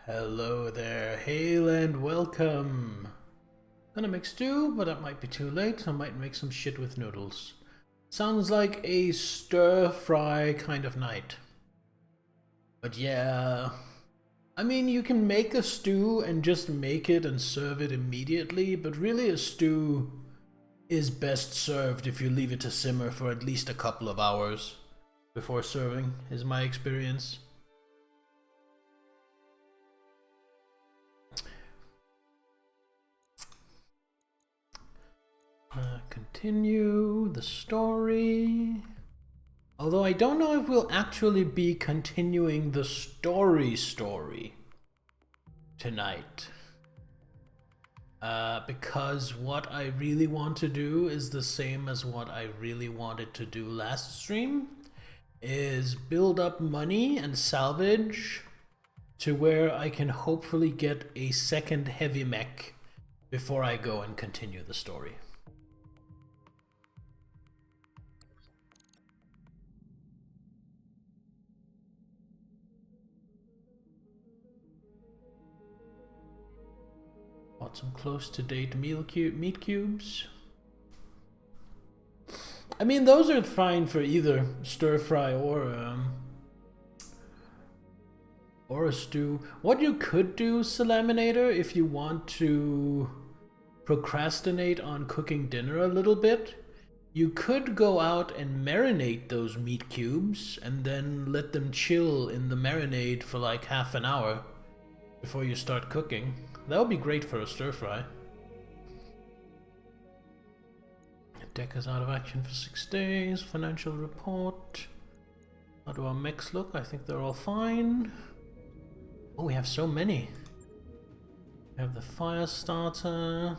Hello there, hail and welcome. Gonna make stew, but that might be too late. I might make some shit with noodles. Sounds like a stir-fry kind of night. But yeah, I mean, you can make a stew and just make it and serve it immediately, but really a stew is best served if you leave it to simmer for at least a couple of hours before serving, is my experience. Continue the story. Although I don't know if we'll actually be continuing the story tonight. Because what I really want to do is the same as what I really wanted to do last stream, is build up money and salvage to where I can hopefully get a second heavy mech before I go and continue the story. Bought some close-to-date meat cubes. I mean, those are fine for either stir-fry or a stew. What you could do, Salaminator, if you want to procrastinate on cooking dinner a little bit, you could go out and marinate those meat cubes and then let them chill in the marinade for like half an hour before you start cooking. That would be great for a stir-fry. Deck is out of action for 6 days. Financial report. How do our mechs look? I think they're all fine. Oh, we have so many. We have the fire starter,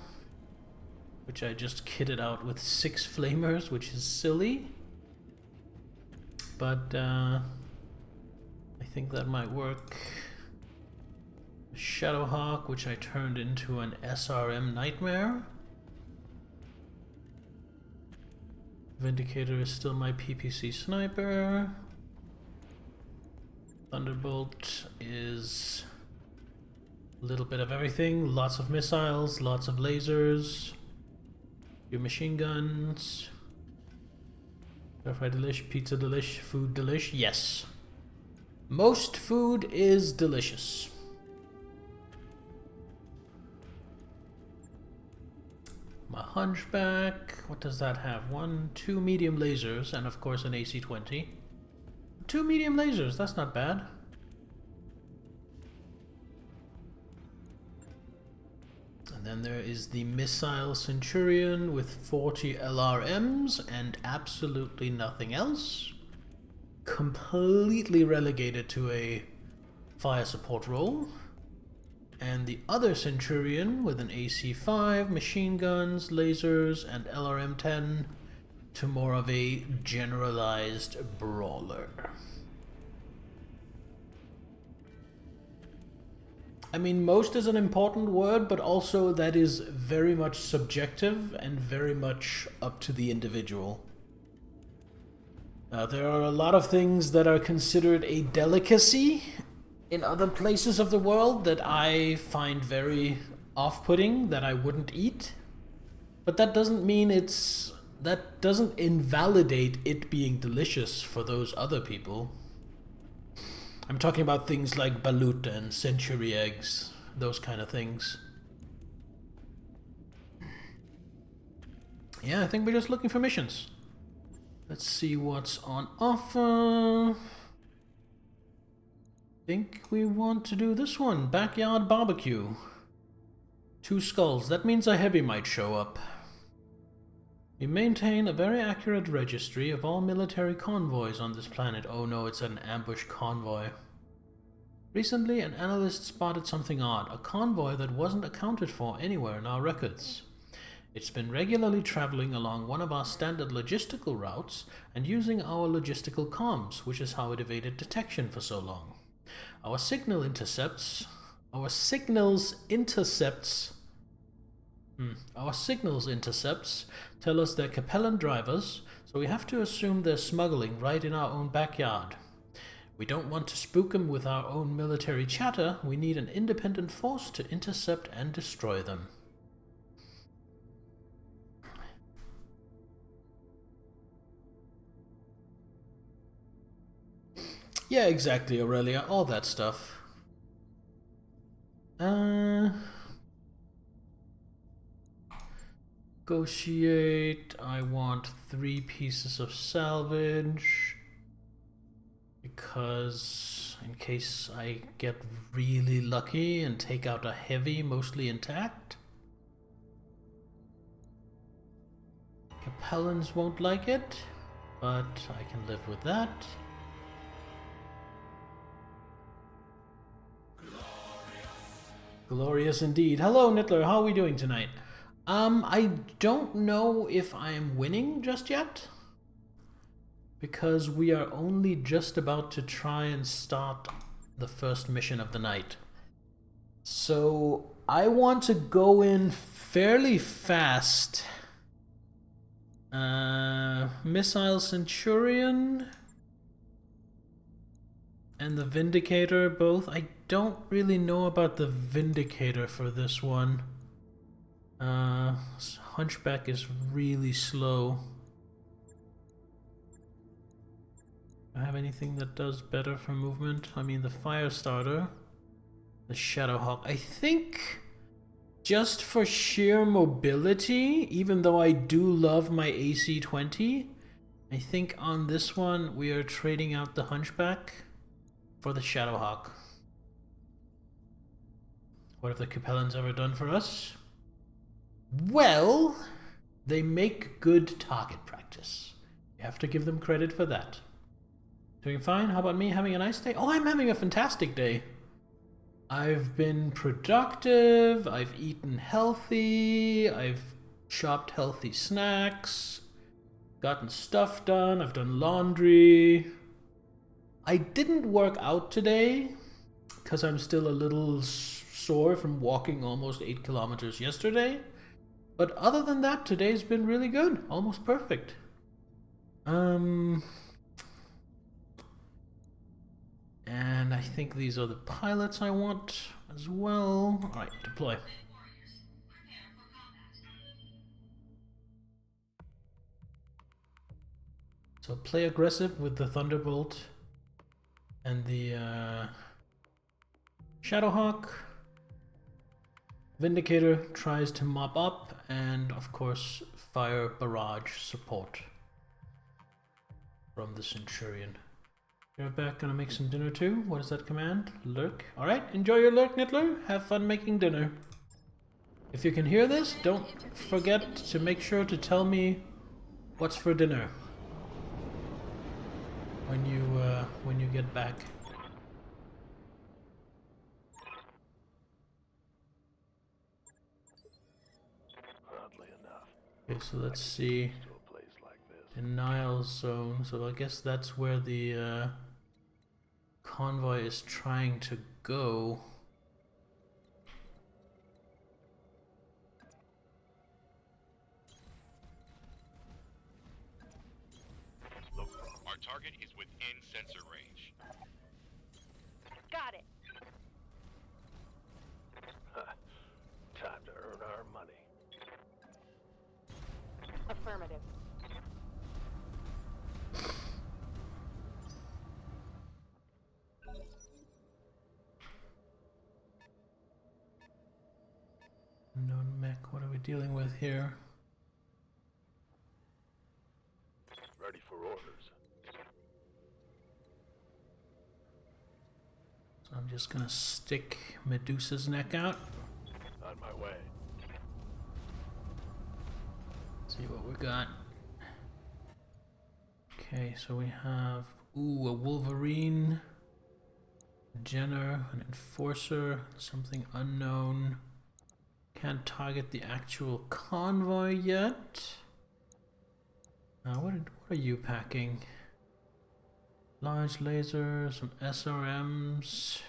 which I just kitted out with 6 flamers, which is silly. But I think that might work. Shadowhawk, which I turned into an SRM nightmare. Vindicator is still my PPC sniper. Thunderbolt is a little bit of everything. Lots of missiles, lots of lasers. Your machine guns. Fry delish, pizza delish, food delish. Yes. Most food is delicious. My Hunchback, what does that have? 2 medium lasers, and of course an AC-20. 2 medium lasers, that's not bad. And then there is the Missile Centurion with 40 LRMs and absolutely nothing else. Completely relegated to a fire support role. And the other Centurion with an AC-5, machine guns, lasers, and LRM-10 to more of a generalized brawler. I mean, most is an important word, but also that is very much subjective and very much up to the individual. There are a lot of things that are considered a delicacy in other places of the world that I find very off-putting, that I wouldn't eat. But that doesn't mean that doesn't invalidate it being delicious for those other people. I'm talking about things like balut and century eggs, those kind of things. Yeah, I think we're just looking for missions. Let's see what's on offer. Think we want to do this one. Backyard barbecue. 2 skulls. That means a heavy might show up. We maintain a very accurate registry of all military convoys on this planet. Oh no, it's an ambush convoy. Recently, an analyst spotted something odd. A convoy that wasn't accounted for anywhere in our records. It's been regularly traveling along one of our standard logistical routes and using our logistical comms, which is how it evaded detection for so long. Our signals intercepts tell us they're Capellan drivers, so we have to assume they're smuggling right in our own backyard. We don't want to spook them with our own military chatter. We need an independent force to intercept and destroy them. Yeah, exactly, Aurelia. All that stuff. Negotiate. I want 3 pieces of salvage. Because in case I get really lucky and take out a heavy, mostly intact. Capellans won't like it, but I can live with that. Glorious indeed. Hello, Nittler. How are we doing tonight? I don't know if I am winning just yet, because we are only just about to try and start the first mission of the night. So I want to go in fairly fast. Missile Centurion and the Vindicator both. I don't really know about the Vindicator for this one. Hunchback is really slow. Do I have anything that does better for movement? I mean, the Firestarter, the Shadowhawk. I think just for sheer mobility, even though I do love my AC-20, I think on this one we are trading out the Hunchback for the Shadowhawk. What have the Capellans ever done for us? Well, they make good target practice. You have to give them credit for that. Doing fine. How about me having a nice day? Oh, I'm having a fantastic day. I've been productive, I've eaten healthy, I've chopped healthy snacks, gotten stuff done, I've done laundry. I didn't work out today because I'm still a little sore from walking almost 8 kilometers yesterday. But other than that, today's been really good, almost perfect. And I think these are the pilots I want as well. Alright, deploy. So play aggressive with the Thunderbolt and the Shadowhawk. Vindicator tries to mop up, and of course fire barrage support from the Centurion. You're back, gonna make some dinner too. What is that command? Lurk. Alright, enjoy your lurk, Nittler. Have fun making dinner. If you can hear this, don't forget to make sure to tell me what's for dinner when you get back. Oddly enough. Okay, so let's see. Denial zone. So I guess that's where the convoy is trying to go. Look, our target is within sensor range. Got it. Time to earn our money. Affirmative. Unknown mech, what are we dealing with here? Ready for orders. So I'm just gonna stick Medusa's neck out. On my way. See what we got. Okay, so we have a Wolverine, a Jenner, an Enforcer, something unknown. Can't target the actual convoy yet. What are you packing? Large lasers, some SRMs.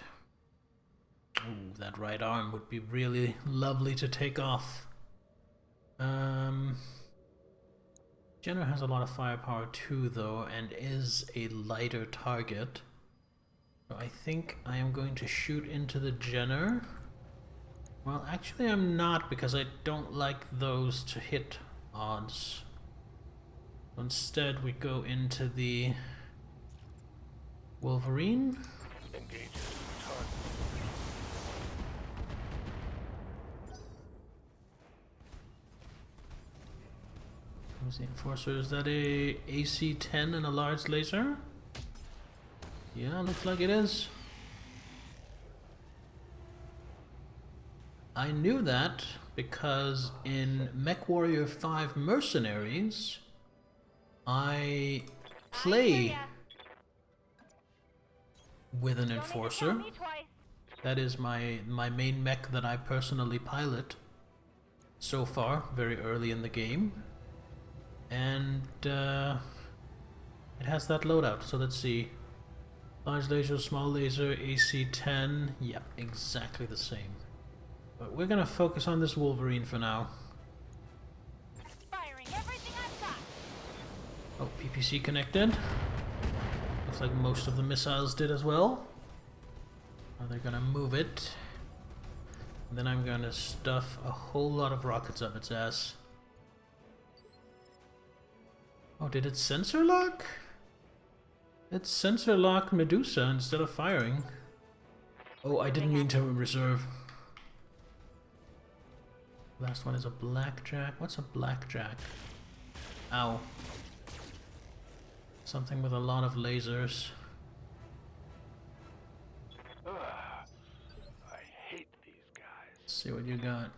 Ooh, that right arm would be really lovely to take off. Jenner has a lot of firepower too, though, and is a lighter target. So I think I am going to shoot into the Jenner. Well, actually I'm not, because I don't like those to hit odds. Instead we go into the Wolverine. Engage target. Who's the Enforcer? Is that a AC-10 and a large laser? Yeah, looks like it is. I knew that because in MechWarrior 5 Mercenaries, I play with an Enforcer. That is my main mech that I personally pilot so far, very early in the game. And it has that loadout, so let's see. Large laser, small laser, AC-10. Yep, exactly the same. But we're gonna focus on this Wolverine for now. Firing everything I've got. Oh, PPC connected. Looks like most of the missiles did as well. Now they're gonna move it. And then I'm gonna stuff a whole lot of rockets up its ass. Oh, did it sensor lock? It sensor locked Medusa instead of firing. Oh, I didn't mean to reserve. Last one is a blackjack. What's a blackjack? Ow. Something with a lot of lasers. I hate these guys. Let's see what you got.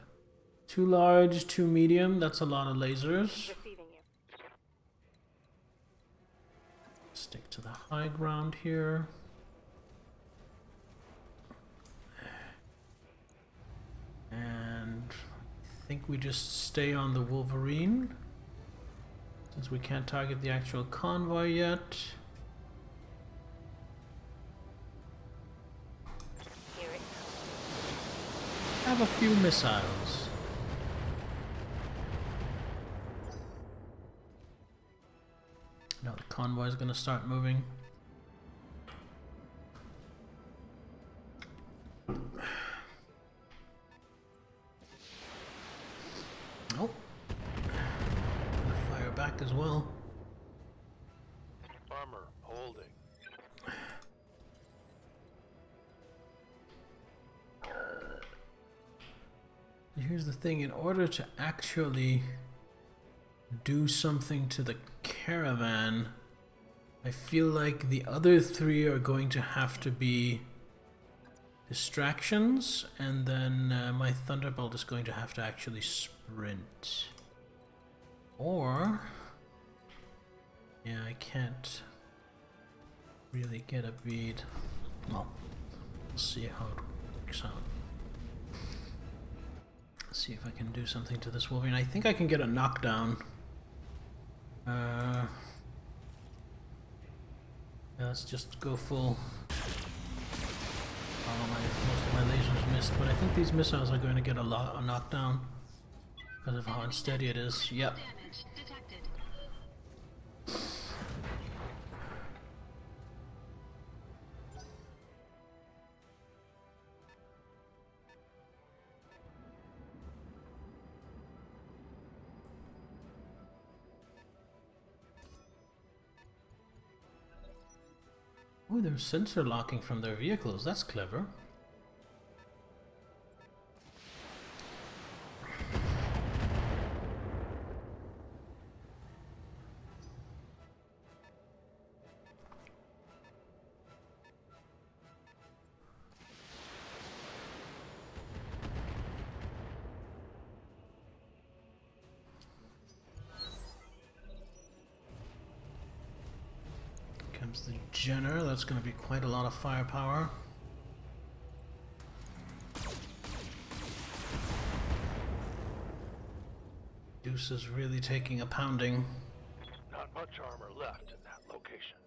2 large, 2 medium. That's a lot of lasers. Receiving you. Stick to the high ground here. And I think we just stay on the Wolverine, since we can't target the actual convoy yet. Here it comes. Have a few missiles. Now the convoy is going to start moving. Oh, gonna fire back as well. Armor holding. Here's the thing, in order to actually do something to the caravan, I feel like the other 3 are going to have to be distractions, and then my Thunderbolt is going to have to actually sprint. Or, yeah, I can't really get a bead. Well, we'll see how it works out. See if I can do something to this Wolverine. I think I can get a knockdown. Yeah, let's just go full. Most of my lasers missed, but I think these missiles are going to get a knockdown because of how unsteady it is. Yep. Oh, they're sensor locking from their vehicles. That's clever. Comes the Jenner. That's going to be quite a lot of firepower. Deuce is really taking a pounding. Not much armor left in that location.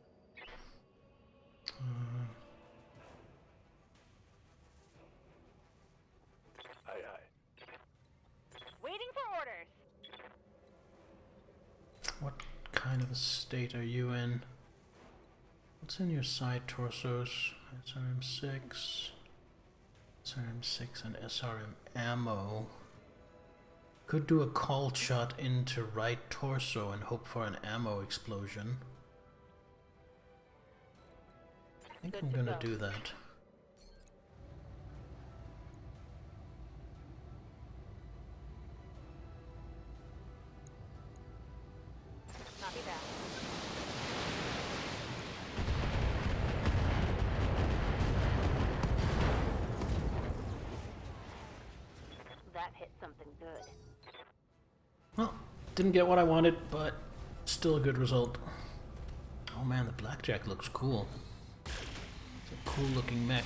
Aye, aye. Waiting for orders. What kind of a state are you in? What's in your side torsos? SRM6, SRM6 and SRM ammo. Could do a call shot into right torso and hope for an ammo explosion. I think I'm gonna do that. Not be bad. That hit something good. Well, didn't get what I wanted, but still a good result. Oh man, the Blackjack looks cool. It's a cool looking mech.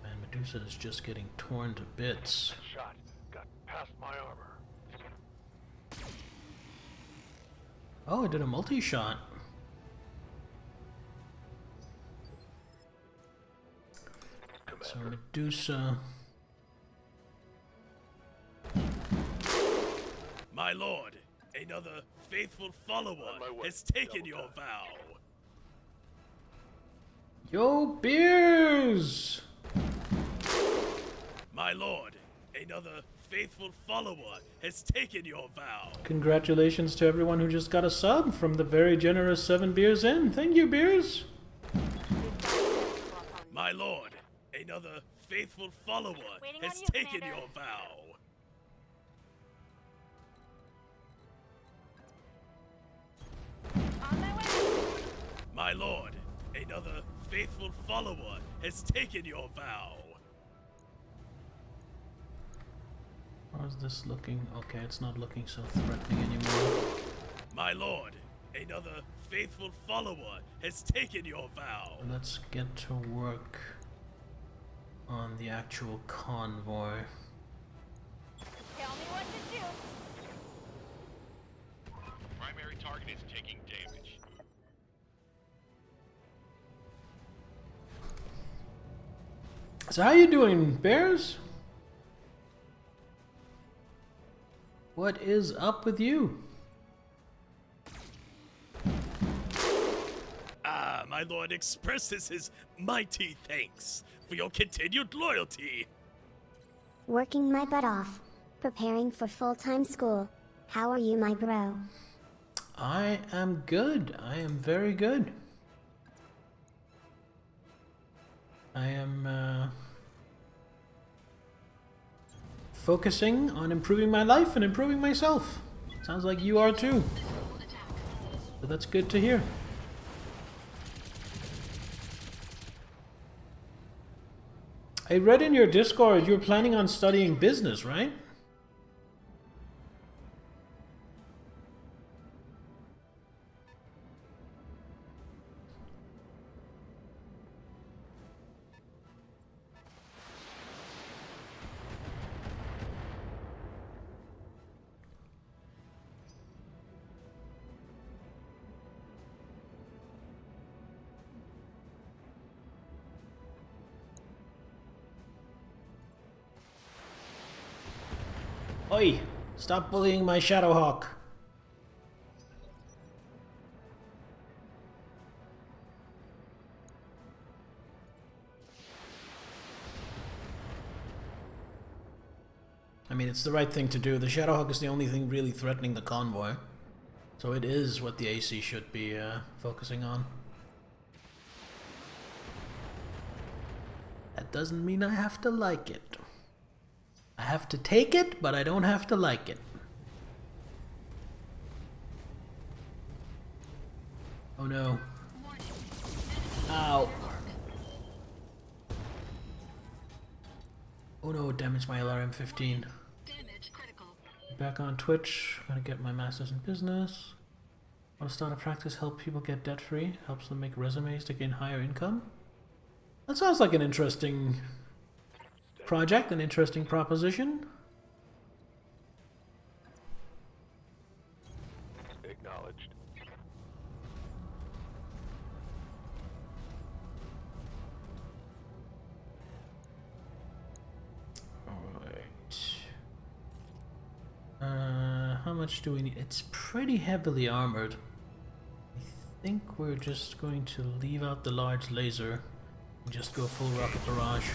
Man, Medusa is just getting torn to bits. Shot got past my armor. Oh, I did a multi-shot. So Medusa. My lord, another faithful follower On my way. has taken Double your time. vow. Yo, Beers! My lord, another faithful follower has taken your vow. Congratulations to everyone who just got a sub from the very generous 7 Beers in. Thank you, Beers! My lord, another faithful follower Waiting has on you, taken Commander. your vow. On my way. My lord, another faithful follower has taken your vow. How's this looking? Okay, it's not looking so threatening anymore. My lord, another faithful follower has taken your vow. Let's get to work on the actual convoy. Tell me what to do. Primary target is taking damage. So how you doing, Bears? What is up with you? Ah, my lord expresses his mighty thanks for your continued loyalty. Working my butt off. Preparing for full-time school. How are you, my bro? I am good. I am very good. I am focusing on improving my life and improving myself. Sounds like you are too. So that's good to hear. I read in your Discord you were planning on studying business, right? Oi! Stop bullying my Shadowhawk! I mean, it's the right thing to do. The Shadowhawk is the only thing really threatening the convoy. So it is what the AC should be focusing on. That doesn't mean I have to like it. I have to take it, but I don't have to like it. Oh no. Ow. Oh no, it damaged my LRM-15. Back on Twitch, gonna get my master's in business. Want to start a practice, help people get debt free, helps them make resumes to gain higher income. That sounds like an interesting project, an interesting proposition. Acknowledged. How much do we need? It's pretty heavily armored. think we're just going to leave out the large laser and just go full rocket barrage.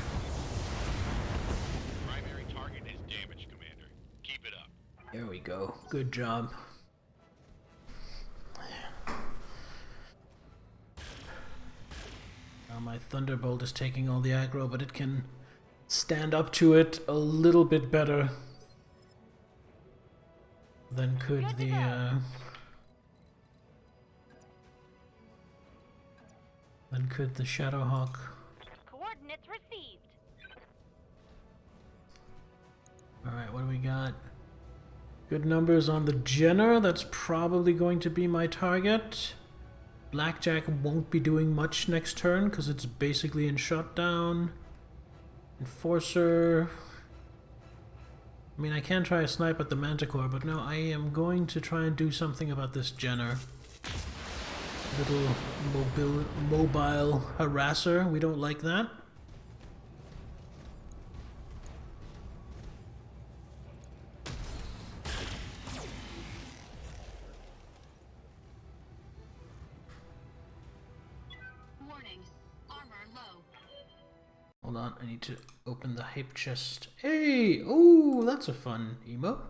Primary target is damaged, Commander. Keep it up. There we go. Good job. Now my Thunderbolt is taking all the aggro, but it can stand up to it a little bit better than could the Shadowhawk. Coordinates received. Alright, what do we got? Good numbers on the Jenner. That's probably going to be my target. Blackjack won't be doing much next turn because it's basically in shutdown. Enforcer. I mean, I can try a snipe at the Manticore, but no, I am going to try and do something about this Jenner. Little mobile harasser. We don't like that. Warning. Armor low. Hold on, I need to open the hype chest. Hey! Oh, that's a fun emote.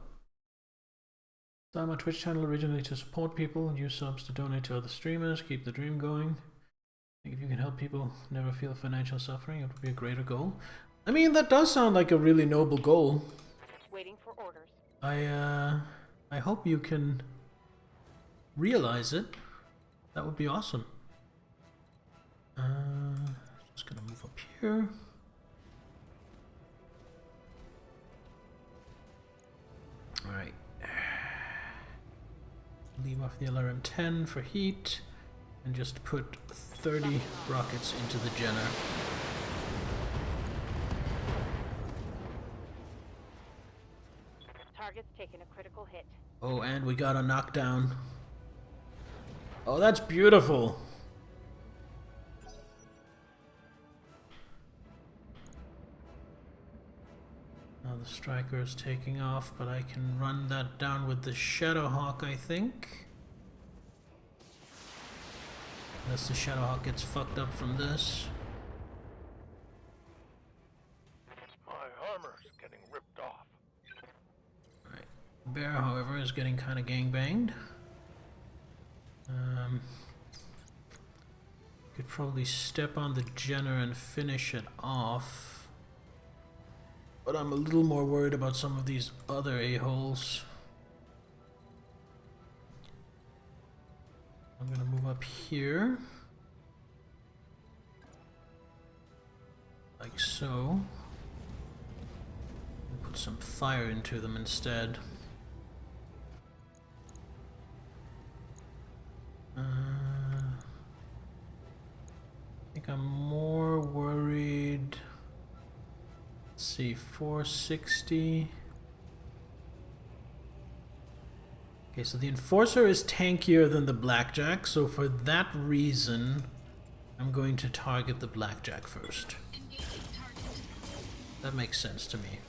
Started my Twitch channel originally to support people, use subs to donate to other streamers, keep the dream going. I think if you can help people never feel financial suffering, it would be a greater goal. I mean, that does sound like a really noble goal. Waiting for orders. I hope you can realize it. That would be awesome. Just gonna move up here. Alright. Leave off the LRM-10 for heat, and just put 30 rockets into the Jenner. Target's taken a critical hit. Oh, and we got a knockdown. Oh, that's beautiful! Now the striker is taking off, but I can run that down with the Shadowhawk, I think. Unless the Shadowhawk gets fucked up from this. My armor's getting ripped off. Right. Bear, however, is getting kind of gangbanged. Could probably step on the Jenner and finish it off. But I'm a little more worried about some of these other a-holes. I'm gonna move up here. Like so. And put some fire into them instead. I think I'm more worried. Let's see, 460. Okay, so the Enforcer is tankier than the Blackjack, so for that reason, I'm going to target the Blackjack first. That makes sense to me.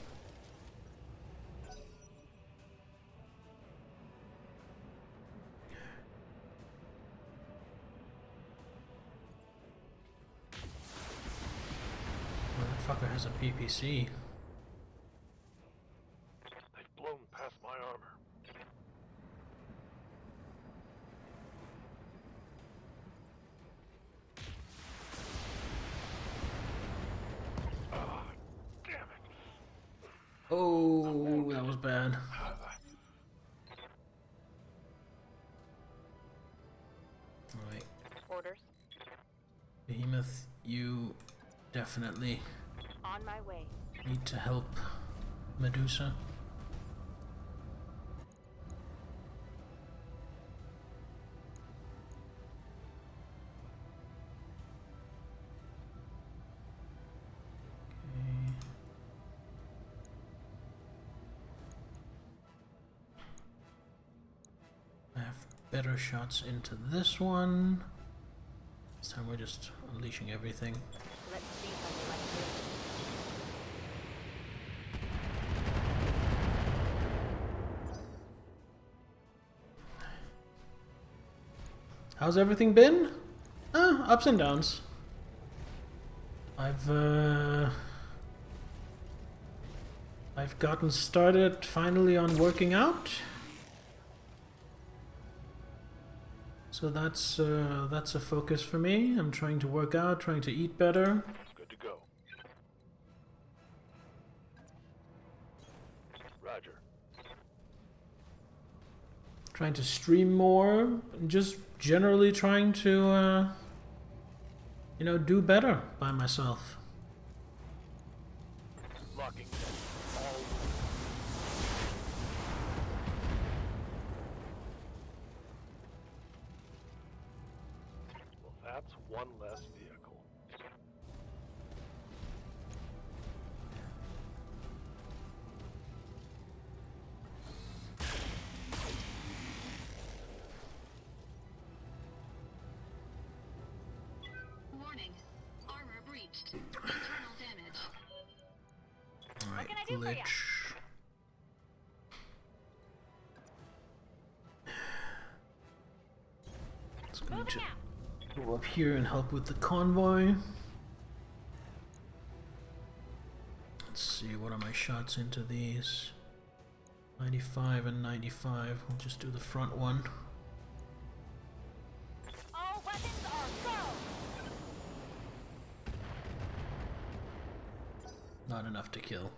That fucker has a PPC. They've blown past my armor. Ah, damn it. Oh, that was bad. Alright. Orders. Behemoth, you definitely On my way. need to help Medusa. Okay. I have better shots into this one. This time we're just unleashing everything. Let's see how they like this. How's everything been? Ups and downs. I've gotten started finally on working out. So that's a focus for me. I'm trying to work out, trying to eat better. Good to go. Roger. Trying to stream more, and just generally trying to, you know, do better by myself. Locking down all. Well, that's one less vehicle. Warning. Armor breached. Internal damage. Alright, can I do for ya? glitch. It's going to go up here and help with the convoy. Let's see, what are my shots into these? 95 and 95. We'll just do the front one. All weapons are go! Not enough to kill.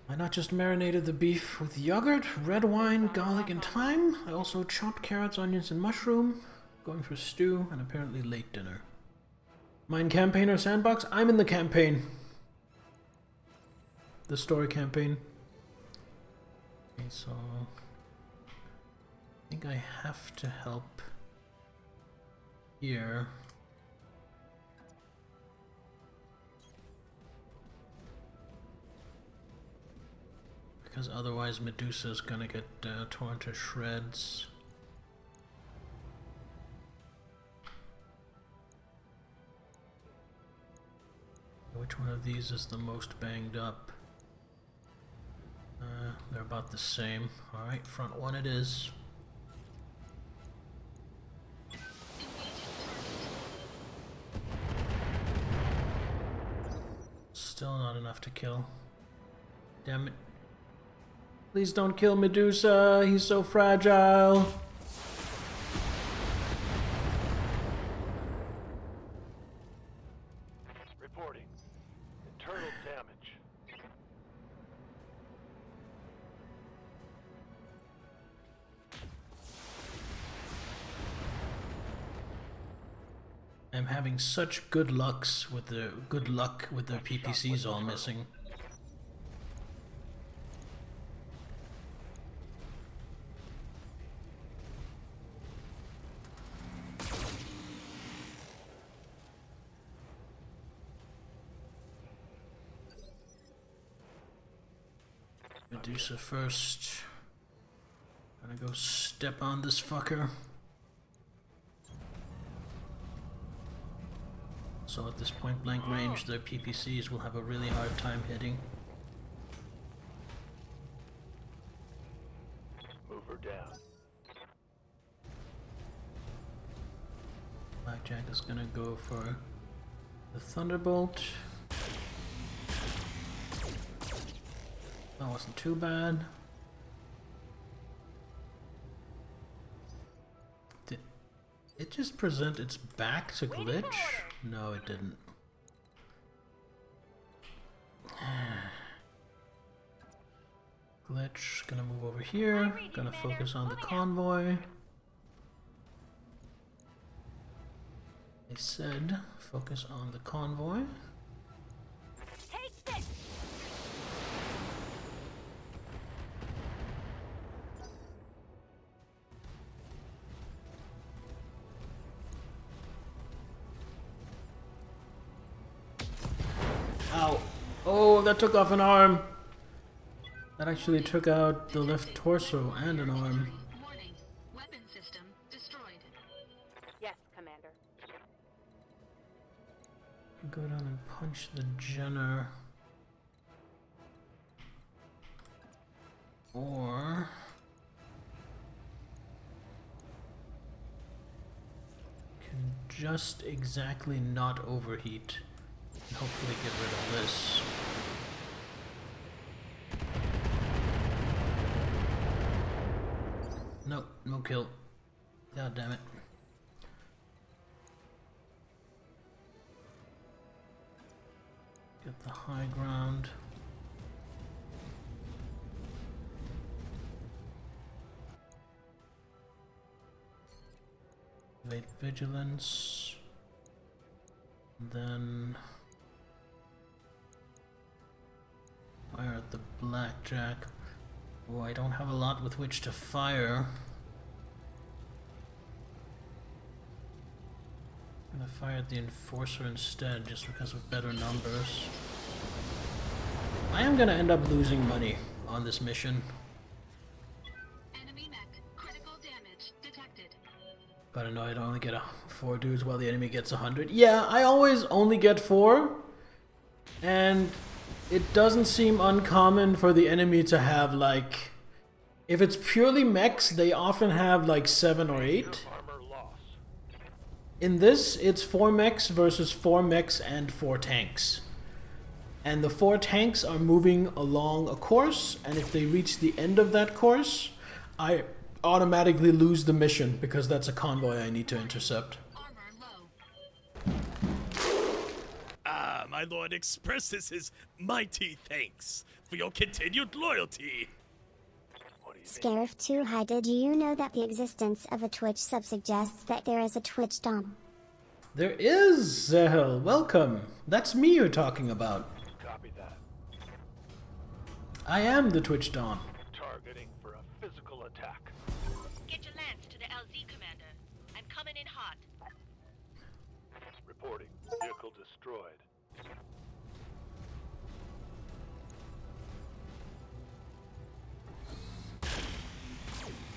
I not just marinated the beef with yogurt, red wine, garlic, and thyme. I also chopped carrots, onions, and mushroom. Going for stew and apparently late dinner. Mine campaign or sandbox? I'm in the campaign. The story campaign. Okay, so I think I have to help here. Because otherwise Medusa's gonna get torn to shreds. Which one of these is the most banged up? They're about the same. Alright, front one it is. Still not enough to kill. Damn it. Please don't kill Medusa, he's so fragile. Reporting. Internal damage. I'm having such good luck with the PPCs all missing. Medusa first. Gonna go step on this fucker. So at this point blank range, the PPCs will have a really hard time hitting. Move her down. Blackjack is gonna go for the Thunderbolt. That wasn't too bad. Did it just present its back to glitch? No, it didn't. Glitch, gonna move over here, gonna focus on the convoy. They said focus on the convoy. Take this! Ow. Oh, that took off an arm. That actually took out the left torso and an arm. Warning. Weapon system destroyed. Yes, Commander. Go down and punch the Jenner. Or just exactly not overheat. And hopefully get rid of this. Nope, no kill. God damn it. Get the high ground. Evade vigilance. Then fire at the blackjack. Oh, I don't have a lot with which to fire. I'm gonna fire at the enforcer instead, just because of better numbers. I am gonna end up losing money on this mission. Enemy mech. Critical damage detected. But I know I'd only get 4 dudes while the enemy gets 100. Yeah, I always only get 4. And it doesn't seem uncommon for the enemy to have, like... If it's purely mechs, they often have, like, 7 or 8. Armor loss. In this, it's 4 mechs versus 4 mechs and 4 tanks. And the 4 tanks are moving along a course, and if they reach the end of that course, I automatically lose the mission, because that's a convoy I need to intercept. Armor low. My lord expresses his mighty thanks for your continued loyalty. What do you mean? Scarif 2 Hi, did you know that the existence of a Twitch sub suggests that there is a Twitch Dom? There is, Zahel. Welcome. That's me you're talking about. Copy that. I am the Twitch Dawn. Targeting for a physical attack. Get your lance to the LZ, Commander. I'm coming in hot. Reporting. Vehicle destroyed.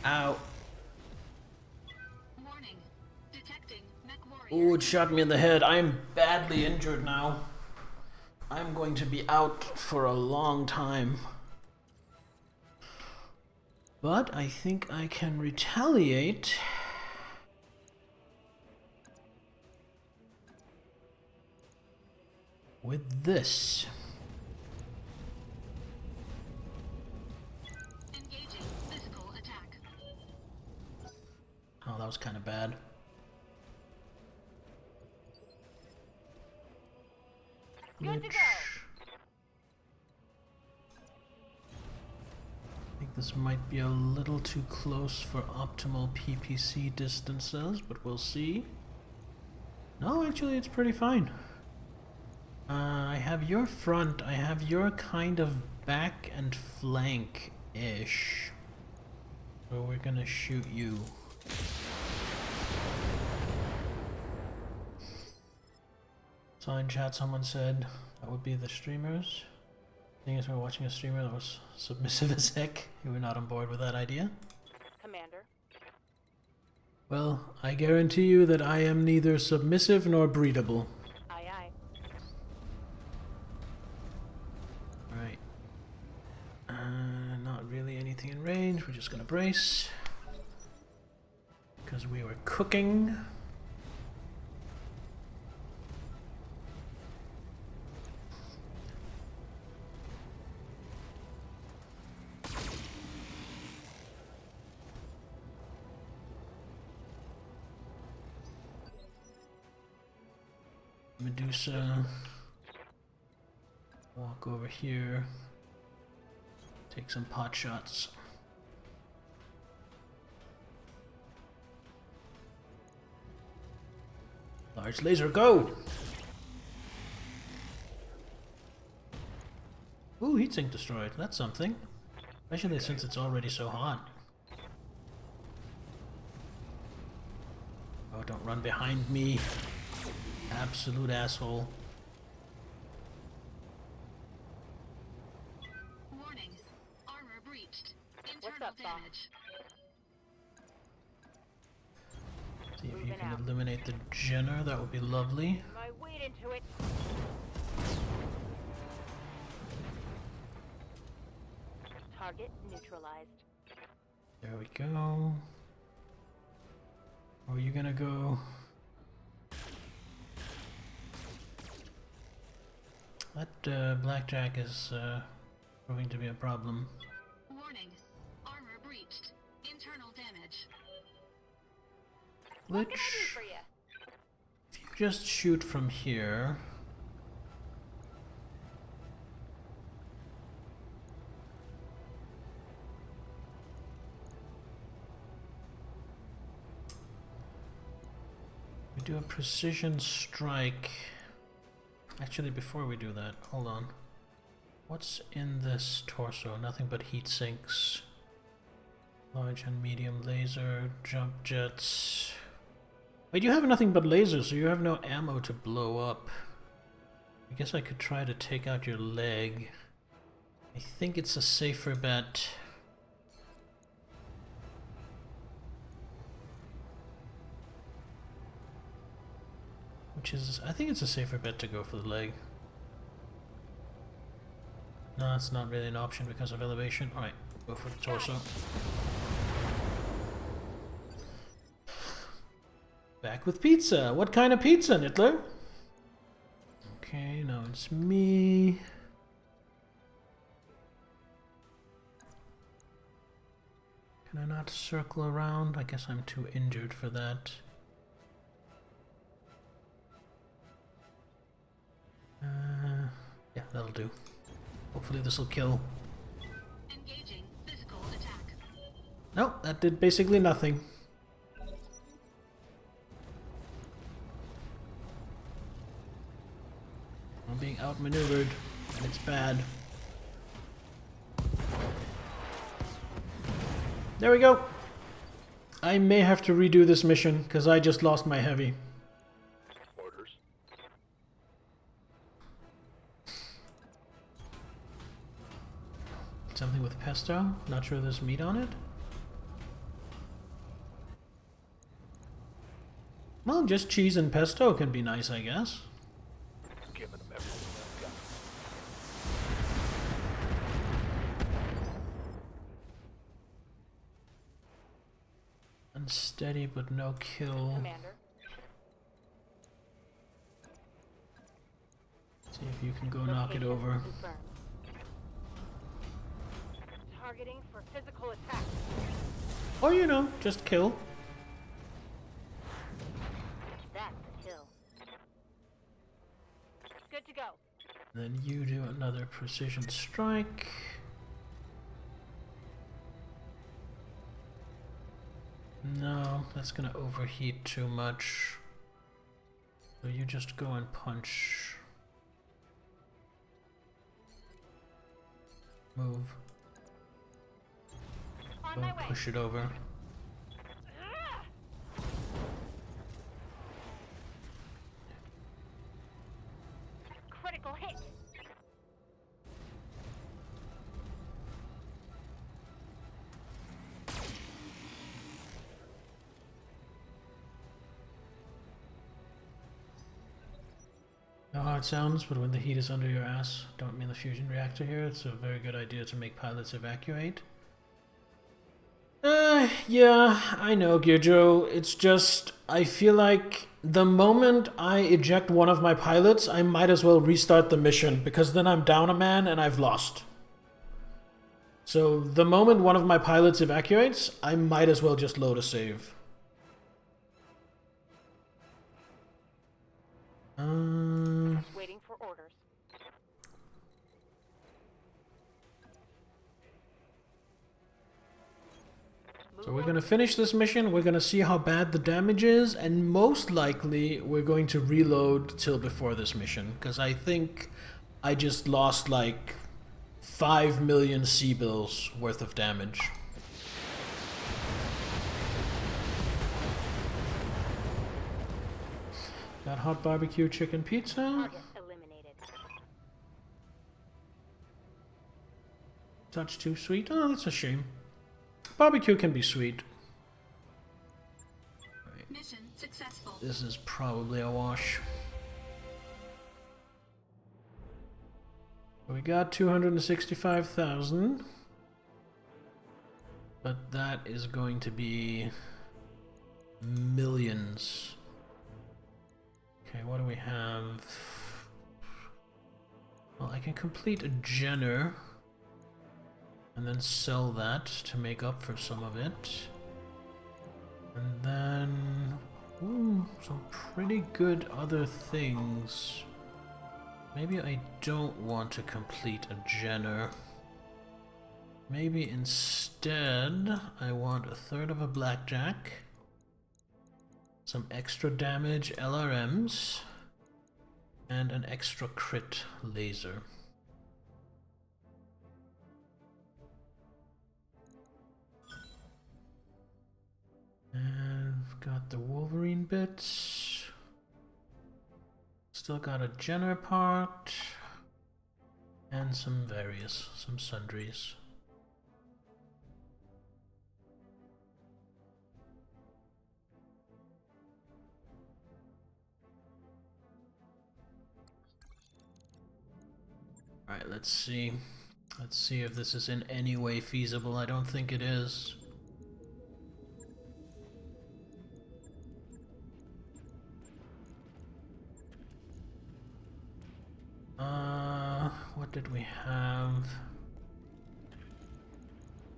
Ow. Warning. Detecting mech warrior. Ooh, it shot me in the head. I am badly injured now. I'm going to be out for a long time. But I think I can retaliate. With this. Engaging physical attack. Oh, that was kind of bad. Good to go. I think this might be a little too close for optimal PPC distances, but we'll see. No, actually, it's pretty fine. I have your front, I have your kind of back and flank-ish. So we're gonna shoot you. Saw in chat someone said that would be the streamers. Seeing as we're watching a streamer that was submissive as heck, you were not on board with that idea. Commander. Well, I guarantee you that I am neither submissive nor breedable. Aye, aye. Alright. Not really anything in range, we're just gonna brace. Because we were cooking. Medusa. Walk over here. Take some pot shots. Large laser, go! Ooh, heatsink destroyed. That's something. Especially since it's already so hot. Oh, don't run behind me. Absolute asshole. Warning. Armor breached. What's Internal up, boss? damage. See if you Moving can out. eliminate the Jenner, that would be lovely. My weight into it. Target neutralized. There we go. Or are you gonna go? That blackjack is proving to be a problem. Warning. Armor breached. Internal damage. What can I do Which, for you? if you just shoot from here. We do a precision strike. Actually, before we do that, hold on. What's in this torso? Nothing but heat sinks. Large and medium laser, jump jets. Wait, you have nothing but lasers, so you have no ammo to blow up. I guess I could try to take out your leg. I think it's a safer bet. Which is, I think it's a safer bet to go for the leg. No, it's not really an option because of elevation. Alright, go for the torso. Back with pizza. What kind of pizza, Nittler? Okay, now it's me. Can I not circle around? I guess I'm too injured for that. Yeah, that'll do. Hopefully this will kill. Engaging physical attack. No, that did basically nothing. I'm being outmaneuvered, and it's bad. There we go. I may have to redo this mission, because I just lost my heavy. Orders. Something with pesto? Not sure there's meat on it? Well, just cheese and pesto can be nice, I guess. Giving them everything I've got. Unsteady but no kill. Commander. See if you can go knock it Location over. confirmed. Targeting for physical attack. Or, you know, just kill. That's a kill. Good to go. Then you do another precision strike. No, that's gonna overheat too much. So you just go and punch. Move. On Go my and way. push it over. Critical hit. Know how it sounds, but when the heat is under your ass, don't mean the fusion reactor here, it's a very good idea to make pilots evacuate. Yeah, I know, Gyjo. It's just, I feel like the moment I eject one of my pilots, I might as well restart the mission, because then I'm down a man and I've lost. So, the moment one of my pilots evacuates, I might as well just load a save. Waiting for orders. So we're gonna finish this mission, we're gonna see how bad the damage is, and most likely we're going to reload till before this mission, because I think I just lost like 5 million C-bills worth of damage. Got hot barbecue chicken pizza. Target eliminated. Touch too sweet. Oh, that's a shame. Barbecue can be sweet. Mission successful. This is probably a wash. We got 265,000. But that is going to be millions. Okay, what do we have? I can complete a Jenner and then sell that to make up for some of it. And then some pretty good other things. Maybe I don't want to complete a Jenner. Maybe instead I want a third of a Blackjack, some extra damage LRMs, and an extra crit laser. And I've got the Wolverine bits. Still got a Jenner part. And some sundries. Alright, let's see. Let's see if this is in any way feasible. I don't think it is. What did we have?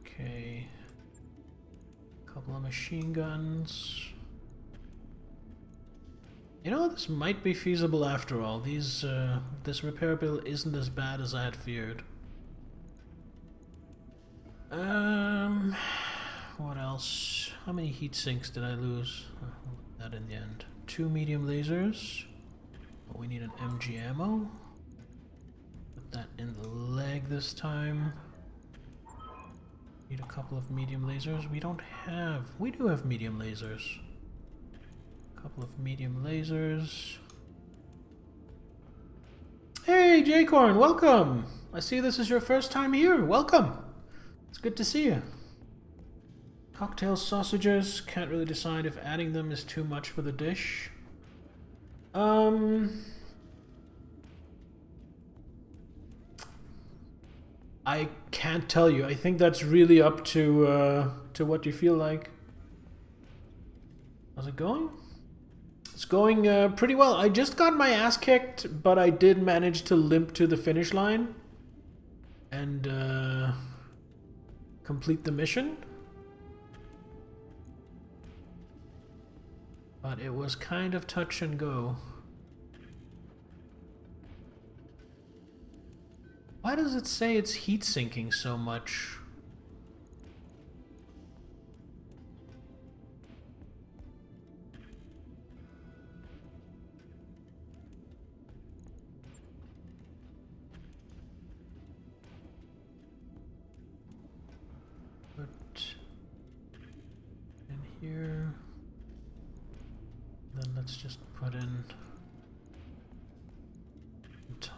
Okay. Couple of machine guns. You know, this might be feasible after all. These, this repair bill isn't as bad as I had feared. What else? How many heat sinks did I lose? I'll look at that in the end. 2 medium lasers. Oh, we need an MG ammo. Put that in the leg this time. Need a couple of medium lasers. We do have medium lasers. Couple of medium lasers. Hey, Jaycorn, welcome! I see this is your first time here. Welcome! It's good to see you. Cocktail sausages. Can't really decide if adding them is too much for the dish. I can't tell you. I think that's really up to what you feel like. How's it going? It's going pretty well. I just got my ass kicked, but I did manage to limp to the finish line and complete the mission. But it was kind of touch and go. Why does it say it's heat sinking so much? In here, then let's just put in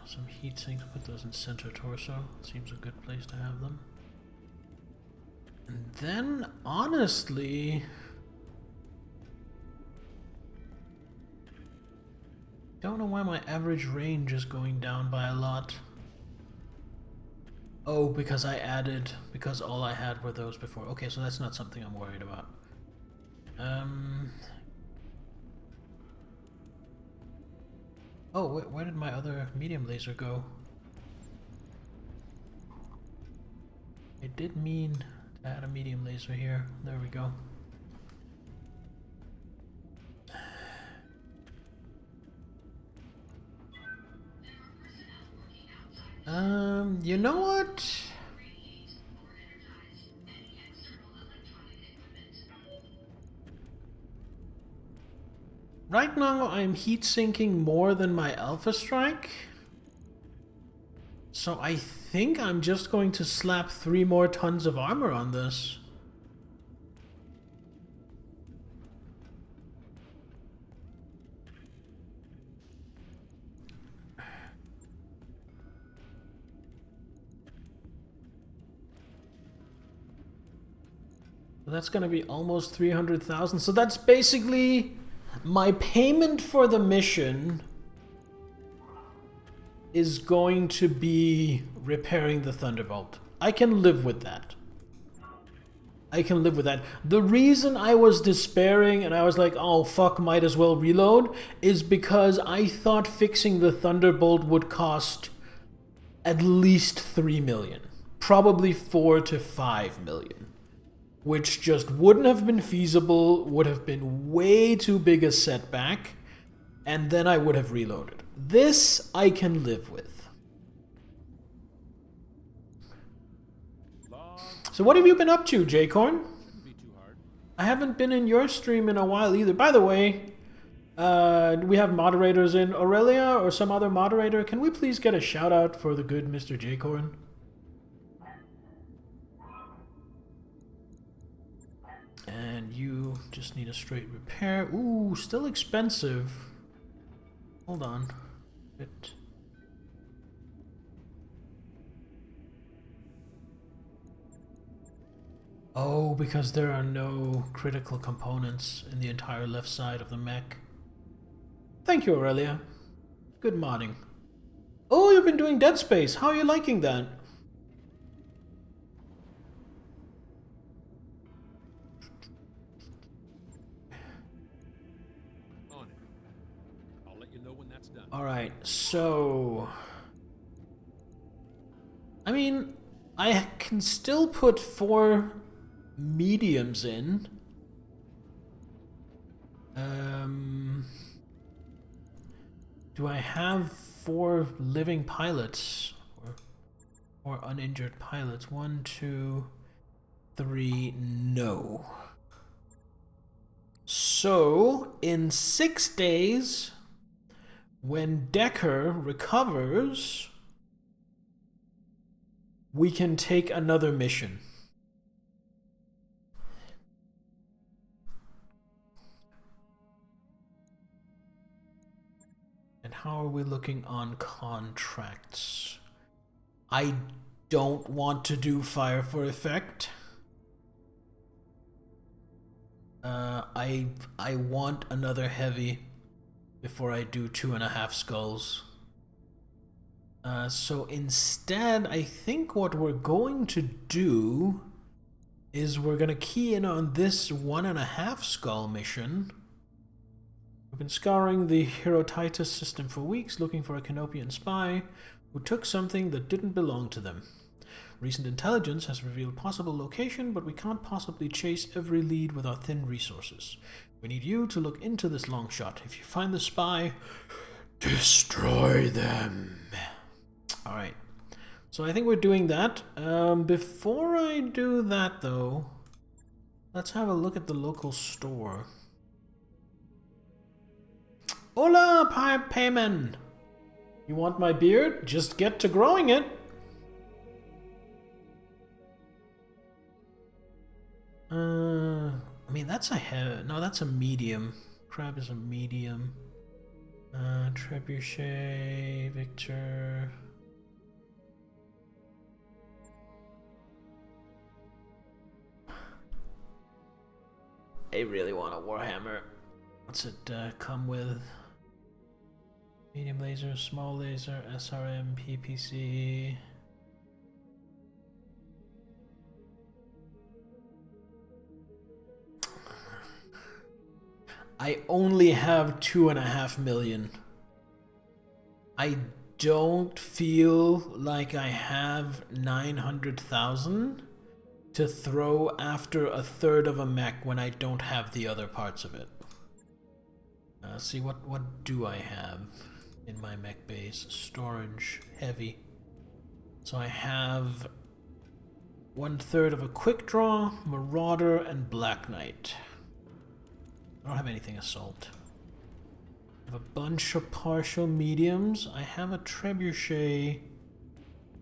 some heat sinks, put those in center torso. Seems a good place to have them. And then, honestly, don't know why my average range is going down by a lot. Oh, because because all I had were those before. Okay, so that's not something I'm worried about. Oh, where did my other medium laser go? I did mean to add a medium laser here. There we go. You know what? Right now I'm heat sinking more than my Alpha Strike. So I think I'm just going to slap 3 more tons of armor on this. That's gonna be almost 300,000. So that's basically my payment for the mission is going to be repairing the Thunderbolt. I can live with that. I can live with that. The reason I was despairing and I was like, oh fuck, might as well reload, is because I thought fixing the Thunderbolt would cost at least 3 million. Probably 4 to 5 million. Which just wouldn't have been feasible, would have been way too big a setback, and then I would have reloaded. This I can live with. So what have you been up to, J-Corn? I haven't been in your stream in a while either. By the way, do we have moderators in? Aurelia or some other moderator? Can we please get a shout out for the good Mr. J-Corn? And you just need a straight repair. Ooh, still expensive. Hold on. Bit. Oh, because there are no critical components in the entire left side of the mech. Thank you, Aurelia. Good modding. Oh, you've been doing Dead Space. How are you liking that? I'll let you know when that's done. Alright, so... I mean, I can still put 4 mediums in. Do I have 4 living pilots? Or uninjured pilots? 1, 2, 3, no. So, in 6 days, when Decker recovers, we can take another mission. And how are we looking on contracts? I don't want to do fire for effect. I want another heavy before I do 2.5 skulls. So instead, I think what we're going to do is we're going to key in on this 1.5 skull mission. We've been scouring the Herotitus system for weeks, looking for a Canopian spy who took something that didn't belong to them. Recent intelligence has revealed possible location, but we can't possibly chase every lead with our thin resources. We need you to look into this long shot. If you find the spy, destroy them. Alright, so I think we're doing that. Before I do that, though, let's have a look at the local store. Hola, Payman! You want my beard? Just get to growing it. I mean, that's a no, that's a medium. Crab is a medium. Trebuchet, Victor. I really want a Warhammer. What's it come with? Medium laser, small laser, SRM, PPC. I only have 2.5 million. I don't feel like I have 900,000 to throw after a third of a mech when I don't have the other parts of it. See, what do I have in my mech base? Storage, heavy. So I have 1/3 of a quick draw, Marauder, and Black Knight. I don't have anything assault. I have a bunch of partial mediums. I have a trebuchet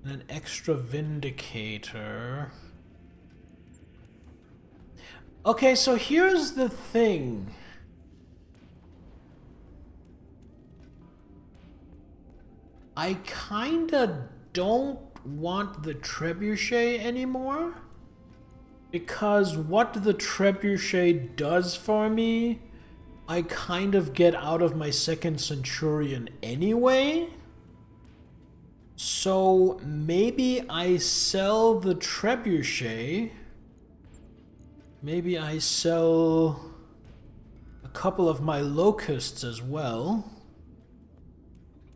and an extra vindicator. Okay, so here's the thing. I kinda don't want the trebuchet anymore. Because what the trebuchet does for me, I kind of get out of my second centurion anyway. So maybe I sell the trebuchet. Maybe I sell a couple of my locusts as well.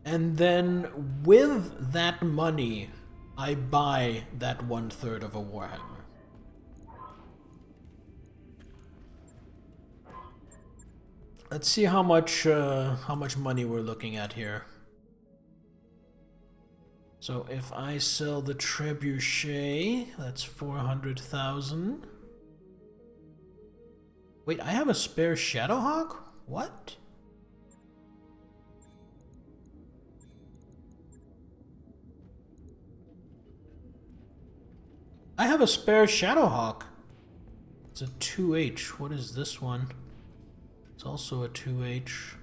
And then with that money, I buy that 1/3 of a Warhammer. Let's see how much money we're looking at here. So if I sell the trebuchet, that's 400,000. Wait, I have a spare Shadowhawk? What? I have a spare Shadowhawk. It's a 2H. What is this one? It's also a 2H.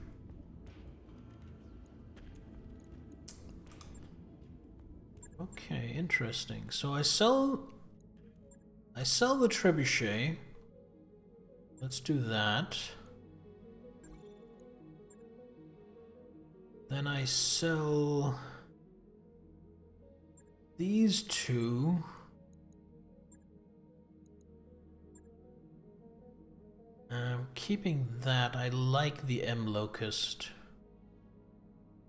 Okay, interesting. So I sell the trebuchet. Let's do that. Then I sell these two. I'm keeping that. I like the M Locust.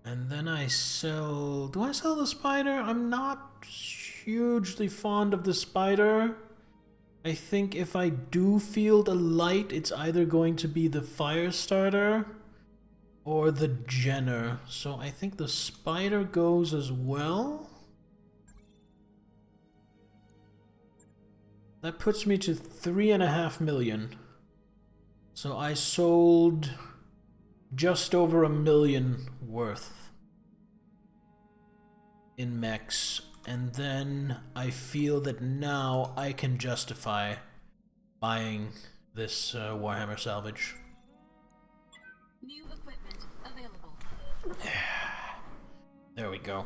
And then I sell... Do I sell the spider? I'm not hugely fond of the spider. I think if I do field a light, it's either going to be the Firestarter or the Jenner. So I think the spider goes as well. That puts me to 3.5 million. So I sold just over 1 million worth in mechs, and then I feel that now I can justify buying this Warhammer salvage. New equipment available. There we go.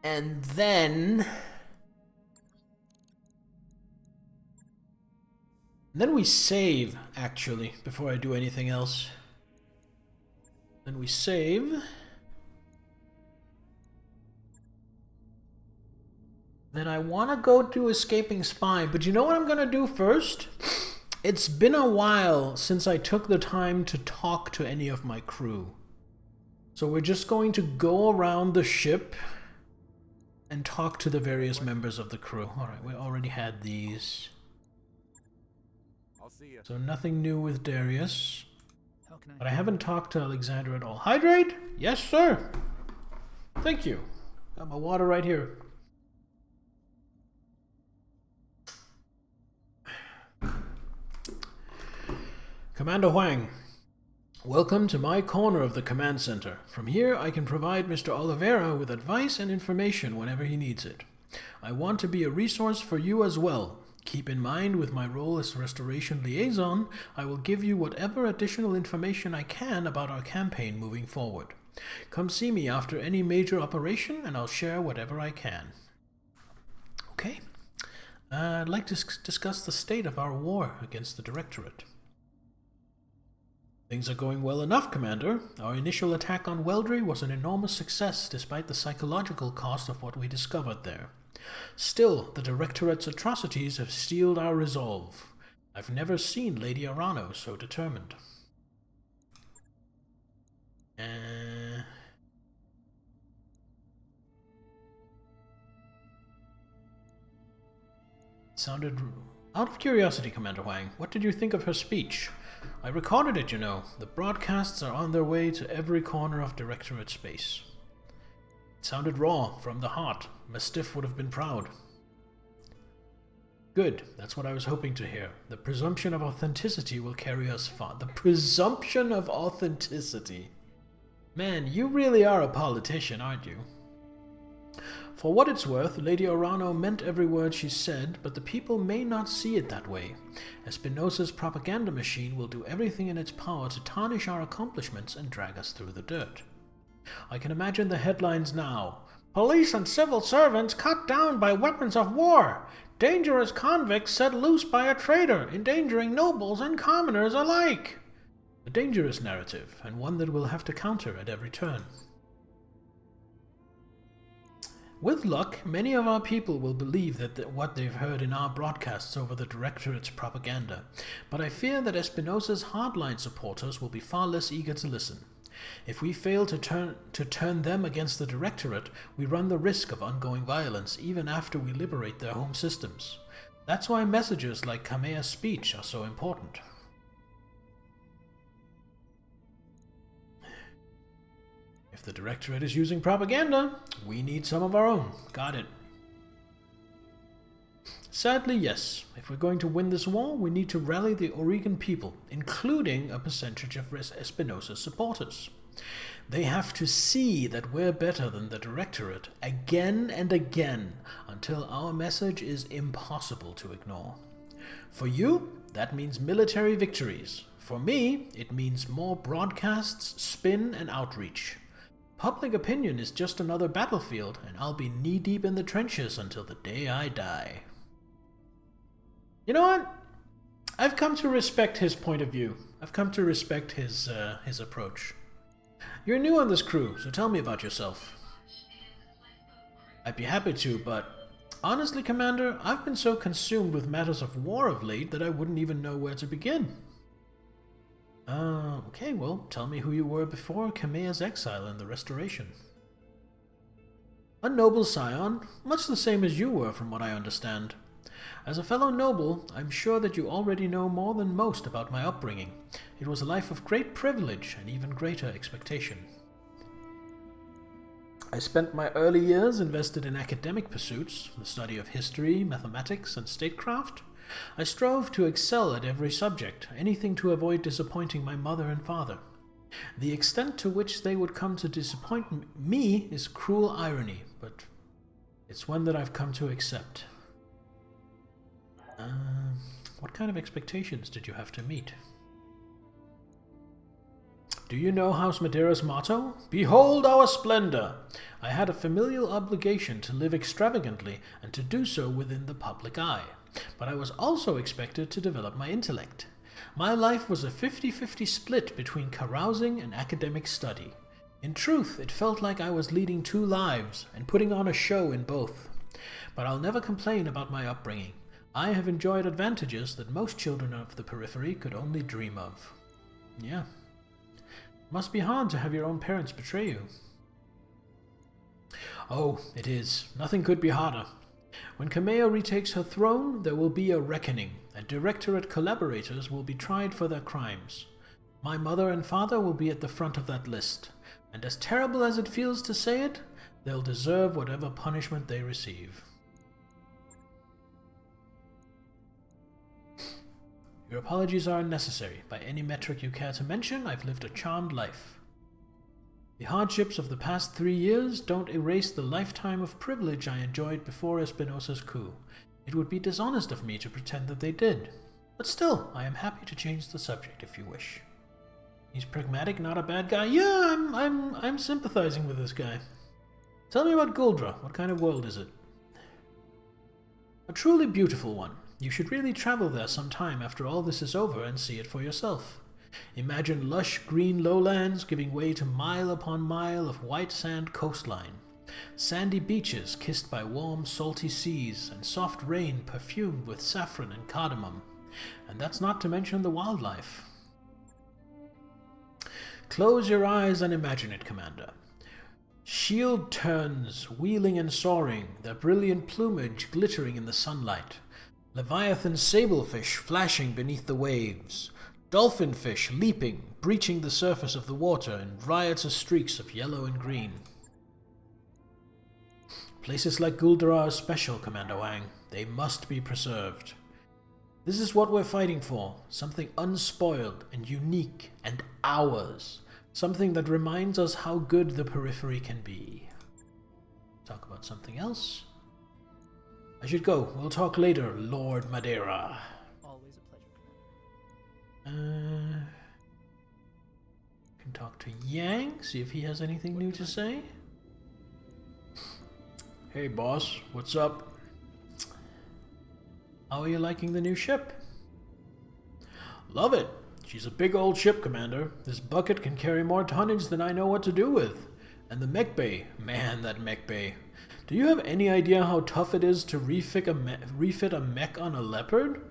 And then we save, actually, before I do anything else. Then we save. Then I want to go to Escaping Spy, but you know what I'm going to do first? It's been a while since I took the time to talk to any of my crew. So we're just going to go around the ship and talk to the various members of the crew. Alright, we already had these. So nothing new with Darius. But I haven't talked to Alexander at all. Hydrate? Yes, sir. Thank you. Got my water right here. Commander Huang, welcome to my corner of the command center. From here, I can provide Mr. Oliveira with advice and information whenever he needs it. I want to be a resource for you as well. Keep in mind, with my role as Restoration Liaison, I will give you whatever additional information I can about our campaign moving forward. Come see me after any major operation, and I'll share whatever I can. Okay. I'd like to discuss the state of our war against the Directorate. Things are going well enough, Commander. Our initial attack on Weldry was an enormous success despite the psychological cost of what we discovered there. Still, the Directorate's atrocities have steeled our resolve. I've never seen Lady Arano so determined. Sounded... Out of curiosity, Commander Huang, what did you think of her speech? I recorded it, you know. The broadcasts are on their way to every corner of Directorate space. It sounded raw, from the heart. Mastiff would have been proud. Good, that's what I was hoping to hear. The presumption of authenticity will carry us far. The presumption of authenticity. Man, you really are a politician, aren't you? For what it's worth, Lady Orano meant every word she said, but the people may not see it that way. Espinosa's propaganda machine will do everything in its power to tarnish our accomplishments and drag us through the dirt. I can imagine the headlines now. Police and civil servants cut down by weapons of war. Dangerous convicts set loose by a traitor, endangering nobles and commoners alike. A dangerous narrative, and one that we'll have to counter at every turn. With luck, many of our people will believe that what they've heard in our broadcasts over the Directorate's propaganda, but I fear that Espinosa's hardline supporters will be far less eager to listen. If we fail to turn them against the Directorate, we run the risk of ongoing violence even after we liberate their home systems. That's why messages like Kamea's speech are so important. If the Directorate is using propaganda, we need some of our own. Got it. Sadly, yes. If we're going to win this war, we need to rally the Oregon people, including a percentage of Espinosa's supporters. They have to see that we're better than the Directorate again and again until our message is impossible to ignore. For you, that means military victories. For me, it means more broadcasts, spin, and outreach. Public opinion is just another battlefield, and I'll be knee-deep in the trenches until the day I die. You know what? I've come to respect his point of view. I've come to respect his approach. You're new on this crew, so tell me about yourself. I'd be happy to, but honestly, Commander, I've been so consumed with matters of war of late that I wouldn't even know where to begin. Okay, well, tell me who you were before Kamea's exile and the Restoration. A noble scion, much the same as you were from what I understand. As a fellow noble, I'm sure that you already know more than most about my upbringing. It was a life of great privilege and even greater expectation. I spent my early years invested in academic pursuits, the study of history, mathematics, and statecraft. I strove to excel at every subject, anything to avoid disappointing my mother and father. The extent to which they would come to disappoint me is cruel irony, but it's one that I've come to accept. What kind of expectations did you have to meet? Do you know House Madera's motto? Behold our splendor! I had a familial obligation to live extravagantly and to do so within the public eye. But I was also expected to develop my intellect. My life was a 50-50 split between carousing and academic study. In truth, it felt like I was leading two lives and putting on a show in both. But I'll never complain about my upbringing. I have enjoyed advantages that most children of the periphery could only dream of. Yeah. Must be hard to have your own parents betray you. Oh, it is. Nothing could be harder. When Kamea retakes her throne, there will be a reckoning, and Directorate collaborators will be tried for their crimes. My mother and father will be at the front of that list, and as terrible as it feels to say it, they'll deserve whatever punishment they receive. Your apologies are unnecessary. By any metric you care to mention, I've lived a charmed life. The hardships of the past 3 years don't erase the lifetime of privilege I enjoyed before Espinosa's coup. It would be dishonest of me to pretend that they did. But still, I am happy to change the subject if you wish. He's pragmatic, not a bad guy. Yeah, I'm sympathizing with this guy. Tell me about Guldra. What kind of world is it? A truly beautiful one. You should really travel there sometime after all this is over and see it for yourself. Imagine lush green lowlands giving way to mile upon mile of white sand coastline, sandy beaches kissed by warm salty seas, and soft rain perfumed with saffron and cardamom. And that's not to mention the wildlife. Close your eyes and imagine it, Commander. Shield terns wheeling and soaring, their brilliant plumage glittering in the sunlight. Leviathan sablefish flashing beneath the waves. Dolphinfish leaping, breaching the surface of the water in riotous streaks of yellow and green. Places like Guldra are special, Commander Wang. They must be preserved. This is what we're fighting for. Something unspoiled and unique and ours. Something that reminds us how good the periphery can be. Talk about something else? I should go. We'll talk later, Lord Madera. Always a pleasure. Can talk to Yang, see if he has anything new to say. Hey boss, what's up? How are you liking the new ship? Love it. She's a big old ship, Commander. This bucket can carry more tonnage than I know what to do with. And the mech bay. Man, that mech bay. Do you have any idea how tough it is to refit a mech on a Leopard?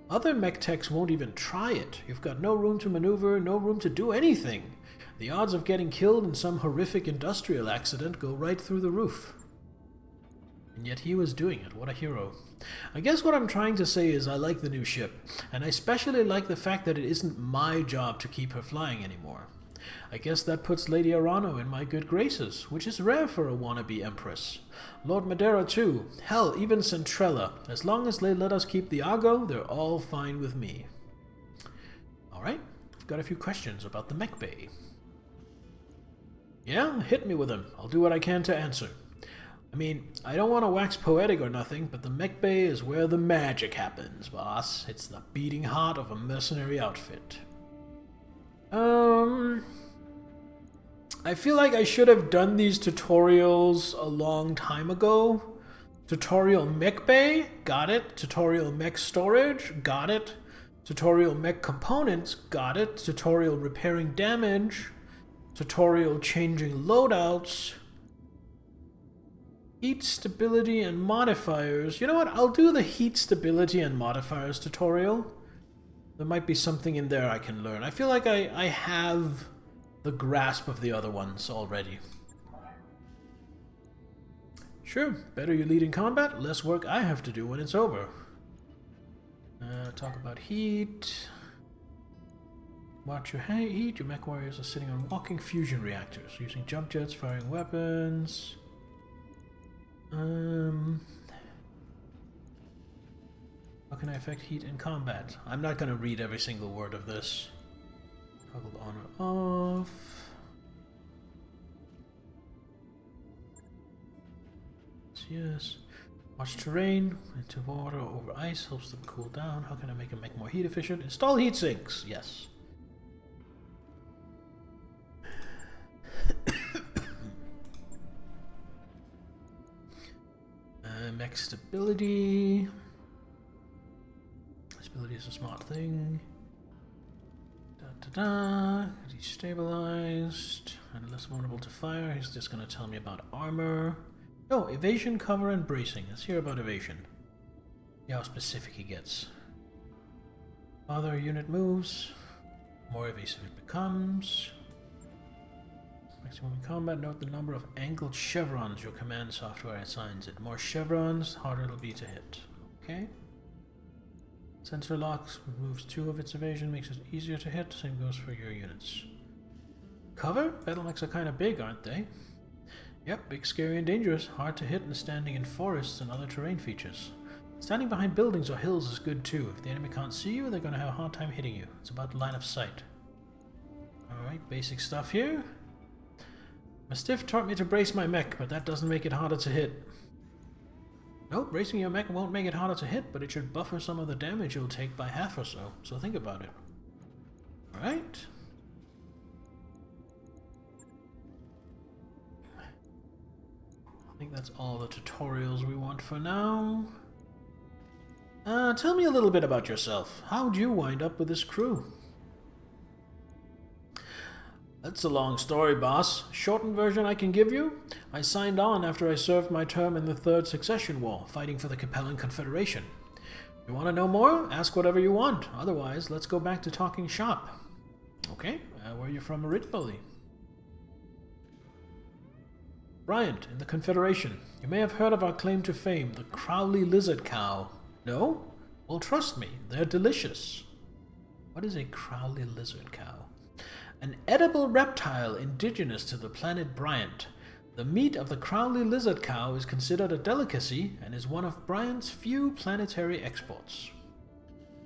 Other mech techs won't even try it. You've got no room to maneuver, no room to do anything. The odds of getting killed in some horrific industrial accident go right through the roof. And yet he was doing it. What a hero. I guess what I'm trying to say is I like the new ship, and I especially like the fact that it isn't my job to keep her flying anymore. I guess that puts Lady Arano in my good graces, which is rare for a wannabe empress. Lord Madeira too. Hell, even Centrella. As long as they let us keep the Argo, they're all fine with me. Alright, I've got a few questions about the mech bay. Yeah, hit me with them. I'll do what I can to answer. I mean, I don't want to wax poetic or nothing, but the mech bay is where the magic happens, boss. It's the beating heart of a mercenary outfit. I feel like I should have done these tutorials a long time ago. Tutorial mech bay, got it. Tutorial mech storage, got it. Tutorial mech components, got it. Tutorial repairing damage. Tutorial changing loadouts. Heat stability and modifiers. You know what? I'll do the heat stability and modifiers tutorial. There might be something in there I can learn. I feel like I have the grasp of the other ones already. Sure, better you lead in combat, less work I have to do when it's over. Talk about heat. Watch your heat. Your mech warriors are sitting on walking fusion reactors, using jump jets, firing weapons. How can I affect heat in combat? I'm not going to read every single word of this. Toggled on or off. Yes. Watch terrain. Into water over ice helps them cool down. How can I make a mech more heat efficient? Install heat sinks. Yes. Mech stability. Stability is a smart thing. Destabilized. And less vulnerable to fire. He's just going to tell me about armor. Oh, evasion, cover, and bracing. Let's hear about evasion. See how specific he gets. Farther unit moves, more evasive it becomes. Maximum in combat, note the number of angled chevrons your command software assigns it. More chevrons, harder it'll be to hit. Okay. Sensor locks, removes 2 of its evasion, makes it easier to hit. Same goes for your units. Cover? Battlemechs are kind of big, aren't they? Yep, big, scary, and dangerous. Hard to hit and standing in forests and other terrain features. Standing behind buildings or hills is good too. If the enemy can't see you, they're going to have a hard time hitting you. It's about line of sight. Alright, basic stuff here. Mastiff taught me to brace my mech, but that doesn't make it harder to hit. Nope, bracing your mech won't make it harder to hit, but it should buffer some of the damage you'll take by half or so. So think about it. Alright. I think that's all the tutorials we want for now. Tell me a little bit about yourself. How'd you wind up with this crew? That's a long story, boss. Shortened version I can give you? I signed on after I served my term in the Third Succession War, fighting for the Capellan Confederation. You want to know more? Ask whatever you want. Otherwise, let's go back to talking shop. Okay, where are you from originally? Bryant, in the Confederation. You may have heard of our claim to fame, the Crowley Lizard Cow. No? Well, trust me, they're delicious. What is a Crowley Lizard Cow? An edible reptile indigenous to the planet Bryant. The meat of the Crowley Lizard Cow is considered a delicacy and is one of Bryant's few planetary exports.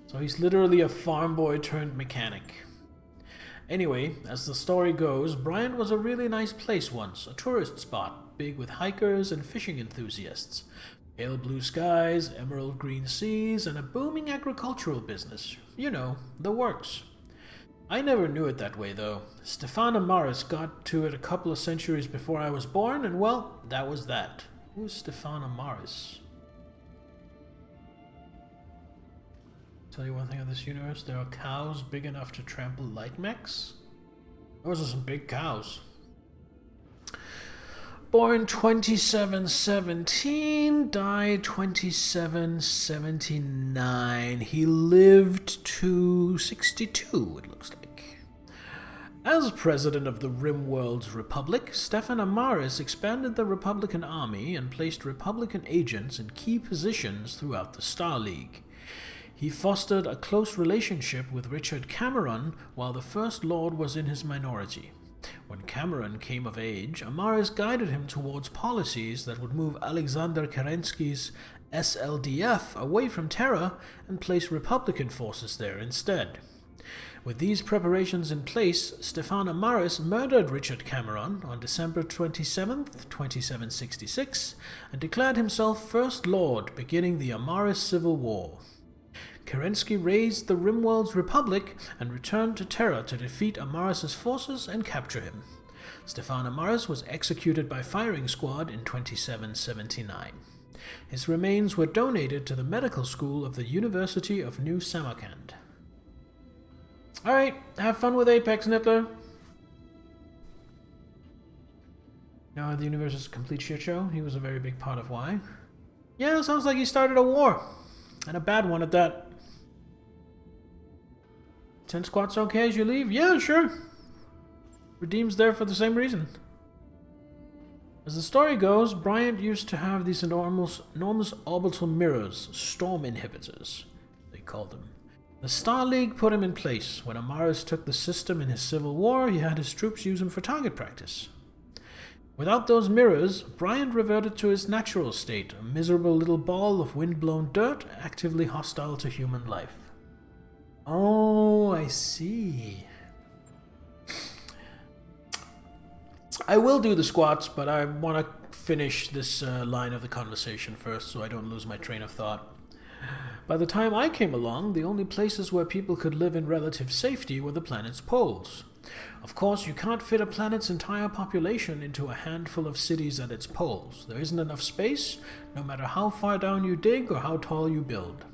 So he's literally a farm boy turned mechanic. Anyway, as the story goes, Bryant was a really nice place once, a tourist spot, big with hikers and fishing enthusiasts. Pale blue skies, emerald green seas, and a booming agricultural business. You know, the works. I never knew it that way, though. Stefan Amaris got to it a couple of centuries before I was born, and well, that was that. Who's Stefan Amaris? Tell you one thing of this universe, there are cows big enough to trample light mechs? Those are some big cows. Born 2717, died 2779. He lived to 62, it looks like. As president of the Rimworld's Republic, Stefan Amaris expanded the Republican army and placed Republican agents in key positions throughout the Star League. He fostered a close relationship with Richard Cameron while the First Lord was in his minority. When Cameron came of age, Amaris guided him towards policies that would move Alexander Kerensky's SLDF away from Terra and place Republican forces there instead. With these preparations in place, Stefan Amaris murdered Richard Cameron on December 27, 2766, and declared himself First Lord, beginning the Amaris Civil War. Kerensky raised the Rimworld's Republic and returned to Terra to defeat Amaris' forces and capture him. Stefan Amaris was executed by firing squad in 2779. His remains were donated to the medical school of the University of New Samarkand. Alright, have fun with Apex, Nittler. Now the universe is a complete shit show. He was a very big part of why. Yeah, sounds like he started a war. And a bad one at that. 10 squats okay as you leave? Yeah, sure. Redeem's there for the same reason. As the story goes, Bryant used to have these enormous orbital mirrors, storm inhibitors, they called them. The Star League put him in place. When Amaris took the system in his civil war, he had his troops use them for target practice. Without those mirrors, Bryant reverted to his natural state, a miserable little ball of wind-blown dirt, actively hostile to human life. Oh, I see. I will do the squats, but I want to finish this line of the conversation first so I don't lose my train of thought. By the time I came along, the only places where people could live in relative safety were the planet's poles. Of course, you can't fit a planet's entire population into a handful of cities at its poles. There isn't enough space, no matter how far down you dig or how tall you build.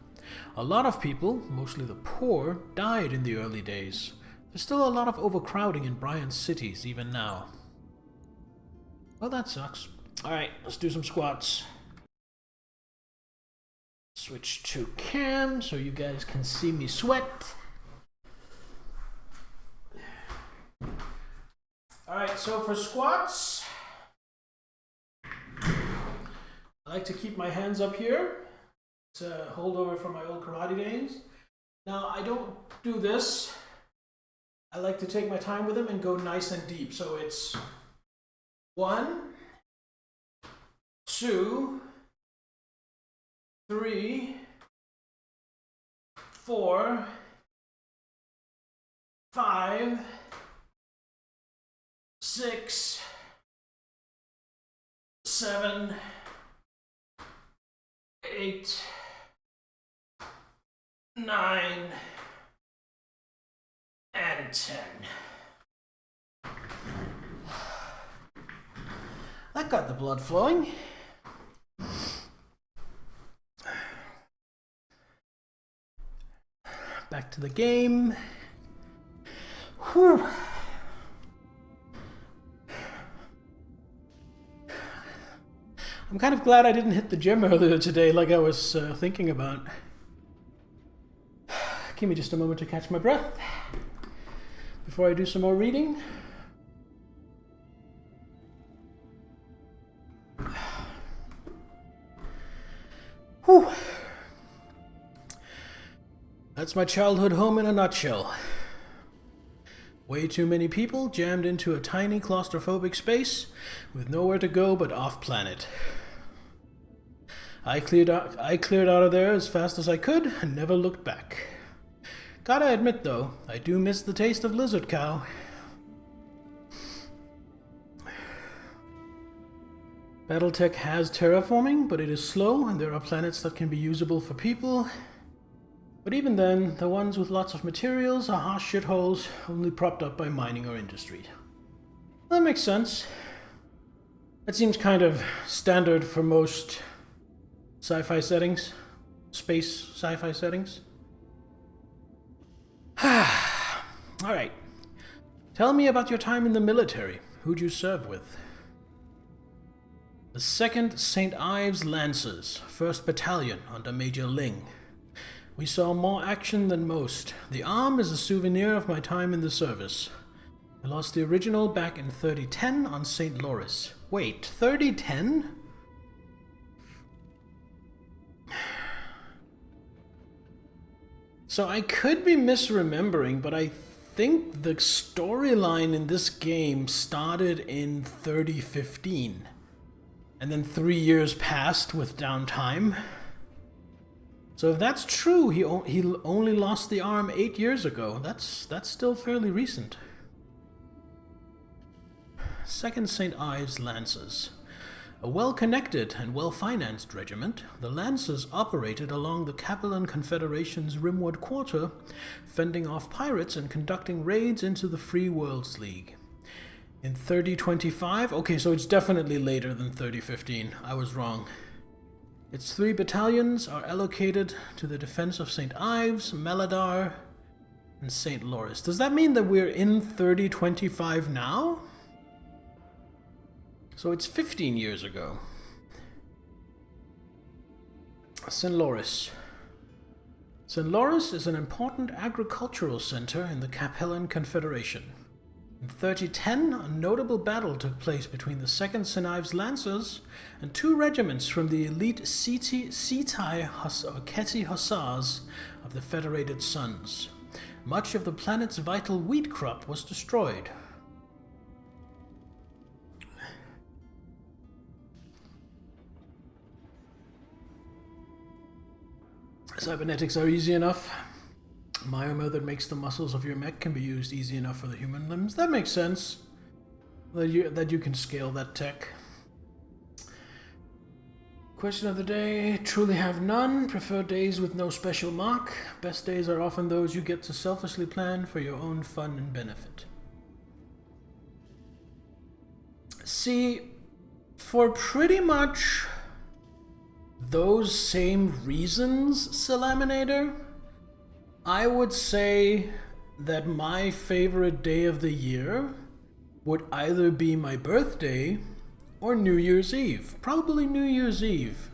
A lot of people, mostly the poor, died in the early days. There's still a lot of overcrowding in Bryant's cities, even now. Well, that sucks. Alright, let's do some squats. Switch to cam so you guys can see me sweat. Alright, so for squats, I like to keep my hands up here. It's a holdover from my old karate days. Now, I don't do this. I like to take my time with them and go nice and deep. So it's 1, 2, 3, 4, 5, 6, 7, 8, 9, and 10. That got the blood flowing. Back to the game. Whew. I'm kind of glad I didn't hit the gym earlier today like I was thinking about. Give me just a moment to catch my breath before I do some more reading. Whew. That's my childhood home in a nutshell. Way too many people jammed into a tiny claustrophobic space with nowhere to go but off-planet. I cleared out of there as fast as I could and never looked back. Gotta admit though, I do miss the taste of lizard cow. Battletech has terraforming, but it is slow and there are planets that can be usable for people. But even then, the ones with lots of materials are harsh shitholes, only propped up by mining or industry. That makes sense. That seems kind of standard for most sci-fi settings. Space sci-fi settings. Alright. Tell me about your time in the military. Who'd you serve with? The 2nd St. Ives Lancers, 1st Battalion under Major Ling. We saw more action than most. The arm is a souvenir of my time in the service. We lost the original back in 3010 on St. Louis. Wait, 3010? So I could be misremembering, but I think the storyline in this game started in 3015. And then 3 years passed with downtime. So if that's true, he only lost the arm 8 years ago. That's still fairly recent. Second St. Ives Lancers. A well-connected and well-financed regiment, the Lancers operated along the Capellan Confederation's Rimwood Quarter, fending off pirates and conducting raids into the Free Worlds League. In 3025, okay, so it's definitely later than 3015. I was wrong. Its 3 battalions are allocated to the defense of St. Ives, Meladar, and St. Louis. Does that mean that we're in 3025 now? So it's 15 years ago. St. Louis. St. Louis is an important agricultural center in the Capellan Confederation. In 3010, a notable battle took place between the 2nd St. Ives Lancers and 2 regiments from the elite Keti Hussars of the Federated Suns. Much of the planet's vital wheat crop was destroyed. Cybernetics are easy enough. Myomo that makes the muscles of your mech can be used easy enough for the human limbs. That makes sense. That you can scale that tech. Question of the day. Truly have none. Prefer days with no special mark. Best days are often those you get to selfishly plan for your own fun and benefit. See, for pretty much those same reasons, Salaminator, I would say that my favorite day of the year would either be my birthday or New Year's Eve. Probably New Year's Eve.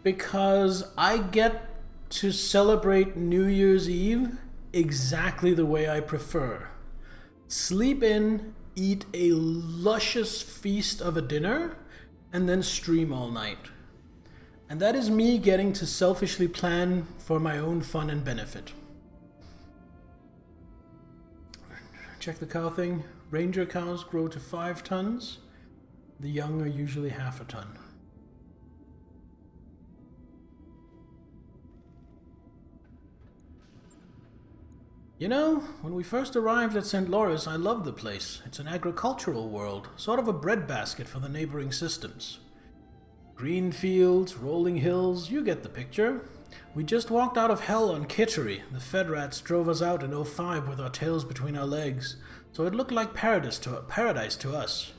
Because I get to celebrate New Year's Eve exactly the way I prefer. Sleep in, eat a luscious feast of a dinner, and then stream all night. And that is me getting to selfishly plan for my own fun and benefit. Check the cow thing. Ranger cows grow to 5 tons. The young are usually half a ton. You know, when we first arrived at St. Louis, I loved the place. It's an agricultural world, sort of a breadbasket for the neighboring systems. Green fields, rolling hills, you get the picture. We just walked out of hell on Kittery. The Fed Rats drove us out in 05 with our tails between our legs, so it looked like paradise to us.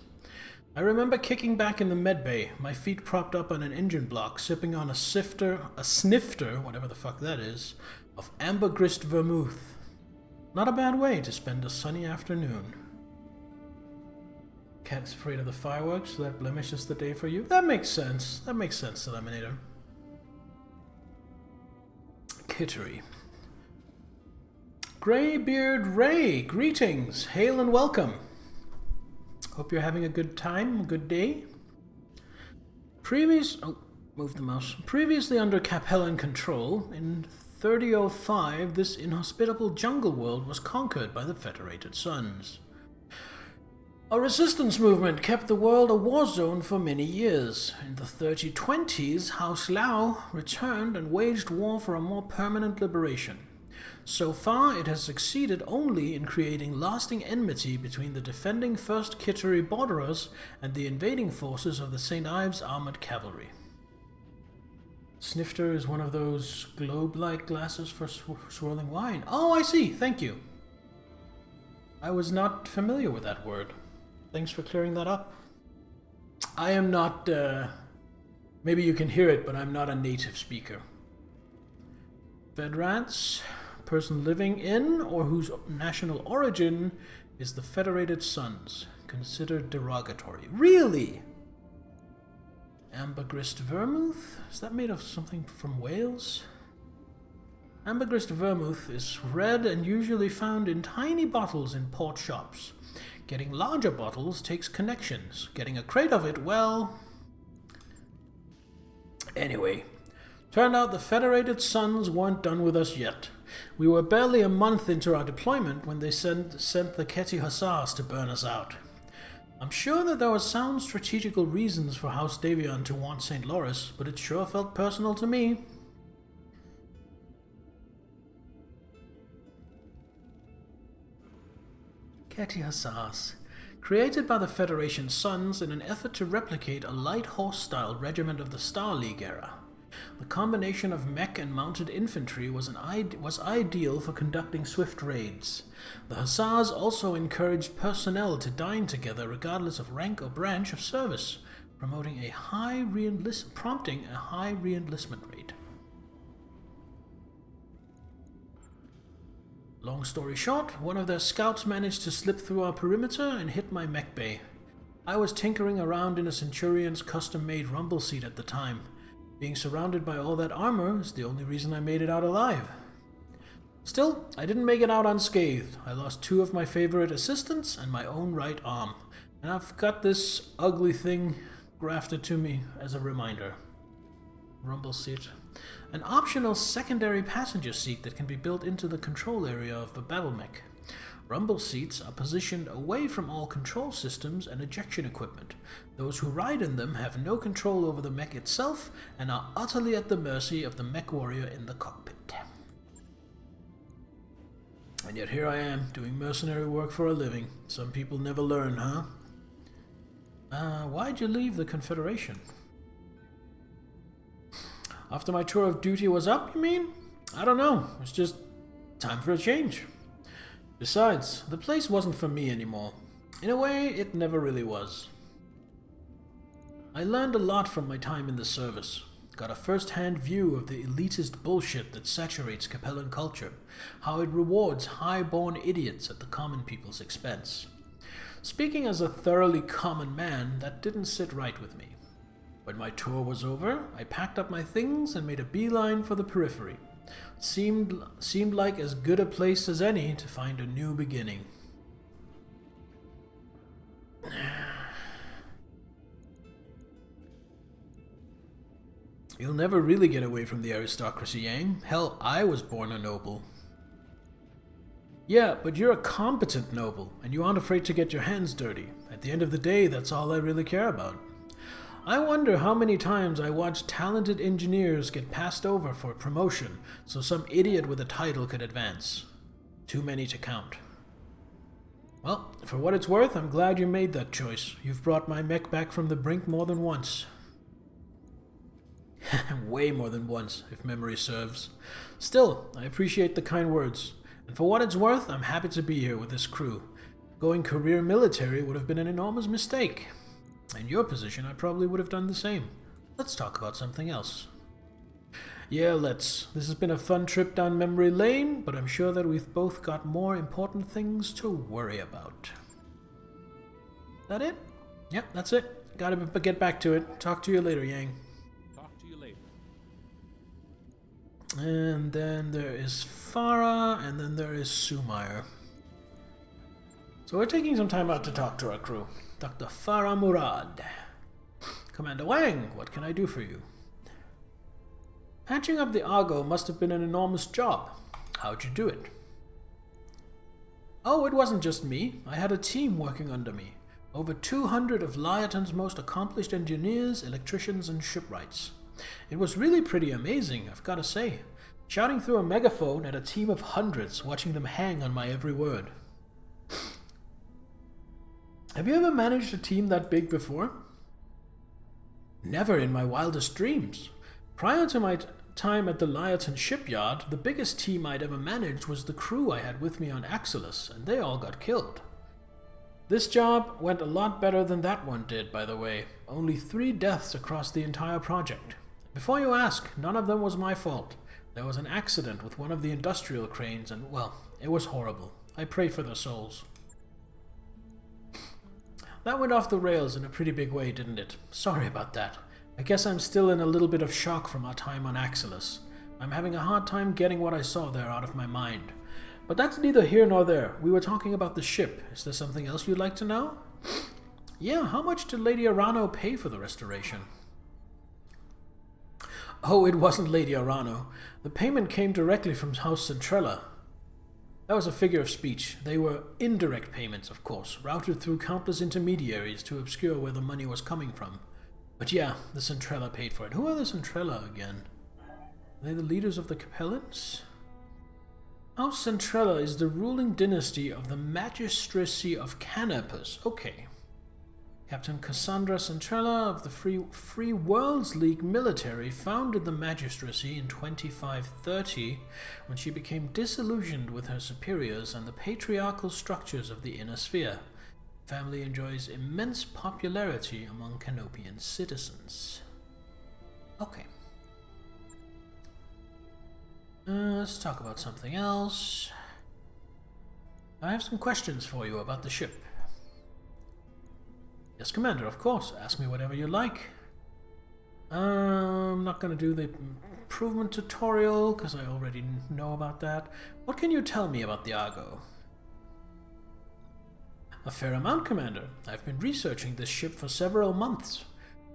I remember kicking back in the medbay, my feet propped up on an engine block, sipping on a snifter, whatever the fuck that is, of ambergris vermouth. Not a bad way to spend a sunny afternoon. Cat's afraid of the fireworks, so that blemishes the day for you. That makes sense. That makes sense, Eliminator. Kittery. Greybeard Ray, greetings. Hail and welcome. Hope you're having a good time, a good day. Move the mouse. Previously under Capellan control, in 3005, this inhospitable jungle world was conquered by the Federated Suns. A resistance movement kept the world a war zone for many years. In the 3020s, House Lao returned and waged war for a more permanent liberation. So far, it has succeeded only in creating lasting enmity between the defending 1st Kittery Borderers and the invading forces of the St. Ives Armored Cavalry. Snifter is one of those globe-like glasses for swirling wine. Oh, I see. Thank you. I was not familiar with that word. Thanks for clearing that up. I am not, maybe you can hear it, but I'm not a native speaker. Fed Rats, person living in or whose national origin is the Federated Suns, considered derogatory. Really? Ambergris vermouth? Is that made of something from Wales? Ambergris vermouth is red and usually found in tiny bottles in port shops. Getting larger bottles takes connections. Getting a crate of it, well... Anyway, turned out the Federated Suns weren't done with us yet. We were barely a month into our deployment when they sent the Keti Hussars to burn us out. I'm sure that there were sound strategical reasons for House Davion to want St. Loris, but it sure felt personal to me. Keti Hussars. Created by the Federation Sons in an effort to replicate a light horse-style regiment of the Star League era. The combination of mech and mounted infantry was ideal for conducting swift raids. The Hussars also encouraged personnel to dine together regardless of rank or branch of service, prompting a high re-enlistment rate. Long story short, one of their scouts managed to slip through our perimeter and hit my mech bay. I was tinkering around in a Centurion's custom-made rumble seat at the time. Being surrounded by all that armor is the only reason I made it out alive. Still, I didn't make it out unscathed. I lost 2 of my favorite assistants and my own right arm. And I've got this ugly thing grafted to me as a reminder. Rumble seat. An optional secondary passenger seat that can be built into the control area of the Battletech. Rumble seats are positioned away from all control systems and ejection equipment. Those who ride in them have no control over the mech itself and are utterly at the mercy of the mech warrior in the cockpit. And yet here I am, doing mercenary work for a living. Some people never learn, huh? Why'd you leave the Confederation? After my tour of duty was up, you mean? I don't know. It's just time for a change. Besides, the place wasn't for me anymore. In a way, it never really was. I learned a lot from my time in the service. Got a first-hand view of the elitist bullshit that saturates Capellan culture, how it rewards high-born idiots at the common people's expense. Speaking as a thoroughly common man, that didn't sit right with me. When my tour was over, I packed up my things and made a beeline for the periphery. Seemed like as good a place as any to find a new beginning. You'll never really get away from the aristocracy, Yang. Hell, I was born a noble. Yeah, but you're a competent noble, and you aren't afraid to get your hands dirty. At the end of the day, that's all I really care about. I wonder how many times I watched talented engineers get passed over for promotion so some idiot with a title could advance. Too many to count. Well, for what it's worth, I'm glad you made that choice. You've brought my mech back from the brink more than once. Way more than once, if memory serves. Still, I appreciate the kind words. And for what it's worth, I'm happy to be here with this crew. Going career military would have been an enormous mistake. In your position, I probably would have done the same. Let's talk about something else. Yeah, let's. This has been a fun trip down memory lane, but I'm sure that we've both got more important things to worry about. That it? Yep, that's it. Gotta get back to it. Talk to you later, Yang. Talk to you later. And then there is Farah, and then there is Sumair. So we're taking some time out to talk to our crew. Dr. Farah Murad. Commander Wang, what can I do for you? Patching up the Argo must have been an enormous job. How'd you do it? Oh, it wasn't just me. I had a team working under me. Over 200 of Liaton's most accomplished engineers, electricians, and shipwrights. It was really pretty amazing, I've got to say. Shouting through a megaphone at a team of hundreds, watching them hang on my every word. Have you ever managed a team that big before? Never in my wildest dreams. Prior to my time at the Liaton shipyard, the biggest team I'd ever managed was the crew I had with me on Axilus, and they all got killed. This job went a lot better than that one did, by the way. Only 3 deaths across the entire project. Before you ask, none of them was my fault. There was an accident with one of the industrial cranes, and, well, it was horrible. I pray for their souls. That went off the rails in a pretty big way, didn't it? Sorry about that. I guess I'm still in a little bit of shock from our time on Axilus. I'm having a hard time getting what I saw there out of my mind. But that's neither here nor there. We were talking about the ship. Is there something else you'd like to know? Yeah, how much did Lady Arano pay for the restoration? Oh, it wasn't Lady Arano. The payment came directly from House Centrella. That was a figure of speech. They were indirect payments, of course, routed through countless intermediaries to obscure where the money was coming from. But yeah, the Centrella paid for it. Who are the Centrella again? Are they the leaders of the Capellans? House Centrella is the ruling dynasty of the Magistracy of Canopus. Okay. Captain Cassandra Centrella of the Free Worlds League military founded the magistracy in 2530 when she became disillusioned with her superiors and the patriarchal structures of the inner sphere. The family enjoys immense popularity among Canopian citizens. Okay. Let's talk about something else. I have some questions for you about the ship. Yes, Commander, of course. Ask me whatever you like. I'm not going to do the improvement tutorial, because I already know about that. What can you tell me about the Argo? A fair amount, Commander. I've been researching this ship for several months.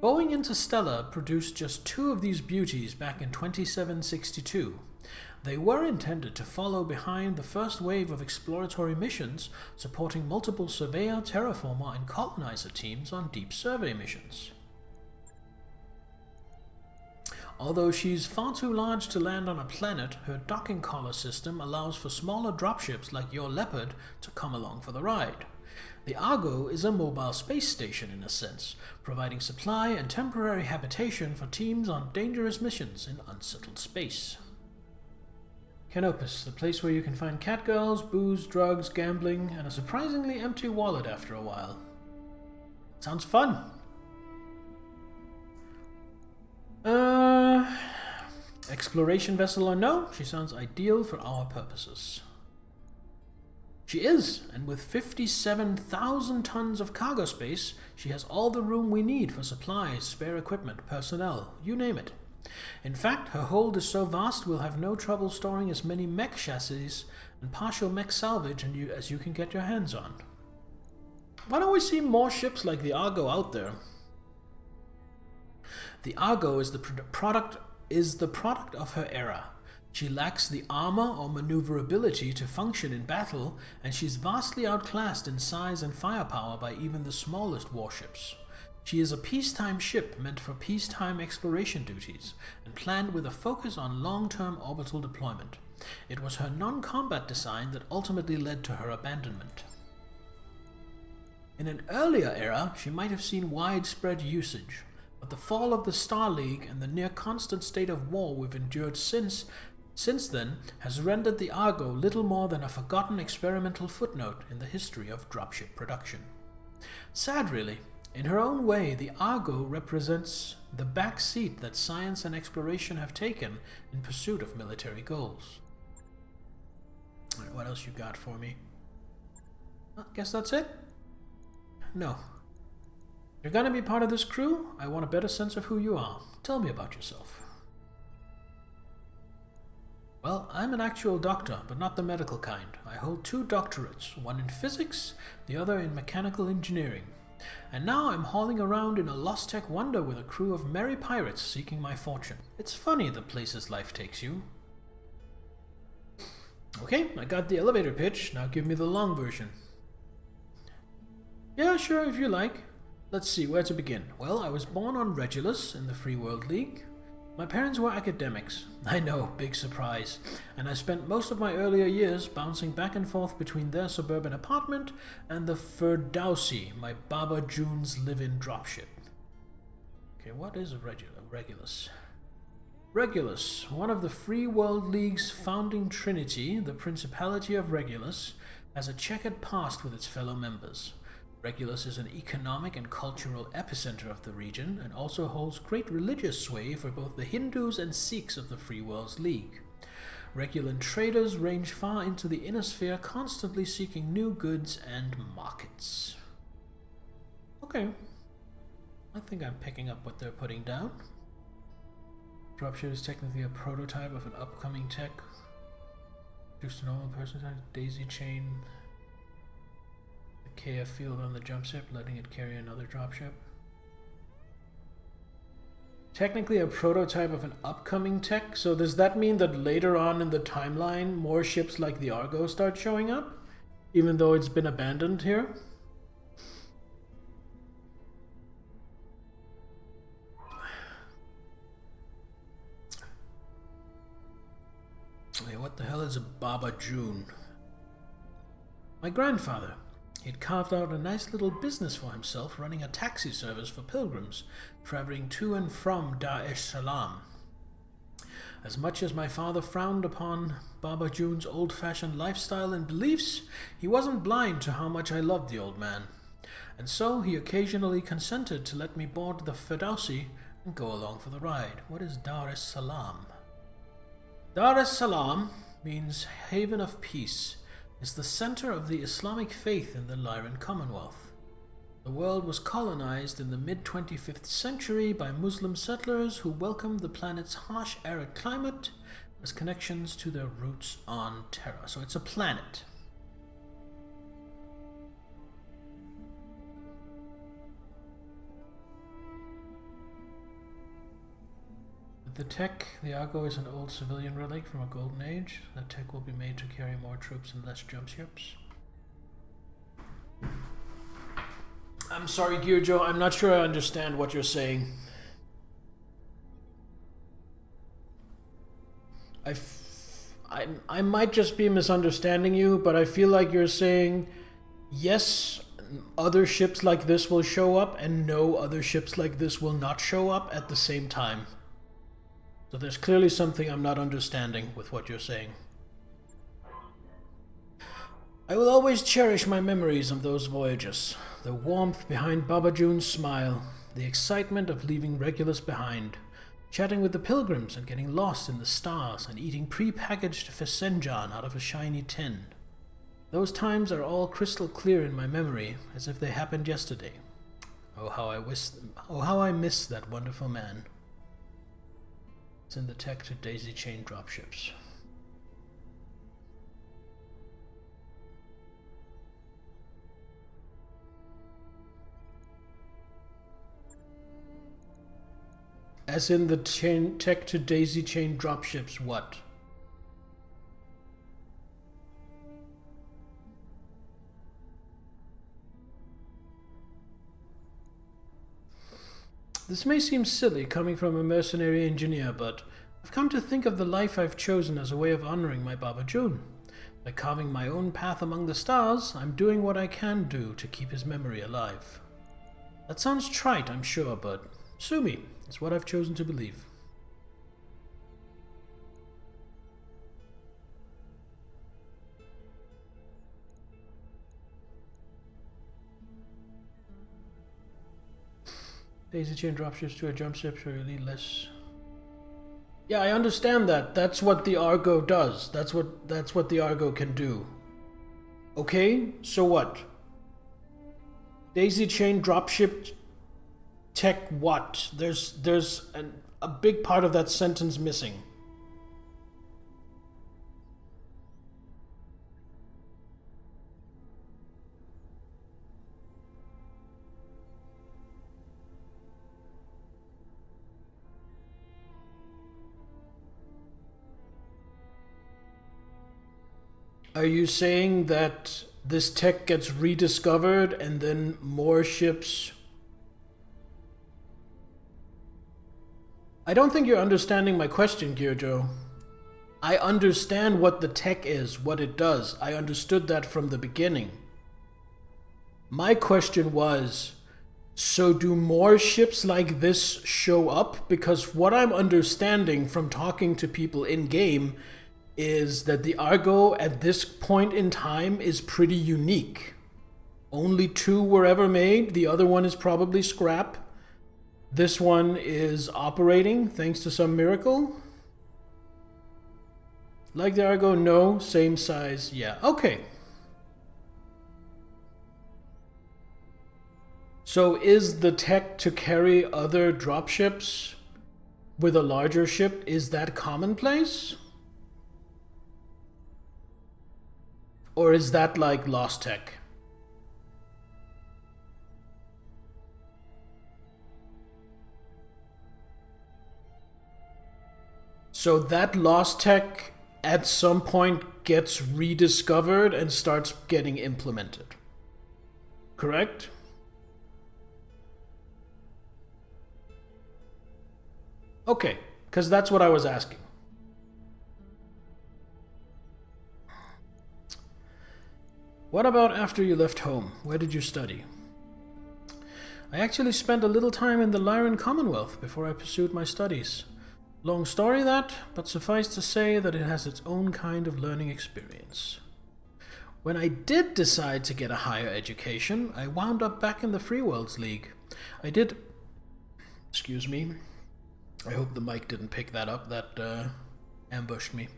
Boeing Interstellar produced just 2 of these beauties back in 2762. They were intended to follow behind the first wave of exploratory missions, supporting multiple surveyor, terraformer, and colonizer teams on deep survey missions. Although she's far too large to land on a planet, her docking collar system allows for smaller dropships like your Leopard to come along for the ride. The Argo is a mobile space station in a sense, providing supply and temporary habitation for teams on dangerous missions in unsettled space. Canopus, the place where you can find catgirls, booze, drugs, gambling, and a surprisingly empty wallet after a while. Sounds fun. Exploration vessel or no, she sounds ideal for our purposes. She is, and with 57,000 tons of cargo space, she has all the room we need for supplies, spare equipment, personnel, you name it. In fact, her hold is so vast we'll have no trouble storing as many mech chassis and partial mech salvage as you can get your hands on. Why don't we see more ships like the Argo out there? The Argo is the product of her era. She lacks the armor or maneuverability to function in battle, and she's vastly outclassed in size and firepower by even the smallest warships. She is a peacetime ship meant for peacetime exploration duties, and planned with a focus on long-term orbital deployment. It was her non-combat design that ultimately led to her abandonment. In an earlier era, she might have seen widespread usage, but the fall of the Star League and the near-constant state of war we've endured since then has rendered the Argo little more than a forgotten experimental footnote in the history of dropship production. Sad, really. In her own way, the Argo represents the back seat that science and exploration have taken in pursuit of military goals. All right, what else you got for me? I guess that's it? No. If you're gonna be part of this crew, I want a better sense of who you are. Tell me about yourself. Well, I'm an actual doctor, but not the medical kind. I hold 2 doctorates, one in physics, the other in mechanical engineering. And now I'm hauling around in a Lost Tech Wonder with a crew of merry pirates seeking my fortune. It's funny the places life takes you. Okay, I got the elevator pitch, now give me the long version. Yeah, sure, if you like. Let's see, where to begin. Well, I was born on Regulus in the Free World League. My parents were academics. I know, big surprise. And I spent most of my earlier years bouncing back and forth between their suburban apartment and the Firdausi, my Baba June's live-in dropship. Okay, what is Regulus? Regulus, one of the Free World League's founding trinity, the Principality of Regulus, has a checkered past with its fellow members. Regulus is an economic and cultural epicenter of the region and also holds great religious sway for both the Hindus and Sikhs of the Free Worlds League. Regulan traders range far into the inner sphere, constantly seeking new goods and markets. Okay. I think I'm picking up what they're putting down. Dropship is technically a prototype of an upcoming tech. Reduced to normal person type. Daisy chain. The KF field on the jump ship, letting it carry another dropship. Technically a prototype of an upcoming tech. So does that mean that later on in the timeline, more ships like the Argo start showing up? Even though it's been abandoned here? Wait, what the hell is a Baba June? My grandfather. He'd carved out a nice little business for himself, running a taxi service for pilgrims, traveling to and from Dar es Salaam. As much as my father frowned upon Baba June's old-fashioned lifestyle and beliefs, he wasn't blind to how much I loved the old man. And so he occasionally consented to let me board the Ferdowsi and go along for the ride. What is Dar es Salaam? Dar es Salaam means haven of peace. It's the center of the Islamic faith in the Lyran Commonwealth. The world was colonized in the mid-25th century by Muslim settlers who welcomed the planet's harsh, arid climate as connections to their roots on Terra. So it's a planet. The tech, the Argo, is an old civilian relic from a golden age. The tech will be made to carry more troops and less jump ships. I'm sorry, Gyurjo, I'm not sure I understand what you're saying. I might just be misunderstanding you, but I feel like you're saying, yes, other ships like this will show up, and no, other ships like this will not show up at the same time. So there's clearly something I'm not understanding with what you're saying. I will always cherish my memories of those voyages. The warmth behind Baba June's smile, the excitement of leaving Regulus behind, chatting with the pilgrims and getting lost in the stars and eating pre-packaged Fesenjan out of a shiny tin. Those times are all crystal clear in my memory, as if they happened yesterday. Oh, how I miss that wonderful man. It's in the tech to daisy chain dropships. As in the tech to daisy chain dropships, what? This may seem silly coming from a mercenary engineer, but I've come to think of the life I've chosen as a way of honoring my Baba June. By carving my own path among the stars, I'm doing what I can do to keep his memory alive. That sounds trite, I'm sure, but sue me. It's what I've chosen to believe. Daisy chain dropships to a jump ship should really less. Yeah, I understand that. That's what the Argo does. That's what the Argo can do. Okay, so what? Daisy chain dropship tech what? There's a big part of that sentence missing. Are you saying that this tech gets rediscovered and then more ships? I don't think you're understanding my question, Gyurjo. I understand what the tech is, what it does. I understood that from the beginning. My question was, so do more ships like this show up? Because what I'm understanding from talking to people in-game is that the Argo at this point in time is pretty unique. Only 2 were ever made, the other one is probably scrap. This one is operating thanks to some miracle. Like the Argo, no, same size, yeah, okay. So is the tech to carry other dropships with a larger ship, is that commonplace? Or is that like Lost Tech? So that Lost Tech at some point gets rediscovered and starts getting implemented. Correct? Okay, because that's what I was asking. What about after you left home? Where did you study? I actually spent a little time in the Lyran Commonwealth before I pursued my studies. Long story that, but suffice to say that it has its own kind of learning experience. When I did decide to get a higher education, I wound up back in the Free Worlds League. I did... Excuse me. I hope the mic didn't pick that up. That ambushed me.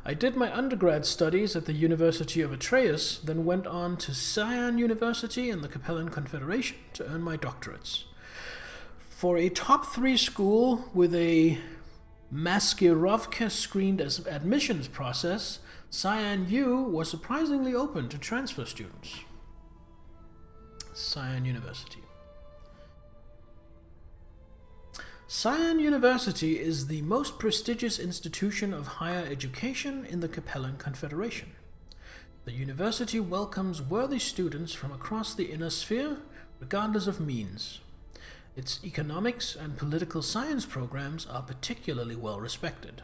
I did my undergrad studies at the University of Atreus, then went on to Cyan University in the Capellan Confederation to earn my doctorates. For a top 3 school with a Maskirovka screened as admissions process, Cyan U was surprisingly open to transfer students. Cyan University. Cyan University is the most prestigious institution of higher education in the Capellan Confederation. The university welcomes worthy students from across the inner sphere, regardless of means. Its economics and political science programs are particularly well respected.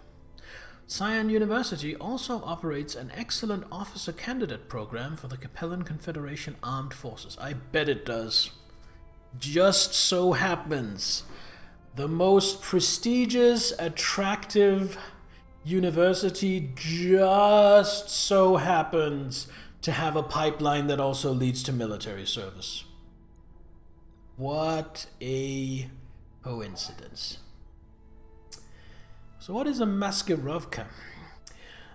Cyan University also operates an excellent officer candidate program for the Capellan Confederation Armed Forces. I bet it does. Just so happens the most prestigious, attractive university just so happens to have a pipeline that also leads to military service. What a coincidence. So what is a Maskirovka?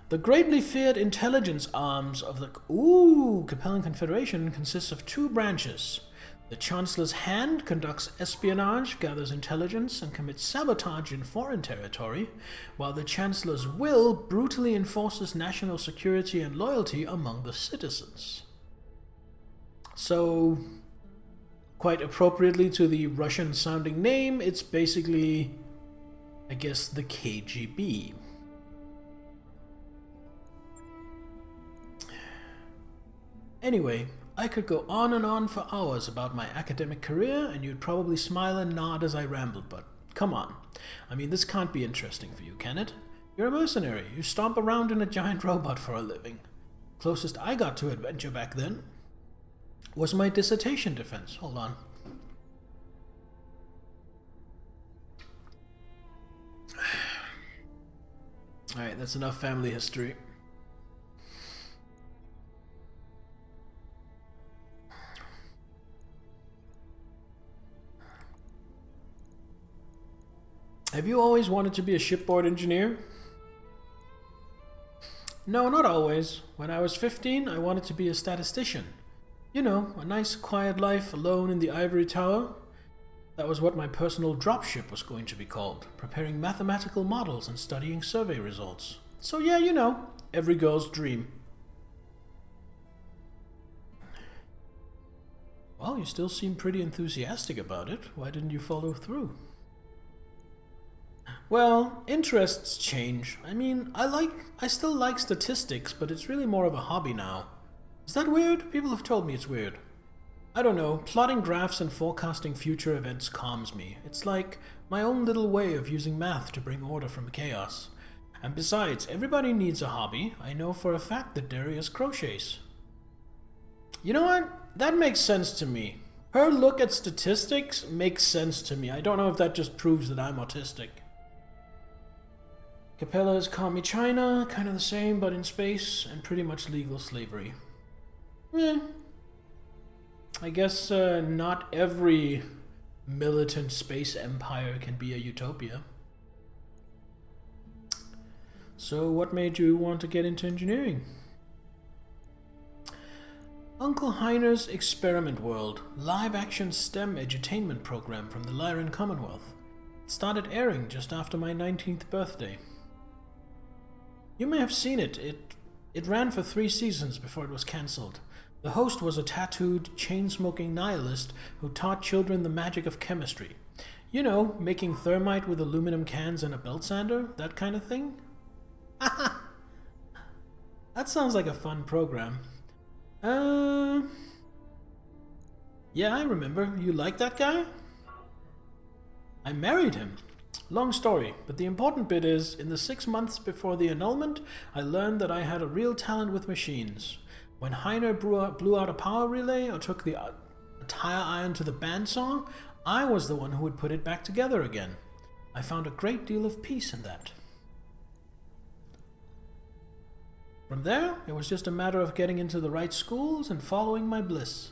The greatly feared intelligence arms of the Capellan Confederation consists of 2 branches. The Chancellor's Hand conducts espionage, gathers intelligence, and commits sabotage in foreign territory, while the Chancellor's Will brutally enforces national security and loyalty among the citizens. So, quite appropriately to the Russian-sounding name, it's basically, I guess, the KGB. Anyway, I could go on and on for hours about my academic career, and you'd probably smile and nod as I rambled, but come on. I mean, this can't be interesting for you, can it? You're a mercenary. You stomp around in a giant robot for a living. Closest I got to adventure back then was my dissertation defense. Hold on. Alright, that's enough family history. Have you always wanted to be a shipboard engineer? No, not always. When I was 15, I wanted to be a statistician. You know, a nice quiet life alone in the ivory tower. That was what my personal dropship was going to be called, preparing mathematical models and studying survey results. So yeah, you know, every girl's dream. Well, you still seem pretty enthusiastic about it. Why didn't you follow through? Well, interests change. I mean, I still like statistics, but it's really more of a hobby now. Is that weird? People have told me it's weird. I don't know, plotting graphs and forecasting future events calms me. It's like my own little way of using math to bring order from chaos. And besides, everybody needs a hobby. I know for a fact that Darius crochets. You know what? That makes sense to me. Her look at statistics makes sense to me. I don't know if that just proves that I'm autistic. Capella's Call Me China, kind of the same, but in space, and pretty much legal slavery. I guess not every militant space empire can be a utopia. So what made you want to get into engineering? Uncle Heiner's Experiment World, live-action STEM edutainment program from the Lyran Commonwealth. It started airing just after my 19th birthday. You may have seen it. It ran for 3 seasons before it was cancelled. The host was a tattooed, chain-smoking nihilist who taught children the magic of chemistry. You know, making thermite with aluminum cans and a belt sander, that kind of thing. That sounds like a fun program. Yeah, I remember. You like that guy? I married him. Long story, but the important bit is, in the 6 months before the annulment, I learned that I had a real talent with machines. When Heiner blew out a power relay or took the tire iron to the bandsaw, I was the one who would put it back together again. I found a great deal of peace in that. From there, it was just a matter of getting into the right schools and following my bliss.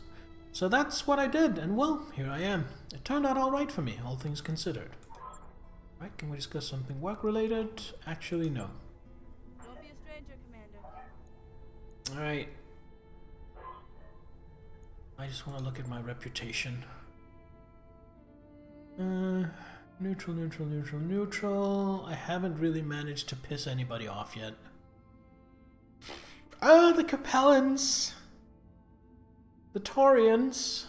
So that's what I did, and well, here I am. It turned out all right for me, all things considered. Right, can we discuss something work-related? Actually, no. Don't be a stranger, Commander. Alright. I just want to look at my reputation. Neutral, neutral, neutral, neutral. I haven't really managed to piss anybody off yet. Ah, the Capellans! The Taurians!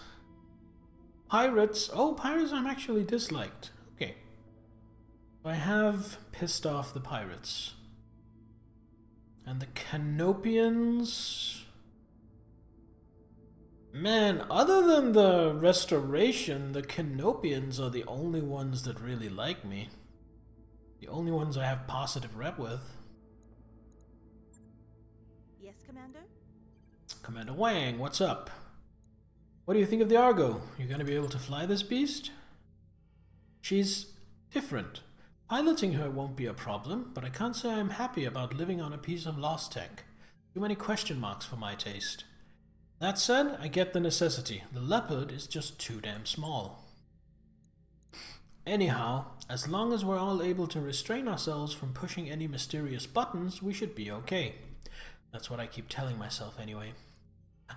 Pirates! Oh, pirates I'm actually disliked. Okay. I have pissed off the pirates. And the Canopians... Man, other than the Restoration, the Canopians are the only ones that really like me. The only ones I have positive rep with. Yes, Commander? Commander Wang, what's up? What do you think of the Argo? You gonna be able to fly this beast? She's different. Piloting her won't be a problem, but I can't say I'm happy about living on a piece of lost tech. Too many question marks for my taste. That said, I get the necessity. The Leopard is just too damn small. Anyhow, as long as we're all able to restrain ourselves from pushing any mysterious buttons, we should be okay. That's what I keep telling myself anyway.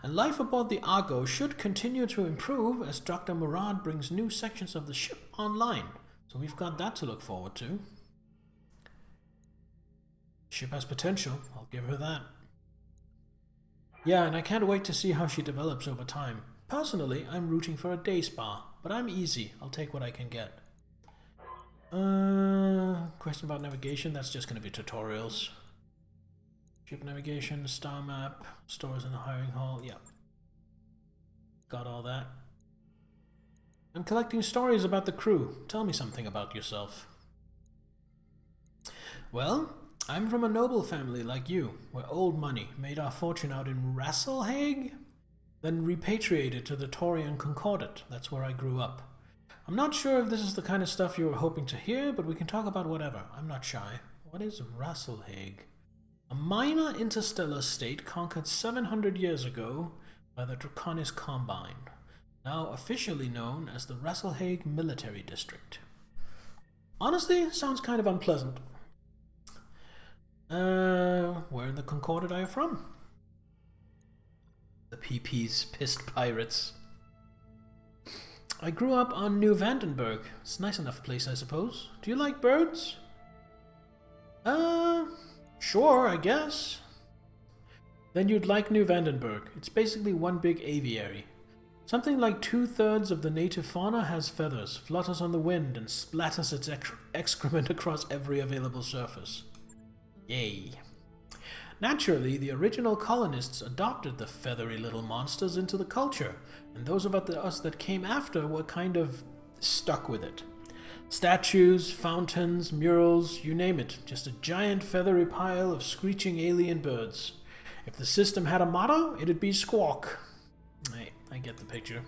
And life aboard the Argo should continue to improve as Dr. Murad brings new sections of the ship online. So we've got that to look forward to. Ship has potential, I'll give her that. Yeah, and I can't wait to see how she develops over time. Personally, I'm rooting for a day spa, but I'm easy. I'll take what I can get. Question about navigation, that's just going to be tutorials. Ship navigation, star map, stores in the hiring hall, yeah. Got all that. I'm collecting stories about the crew. Tell me something about yourself. Well, I'm from a noble family like you, where old money made our fortune out in Rasselhague, then repatriated to the Taurian Concordat. That's where I grew up. I'm not sure if this is the kind of stuff you were hoping to hear, but we can talk about whatever. I'm not shy. What is Rasselhague? A minor interstellar state conquered 700 years ago by the Draconis Combine, now officially known as the Rasselhague Military District. Honestly, sounds kind of unpleasant. Where in the Concordat are you from? The PP's pissed pirates. I grew up on New Vandenberg. It's a nice enough place, I suppose. Do you like birds? Sure, I guess. Then you'd like New Vandenberg. It's basically one big aviary. Something like 2/3 of the native fauna has feathers, flutters on the wind, and splatters its excrement across every available surface. Yay. Naturally, the original colonists adopted the feathery little monsters into the culture, and those of us that came after were kind of stuck with it. Statues, fountains, murals, you name it, just a giant feathery pile of screeching alien birds. If the system had a motto, it'd be squawk. I get the picture.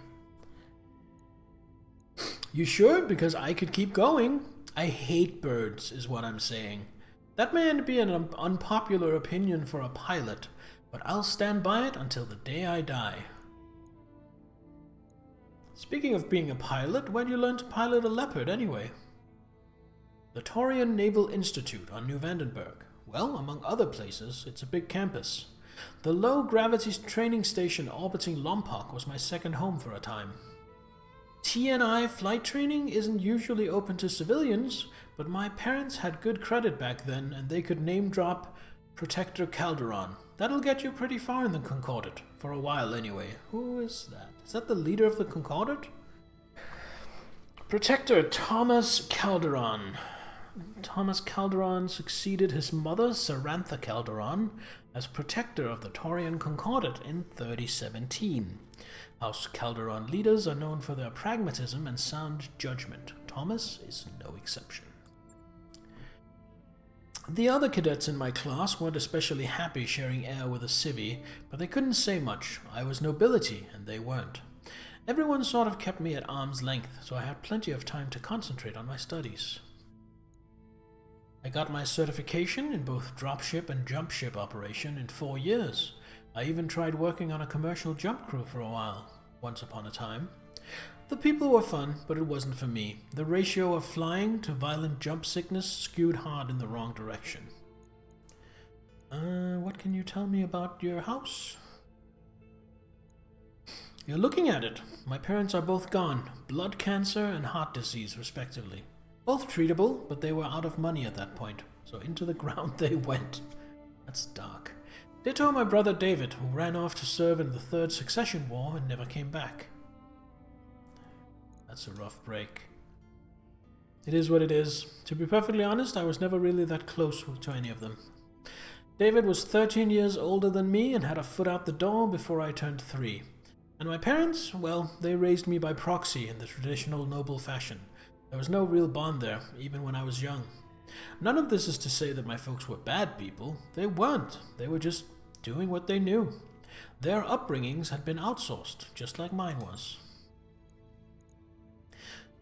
You sure? Because I could keep going. I hate birds, is what I'm saying. That may be an unpopular opinion for a pilot, but I'll stand by it until the day I die. Speaking of being a pilot, where'd you learn to pilot a Leopard anyway? The Taurian Naval Institute on New Vandenberg. Well, among other places, it's a big campus. The low-gravity training station orbiting Lompoc was my second home for a time. TNI flight training isn't usually open to civilians, but my parents had good credit back then and they could name drop Protector Calderon. That'll get you pretty far in the Concordat, for a while anyway. Who is that? Is that the leader of the Concordat? Protector Thomas Calderon. Thomas Calderon succeeded his mother, Sarantha Calderon, as protector of the Taurian Concordat in 3017. House Calderon leaders are known for their pragmatism and sound judgment. Thomas is no exception. The other cadets in my class weren't especially happy sharing air with a civvy, but they couldn't say much. I was nobility, and they weren't. Everyone sort of kept me at arm's length, so I had plenty of time to concentrate on my studies. I got my certification in both dropship and jump ship operation in 4 years. I even tried working on a commercial jump crew for a while, once upon a time. The people were fun, but it wasn't for me. The ratio of flying to violent jump sickness skewed hard in the wrong direction. What can you tell me about your house? You're looking at it. My parents are both gone. Blood cancer and heart disease, respectively. Both treatable, but they were out of money at that point, so into the ground they went. That's dark. Ditto my brother David, who ran off to serve in the Third Succession War and never came back. That's a rough break. It is what it is. To be perfectly honest, I was never really that close to any of them. David was 13 years older than me and had a foot out the door before I turned 3. And my parents, well, they raised me by proxy in the traditional noble fashion. There was no real bond there, even when I was young. None of this is to say that my folks were bad people. They weren't. They were just doing what they knew. Their upbringings had been outsourced, just like mine was.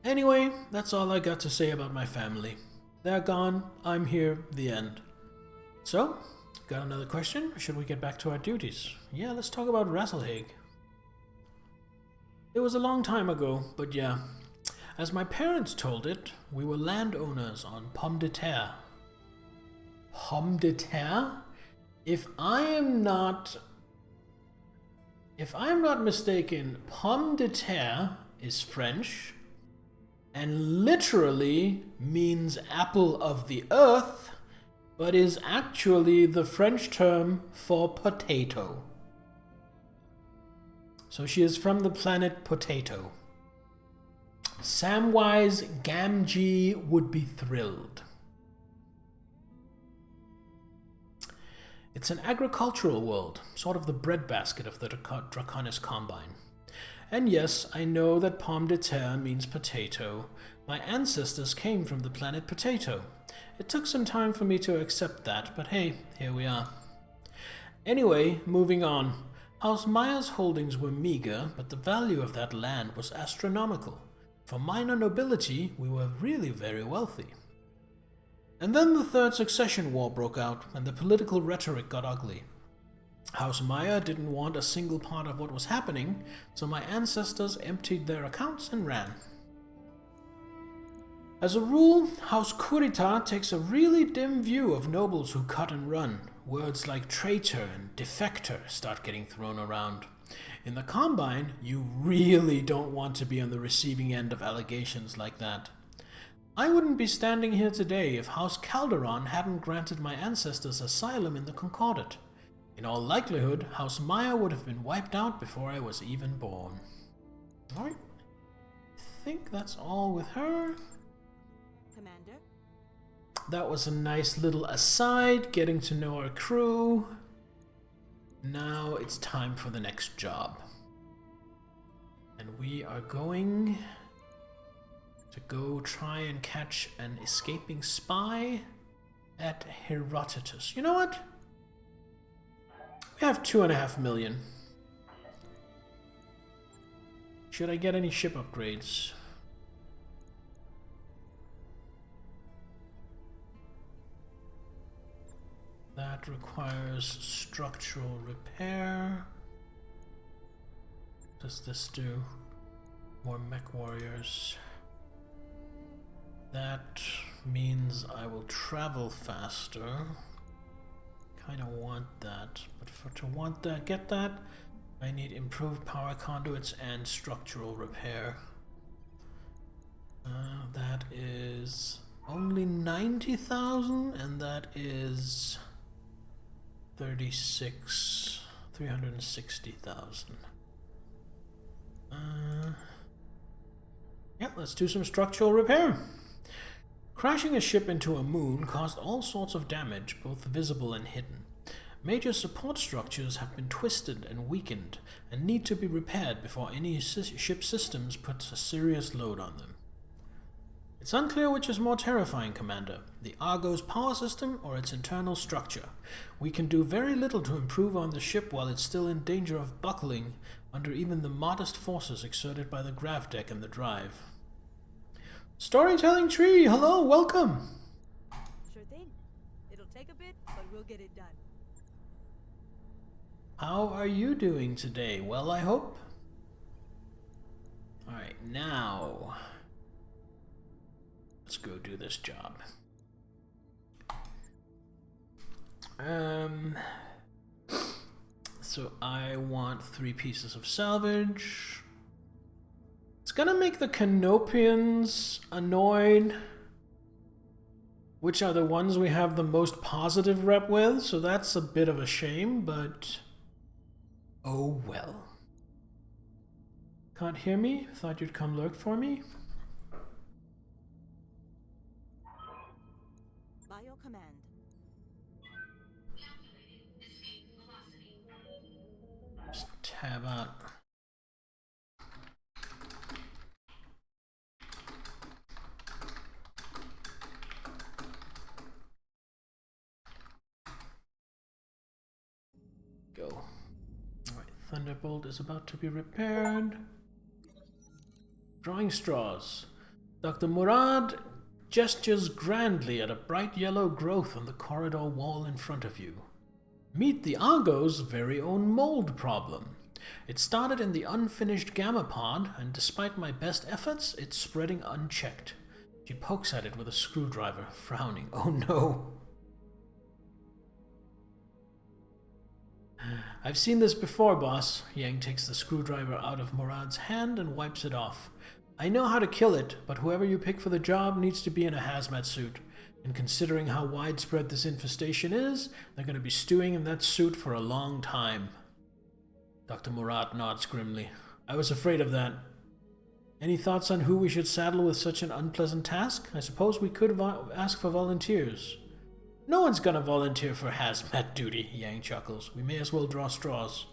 Anyway, that's all I got to say about my family. They're gone, I'm here, the end. So, got another question? Or should we get back to our duties? Yeah, let's talk about Rasselhague. It was a long time ago, but yeah. As my parents told it, we were landowners on Pomme de Terre. Pomme de Terre? If I am not mistaken, Pomme de Terre is French and literally means apple of the earth, but is actually the French term for potato. So she is from the planet Potato. Samwise Gamgee would be thrilled. It's an agricultural world, sort of the breadbasket of the Draconis Combine. And yes, I know that Pomme de Terre means potato. My ancestors came from the planet Potato. It took some time for me to accept that, but hey, here we are. Anyway, moving on. House Maya's holdings were meager, but the value of that land was astronomical. For minor nobility, we were really very wealthy. And then the Third Succession War broke out, and the political rhetoric got ugly. House Maya didn't want a single part of what was happening, so my ancestors emptied their accounts and ran. As a rule, House Kurita takes a really dim view of nobles who cut and run. Words like traitor and defector start getting thrown around. In the Combine, you really don't want to be on the receiving end of allegations like that. I wouldn't be standing here today if House Calderon hadn't granted my ancestors asylum in the Concordat. In all likelihood, House Maya would have been wiped out before I was even born. Alright, I think that's all with her. Commander? That was a nice little aside, getting to know our crew. Now it's time for the next job. And we are going to go try and catch an escaping spy at Herodotus. You know what? We have 2.5 million. Should I get any ship upgrades? That requires structural repair. What does this do? More mech warriors. That means I will travel faster. Kinda want that, but get that, I need improved power conduits and structural repair. is only 90,000, and that is 360,000. Yeah, let's do some structural repair. Crashing a ship into a moon caused all sorts of damage, both visible and hidden. Major support structures have been twisted and weakened, and need to be repaired before any ship systems put a serious load on them. It's unclear which is more terrifying, Commander, the Argo's power system or its internal structure. We can do very little to improve on the ship while it's still in danger of buckling under even the modest forces exerted by the grav deck and the drive. Storytelling Tree, hello, welcome! Sure thing. It'll take a bit, but we'll get it done. How are you doing today? Well, I hope. Alright, now let's go do this job. So I want 3 pieces of salvage. It's gonna make the Canopians annoyed, which are the ones we have the most positive rep with, so that's a bit of a shame, but oh well. Can't hear me? Thought you'd come lurk for me? Bio command. Just tab out. Go. Alright, Thunderbolt is about to be repaired. Drawing straws. Dr. Murad gestures grandly at a bright yellow growth on the corridor wall in front of you. Meet the Argo's very own mold problem. It started in the unfinished gamma pod, and despite my best efforts, it's spreading unchecked. She pokes at it with a screwdriver, frowning. Oh no. I've seen this before, boss. Yang takes the screwdriver out of Murad's hand and wipes it off. I know how to kill it, but whoever you pick for the job needs to be in a hazmat suit. And considering how widespread this infestation is, they're going to be stewing in that suit for a long time. Dr. Murad nods grimly. I was afraid of that. Any thoughts on who we should saddle with such an unpleasant task? I suppose we could ask for volunteers. No one's gonna volunteer for hazmat duty, Yang chuckles. We may as well draw straws.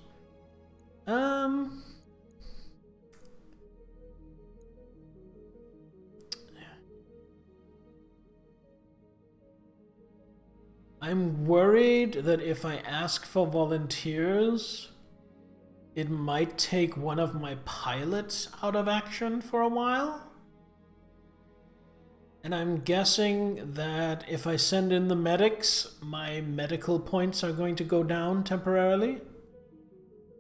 I'm worried that if I ask for volunteers, it might take one of my pilots out of action for a while. And I'm guessing that if I send in the medics, my medical points are going to go down temporarily.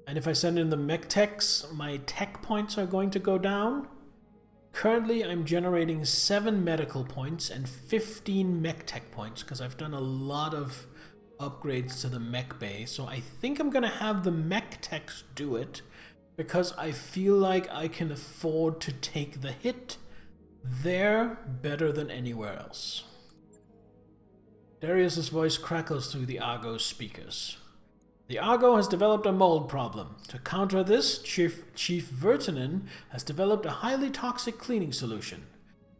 And if I send in the mech techs, my tech points are going to go down. Currently, I'm generating 7 medical points and 15 mech tech points because I've done a lot of upgrades to the mech bay. So I think I'm going to have the mech techs do it because I feel like I can afford to take the hit there better than anywhere else. Darius's voice crackles through the Argo's speakers. The Argo has developed a mold problem. To counter this, Chief Vertinen has developed a highly toxic cleaning solution.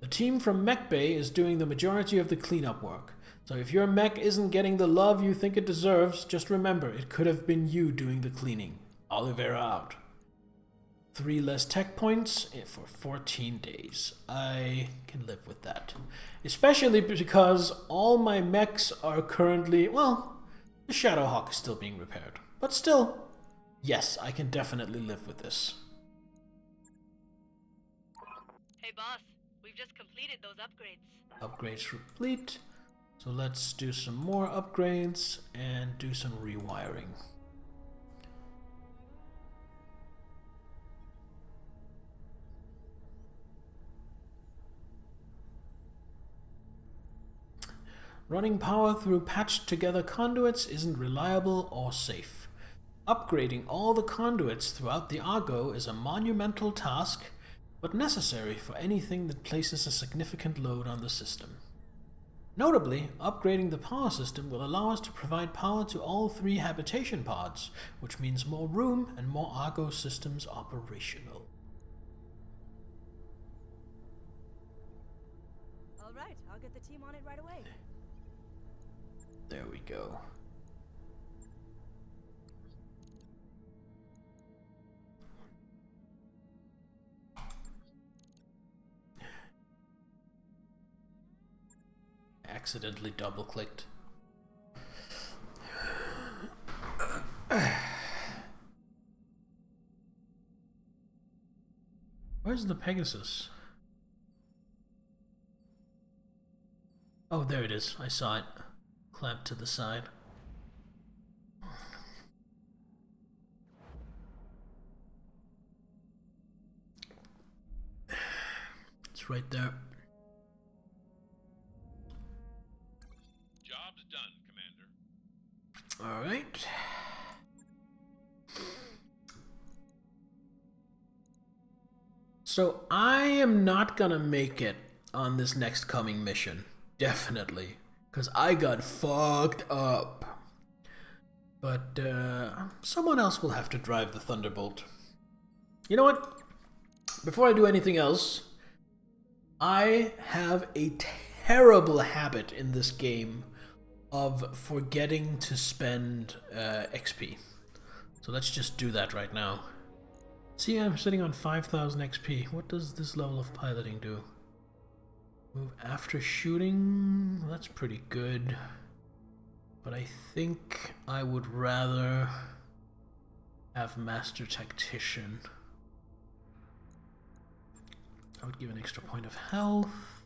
The team from Mech Bay is doing the majority of the cleanup work. So if your mech isn't getting the love you think it deserves, just remember it could have been you doing the cleaning. Oliveira out. 3 less tech points for 14 days. I can live with that. Especially because all my mechs are currently, well, the Shadowhawk is still being repaired. But still, yes, I can definitely live with this. Hey boss, we've just completed those upgrades. Upgrades complete. So let's do some more upgrades and do some rewiring. Running power through patched together conduits isn't reliable or safe. Upgrading all the conduits throughout the Argo is a monumental task, but necessary for anything that places a significant load on the system. Notably, upgrading the power system will allow us to provide power to all 3 habitation pods, which means more room and more Argo systems operational. Alright, I'll get the team on it right away. There we go. Accidentally double-clicked. Where's the Pegasus? Oh, there it is. I saw it. Clamped to the side. It's right there. Job's done, Commander. All right. So I am not gonna make it on this next coming mission. Definitely. Because I got fucked up. But someone else will have to drive the Thunderbolt. You know what? Before I do anything else, I have a terrible habit in this game of forgetting to spend XP. So let's just do that right now. See, I'm sitting on 5,000 XP. What does this level of piloting do? Move after shooting? That's pretty good. But I think I would rather have Master Tactician. I would give an extra point of health.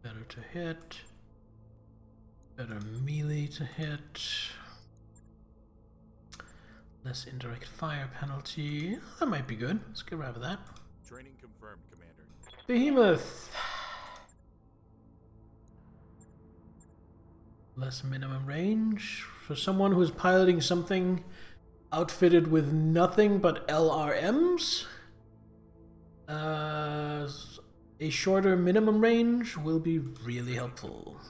Better to hit. Better melee to hit. Less indirect fire penalty. That might be good. Let's get rid of that. Training confirmed, Commander. Behemoth. Less minimum range. For someone who's piloting something outfitted with nothing but LRMs, a shorter minimum range will be really helpful.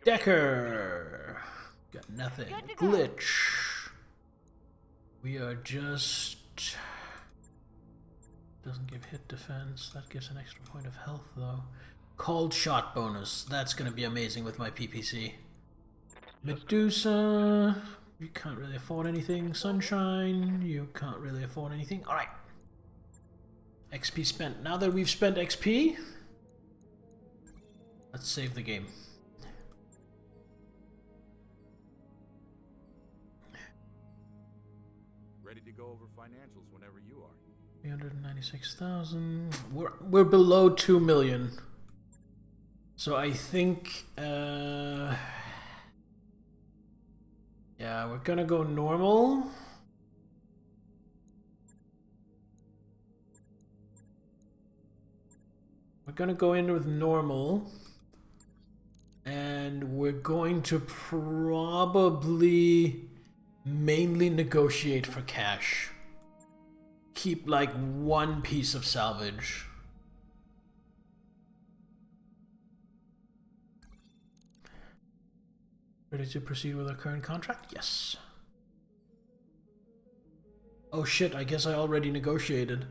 Decker. Got nothing. Glitch. We are just... Doesn't give hit defense. That gives an extra point of health though. Called shot bonus. That's gonna be amazing with my PPC. Medusa. You can't really afford anything. Sunshine. You can't really afford anything. Alright. XP spent. Now that we've spent XP, let's save the game. Ready to go over financials whenever you are. 396,000. We're below 2 million. So I think yeah, we're gonna go normal. We're gonna go in with normal. And we're going to probably mainly negotiate for cash. Keep like 1 piece of salvage. Ready to proceed with our current contract? Yes. Oh shit, I guess I already negotiated.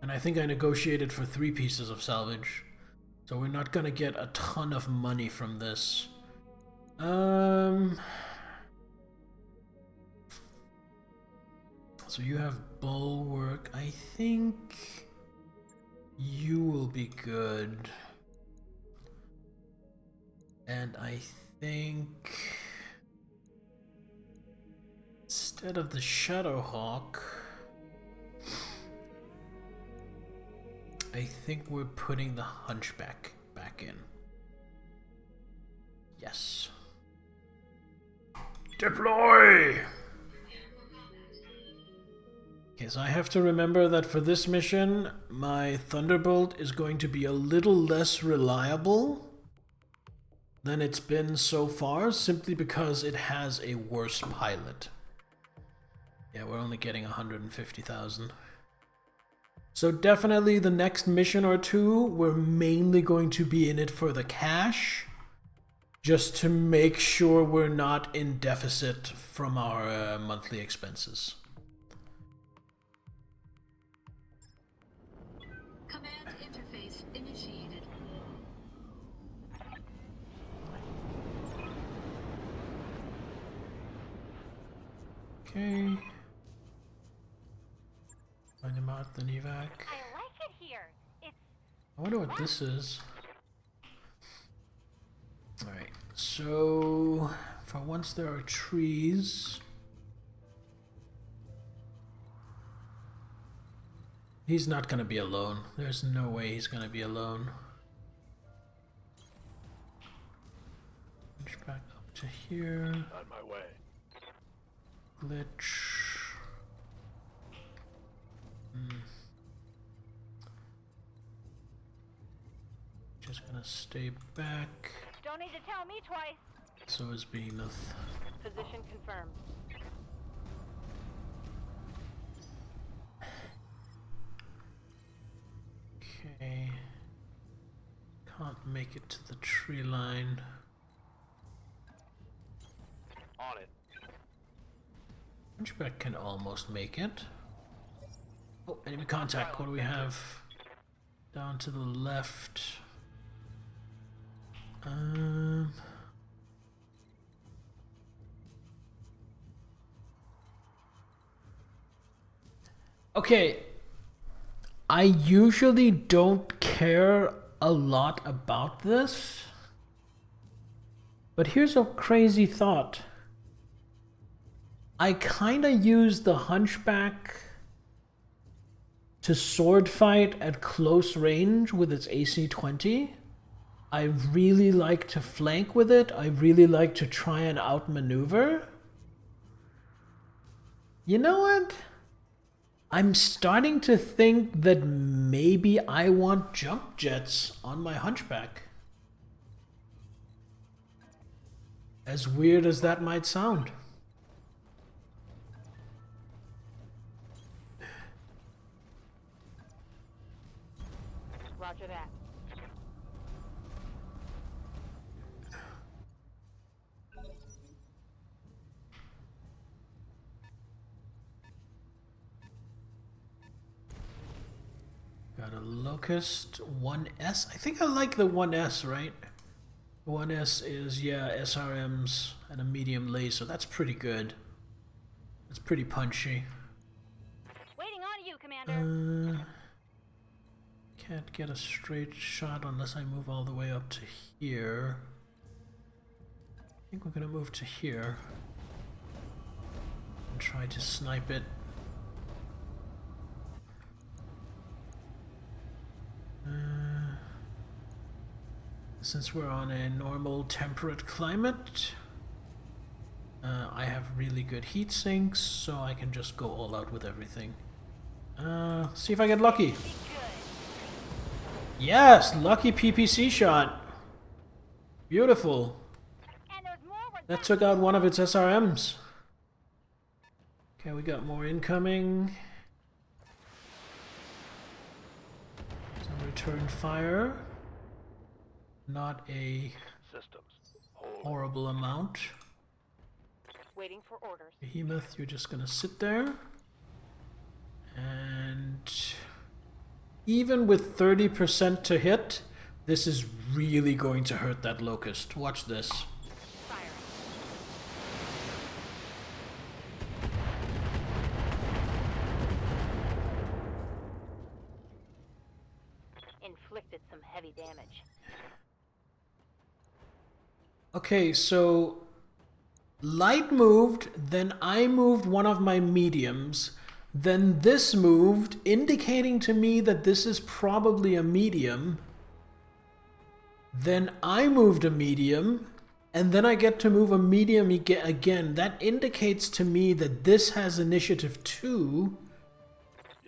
And I think I negotiated for 3 pieces of salvage. So we're not gonna get a ton of money from this. So you have bulwark. I think you will be good. And I think instead of the Shadowhawk, I think we're putting the Hunchback back in. Yes. Deploy! Okay, so I have to remember that for this mission, my Thunderbolt is going to be a little less reliable than it's been so far, simply because it has a worse pilot. Yeah, we're only getting 150,000. So definitely the next mission or two, we're mainly going to be in it for the cash, just to make sure we're not in deficit from our monthly expenses. Command interface initiated. Okay. Find him out, then evac. I like it here. It's I wonder what this is. Alright, so for once there are trees. He's not gonna be alone. There's no way he's gonna be alone. Push back up to here. On my way. Glitch. Just gonna stay back. don't need to tell me twice. So is Behemoth. Position confirmed. Okay. Can't make it to the tree line. On it. Hunchback can almost make it. Oh, enemy contact. What do we have? Down to the left. Okay. I usually don't care a lot about this. But here's a crazy thought. I kinda use the Hunchback to sword fight at close range with its AC-20. I really like to flank with it. I really like to try and outmaneuver. You know what? I'm starting to think that maybe I want jump jets on my Hunchback. As weird as that might sound. Roger that. Got a Locust 1S. I think I like the 1S, right? 1S is, yeah, SRMs and a medium laser. That's pretty good. That's pretty punchy. Waiting on you, Commander. Can't get a straight shot unless I move all the way up to here. I think we're gonna move to here and try to snipe it. Since we're on a normal temperate climate, I have really good heat sinks, so I can just go all out with everything. See if I get lucky. Yes, lucky PPC shot. Beautiful. And there's more where That took out one of its SRMs. Okay, we got more incoming. Some return fire. Not a Systems. Hold. horrible amount. waiting for orders. Behemoth, you're just gonna sit there. And even with 30% to hit, this is really going to hurt that Locust. Watch this. Firing. Inflicted some heavy damage. Okay, so light moved, then I moved one of my mediums, then this moved, indicating to me that this is probably a medium. Then I moved a medium, and then I get to move a medium again. That indicates to me that this has initiative 2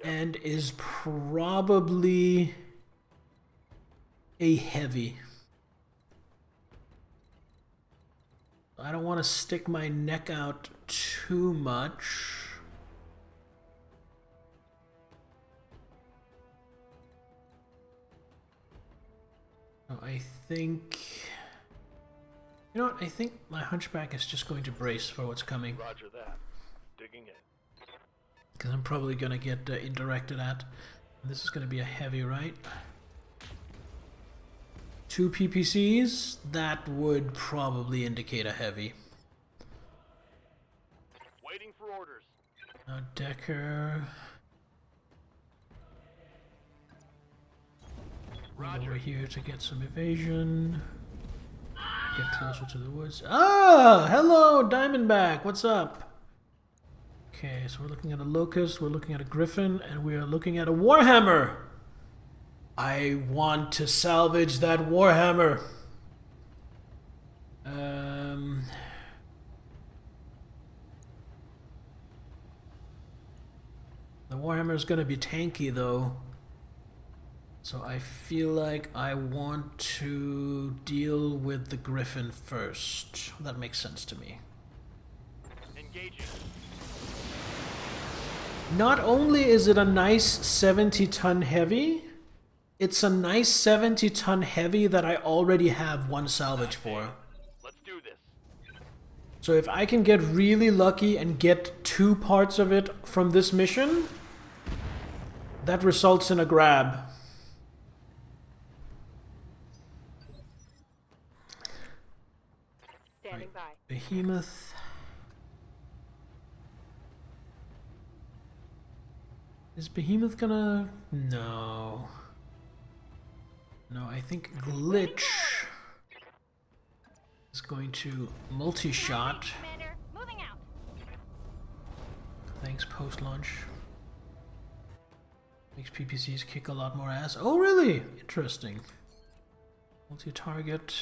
and is probably a heavy. I don't want to stick my neck out too much. So I think... You know what? I think my hunchback is just going to brace for what's coming. Roger that. Digging in. Because I'm probably going to get indirected at. And this is going to be a heavy, right? 2 PPCs? That would probably indicate a heavy. Waiting for orders. Now Decker... Right over here to get some evasion. Get closer to the woods. Ah! Hello, Diamondback! What's up? Okay, so we're looking at a Locust, we're looking at a Griffin, and we are looking at a Warhammer! I want to salvage that Warhammer! The Warhammer is gonna be tanky, though. So I feel like I want to deal with the Griffin first. That makes sense to me. Engaging. Not only is it a nice 70-ton heavy, it's a nice 70-ton heavy that I already have 1 salvage for. Let's do this. So if I can get really lucky and get 2 parts of it from this mission, that results in a grab. Standing by. Behemoth. Is Behemoth gonna... No. No, I think Glitch is going to multi-shot. Commander, moving out. Thanks, post-launch. Makes PPCs kick a lot more ass. Oh, really? Interesting. Multi-target.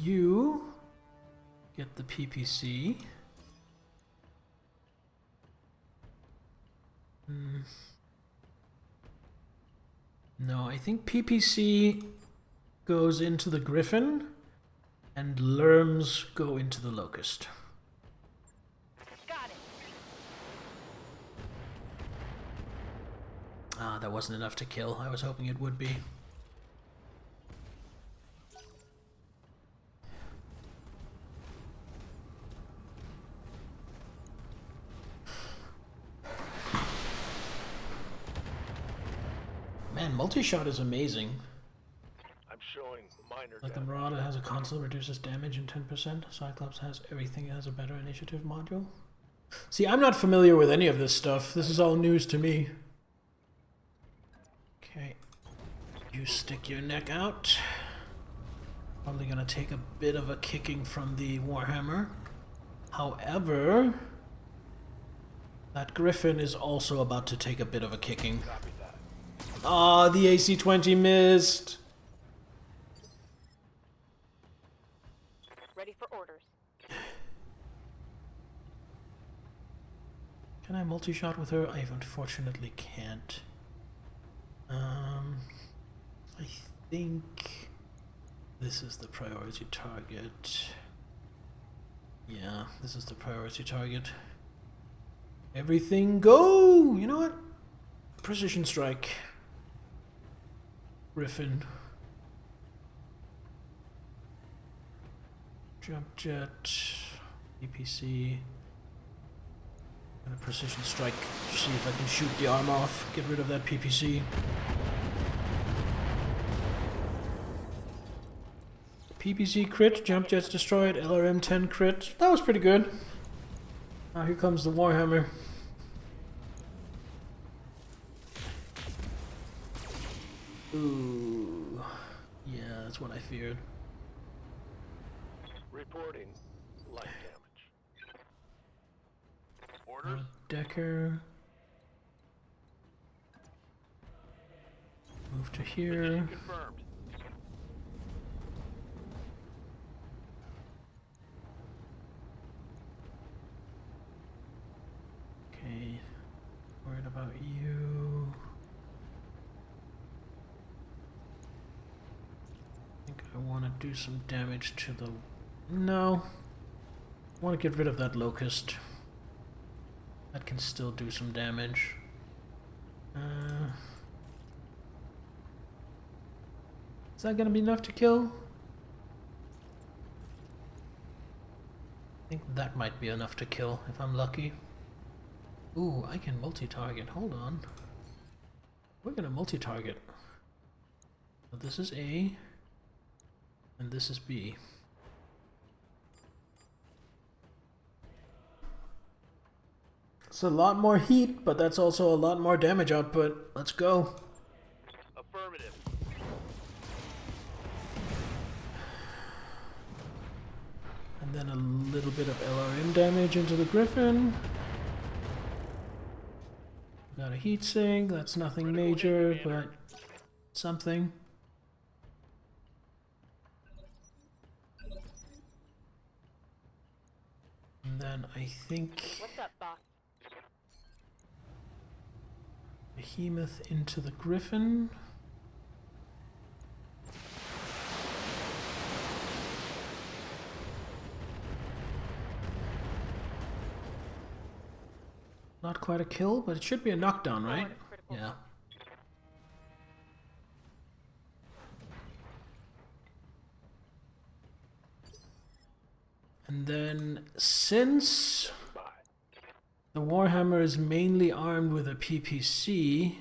You get the PPC. No, I think PPC goes into the Griffin and Lerms go into the Locust. Got it. Ah, that wasn't enough to kill. I was hoping it would be. Man, multi-shot is amazing. I'm showing minor Like the damage. Marauder has a console, reduces damage in 10%. Cyclops has everything, it has a better initiative module. See, I'm not familiar with any of this stuff. This is all news to me. Okay. You stick your neck out. Probably gonna take a bit of a kicking from the Warhammer. However, that Griffin is also about to take a bit of a kicking. Copy that. Ah, the AC-20 missed! Ready for orders. Can I multi-shot with her? I unfortunately can't. I think this is the priority target. Yeah, this is the priority target. Everything go! You know what? Precision strike. Griffin. Jump jet. EPC. And a precision strike. See if I can shoot the arm off. Get rid of that PPC. PPC crit. Jump jets destroyed. LRM 10 crit. That was pretty good. Now here comes the Warhammer. Ooh. Yeah, that's what I feared. Reporting light damage. Orders? Decker. Move to here. Position confirmed. Okay. Worried about you. I think I want to do some damage to the... No. I want to get rid of that Locust. That can still do some damage. Is that gonna be enough to kill? I think that might be enough to kill if I'm lucky. Ooh, I can multi-target. Hold on. We're gonna multi-target. So this is A, and this is B. It's a lot more heat, but that's also a lot more damage output. Let's go. Affirmative. And then a little bit of LRM damage into the Griffin. Got a heat sink. That's nothing major, but something. And then I think What's up, boss? Behemoth into the Griffin. Not quite a kill, but it should be a knockdown, right? Yeah. And then, since the Warhammer is mainly armed with a PPC,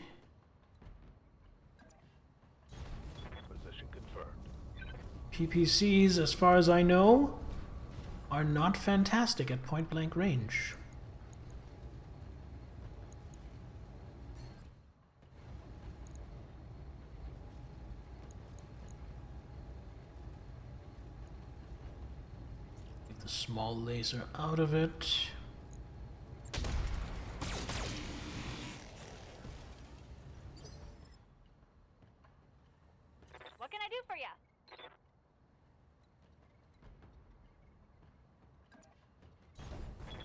Position confirmed. PPCs, as far as I know, are not fantastic at point-blank range. Take the small laser out of it. What can I do for you?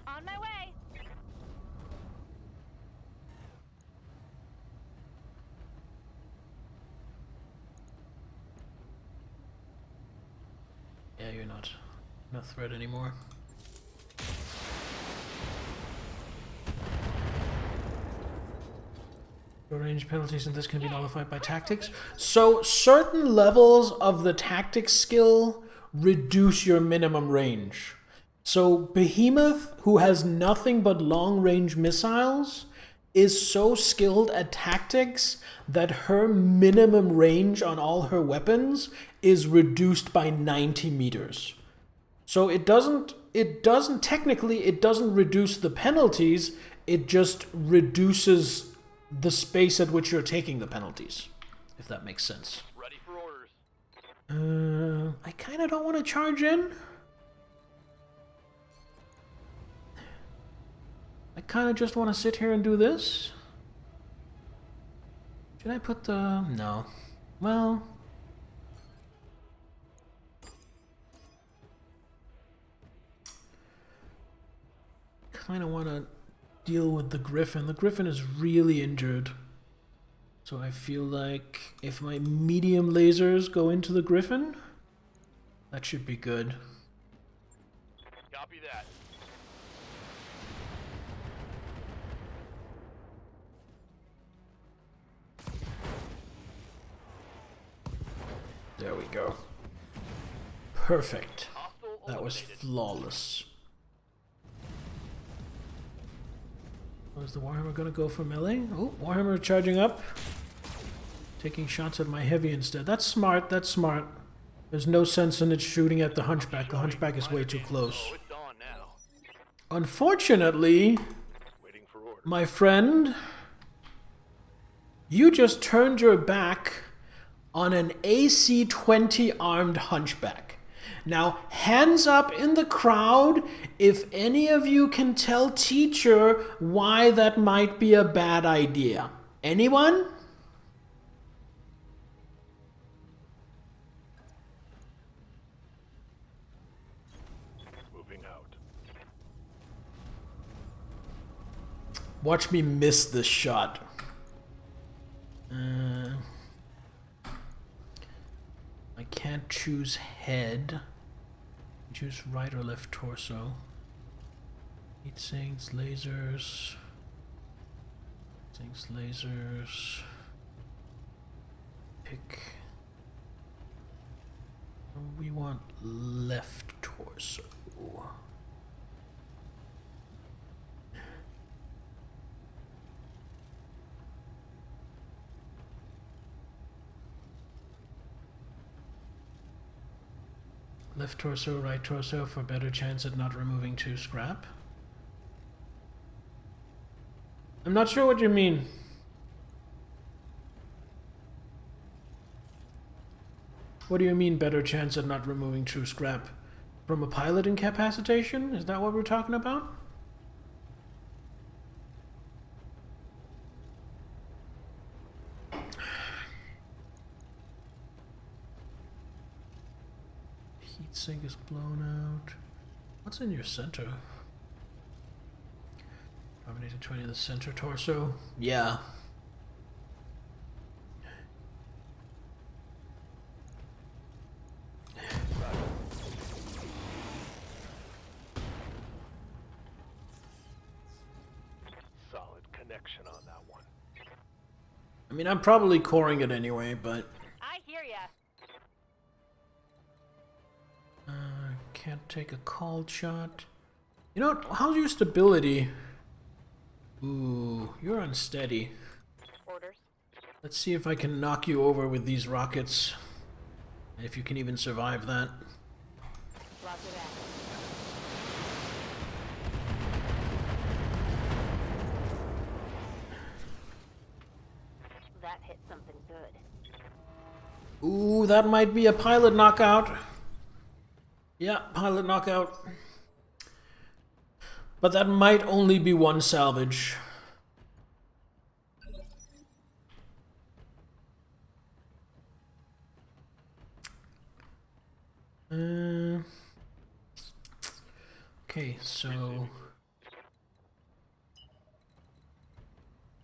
On my way. Yeah, you're not a threat anymore. Range penalties and this can be nullified by tactics. So certain levels of the tactics skill reduce your minimum range. So Behemoth, who has nothing but long range missiles, is so skilled at tactics that her minimum range on all her weapons is reduced by 90 meters. So it doesn't technically reduce the penalties, it just reduces the space at which you're taking the penalties, if that makes sense. Ready for orders. I kind of don't want to charge in. I kind of just want to sit here and do this. Should I put the... no. Well... kind of want to deal with the Griffin. The Griffin is really injured. So I feel like if my medium lasers go into the Griffin, that should be good. Copy that. There we go. Perfect. That was flawless. Was the Warhammer gonna go for melee? Oh, Warhammer charging up. Taking shots at my heavy instead. That's smart, that's smart. There's no sense in it shooting at the Hunchback. The Hunchback is way too close. Oh, it's on now. Unfortunately, Waiting for orders. my friend, you just turned your back on an AC-20 armed Hunchback. Now, hands up in the crowd if any of you can tell teacher why that might be a bad idea. Anyone? Moving out. Watch me miss this shot. I can't choose head. Choose right or left torso. Heat sinks, lasers. Sinks, lasers. Pick we want left torso. Left torso, right torso for better chance at not removing 2 scrap. I'm not sure what you mean. What do you mean better chance at not removing 2 scrap? From a pilot incapacitation? Is that what we're talking about? Heatsink is blown out. What's in your center? Dominated 20 of the center torso. Yeah. Solid connection on that one. I mean, I'm probably coring it anyway, but... I hear ya. Can't take a called shot. You know what? How's your stability? Ooh, you're unsteady. Orders. Let's see if I can knock you over with these rockets. If you can even survive that. Roger that. That hit something good. Ooh, that might be a pilot knockout. Yeah, pilot knockout. But that might only be 1 salvage. Okay, so...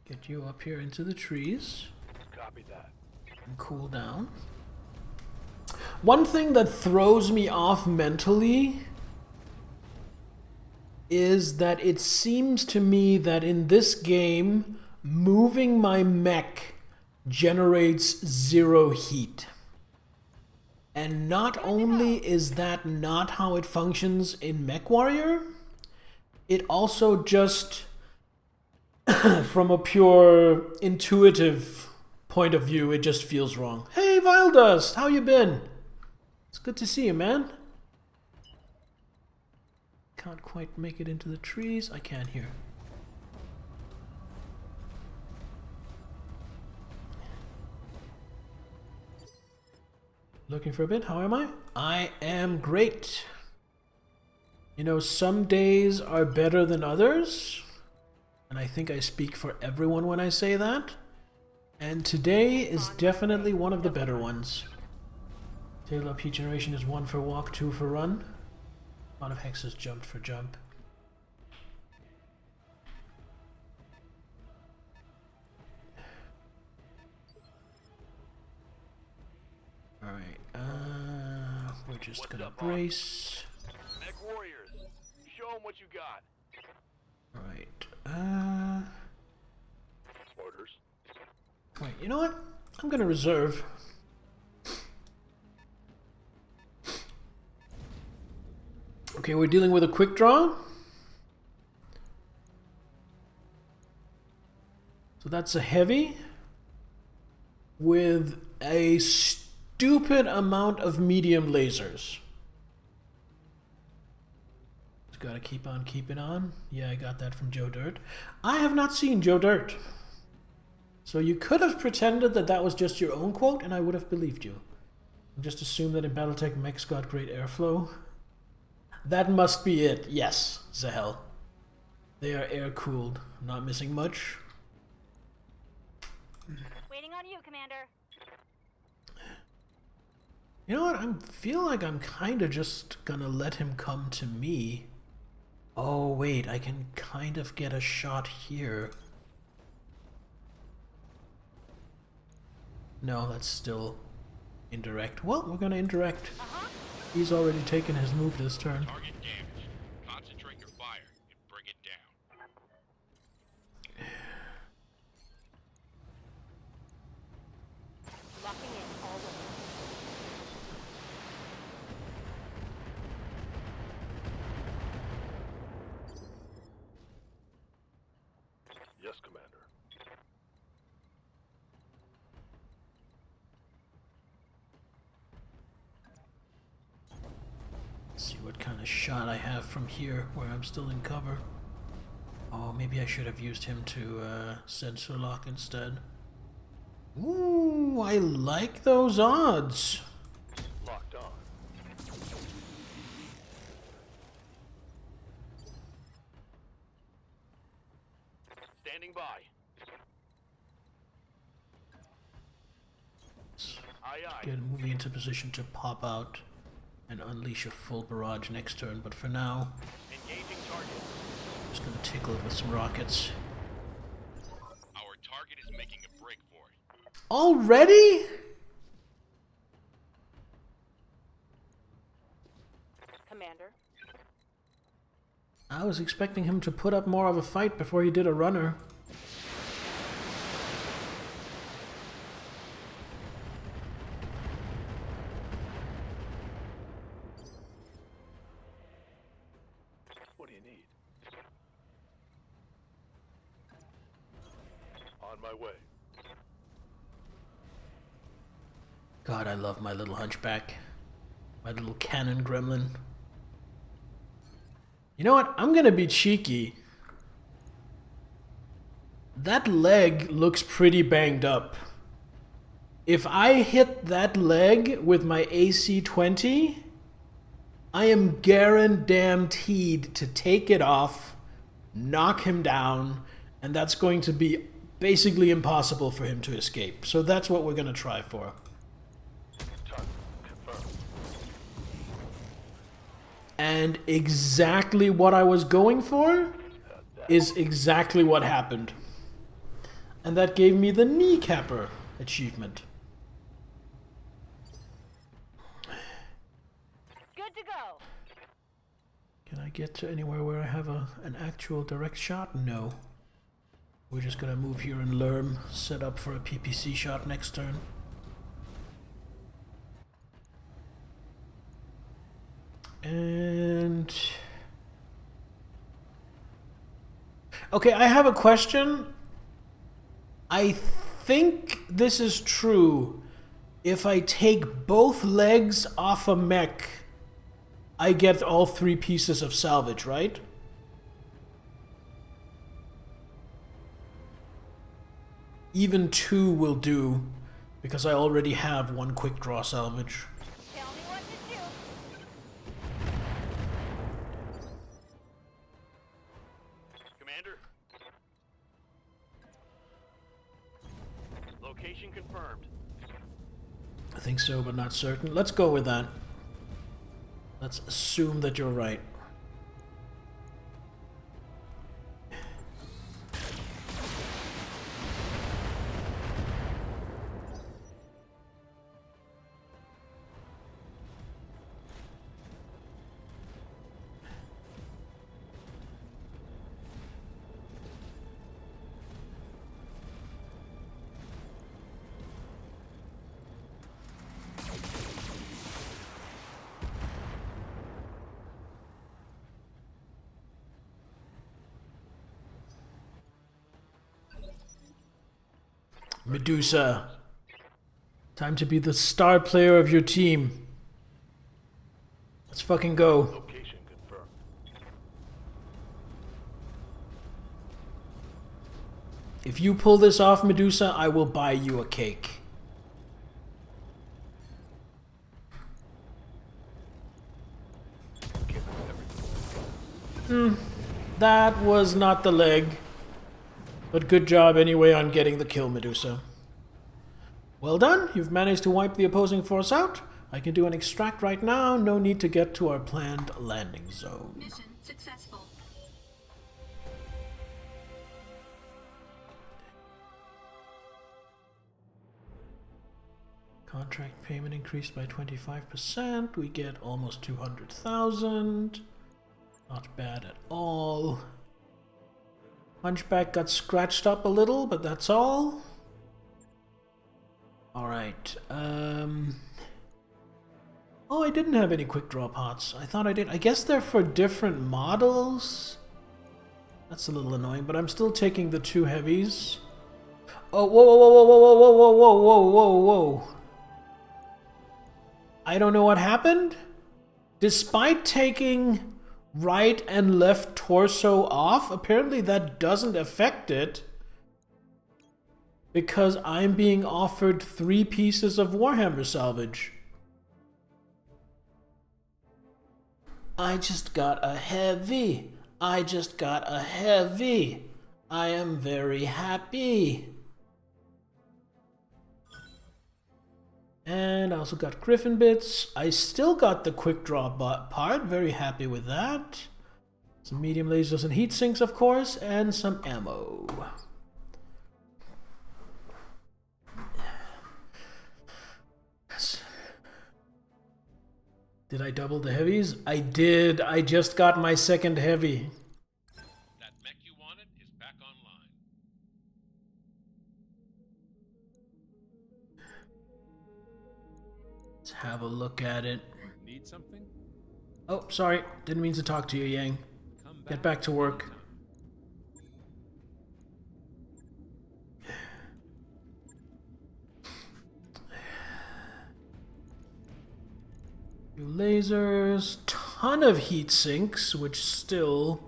get you up here into the trees. Copy that. And cool down. One thing that throws me off mentally is that it seems to me that in this game, moving my mech generates 0 heat. And not only is that not how it functions in MechWarrior, it also just, from a pure intuitive point of view, it just feels wrong. Hey, Vile Dust, how you been? It's good to see you, man. Can't quite make it into the trees. I can hear. Looking for a bit. How am I? I am great. You know, some days are better than others. And I think I speak for everyone when I say that. And today is definitely one of the better ones. Tail up heat generation is 1 for walk, 2 for run. A lot of hexes jumped for jump. Alright, we're just What's gonna up, boss? brace. Mech Warriors, show them what you got. Alright, Orders. wait, you know what? I'm gonna reserve. Okay, we're dealing with a quick draw. So that's a heavy with a stupid amount of medium lasers. Just gotta keep on keeping on. Yeah, I got that from Joe Dirt. I have not seen Joe Dirt. So you could have pretended that that was just your own quote and I would have believed you. Just assume that in Battletech mechs got great airflow. That must be it. Yes, Zahel. They are air-cooled. Not missing much. Waiting on you, Commander. You know what? I feel like I'm kind of just gonna let him come to me. Oh, wait. I can kind of get a shot here. No, that's still indirect. Well, we're gonna indirect. He's already taken his move this turn. Target damaged. Concentrate your fire and bring it down. Locking in all the Let's see what kind of shot I have from here where I'm still in cover. Oh, maybe I should have used him to sensor lock instead. Ooh, I like those odds. Locked on. Standing by. Aye, aye. Get moving into position to pop out and unleash a full barrage next turn, but for now, Engaging target. just gonna tickle it with some rockets. Our target is making a break for it. Already? Commander. I was expecting him to put up more of a fight before he did a runner. What do you need? On my way. God, I love my little hunchback. My little cannon gremlin. You know what? I'm gonna be cheeky. That leg looks pretty banged up. If I hit that leg with my AC-20, I am guaranteed to take it off, knock him down, and that's going to be basically impossible for him to escape. So that's what we're gonna try for. Target confirmed. And exactly what I was going for is exactly what happened. And that gave me the kneecapper achievement. Good to go. Can I get to anywhere where I have an actual direct shot? No. We're just gonna move here and Lerm, set up for a PPC shot next turn. And... okay, I have a question. I think this is true. If I take both legs off a mech, I get all 3 pieces of salvage, right? Even 2 will do, because I already have 1 quick draw salvage. Tell me what to do. Commander. Location confirmed. I think so, but not certain. Let's go with that. Let's assume that you're right. Medusa. Time to be the star player of your team. Let's fucking go. Location confirmed. If you pull this off, Medusa, I will buy you a cake. That was not the leg. But good job anyway on getting the kill, Medusa. Well done, you've managed to wipe the opposing force out. I can do an extract right now, no need to get to our planned landing zone. Mission successful. Contract payment increased by 25%, we get almost 200,000. Not bad at all. Hunchback got scratched up a little, but that's all. Alright, oh, I didn't have any quick draw pots. I thought I did. I guess they're for different models. That's a little annoying, but I'm still taking the 2 heavies. Oh, whoa, whoa, whoa, whoa, whoa, whoa, whoa, whoa, whoa, whoa, whoa. I don't know what happened. Despite taking right and left torso off, apparently that doesn't affect it. Because I'm being offered 3 pieces of Warhammer salvage. I just got a heavy. I just got a heavy. I am very happy. And I also got Griffin bits. I still got the quick draw part. Very happy with that. Some medium lasers and heat sinks, of course, and some ammo. Did I double the heavies? I did. I just got my second heavy. That mech you wanted is back online. Let's have a look at it. Need something? Oh, sorry. Didn't mean to talk to you, Yang. Get back to work. Few lasers, ton of heat sinks, which still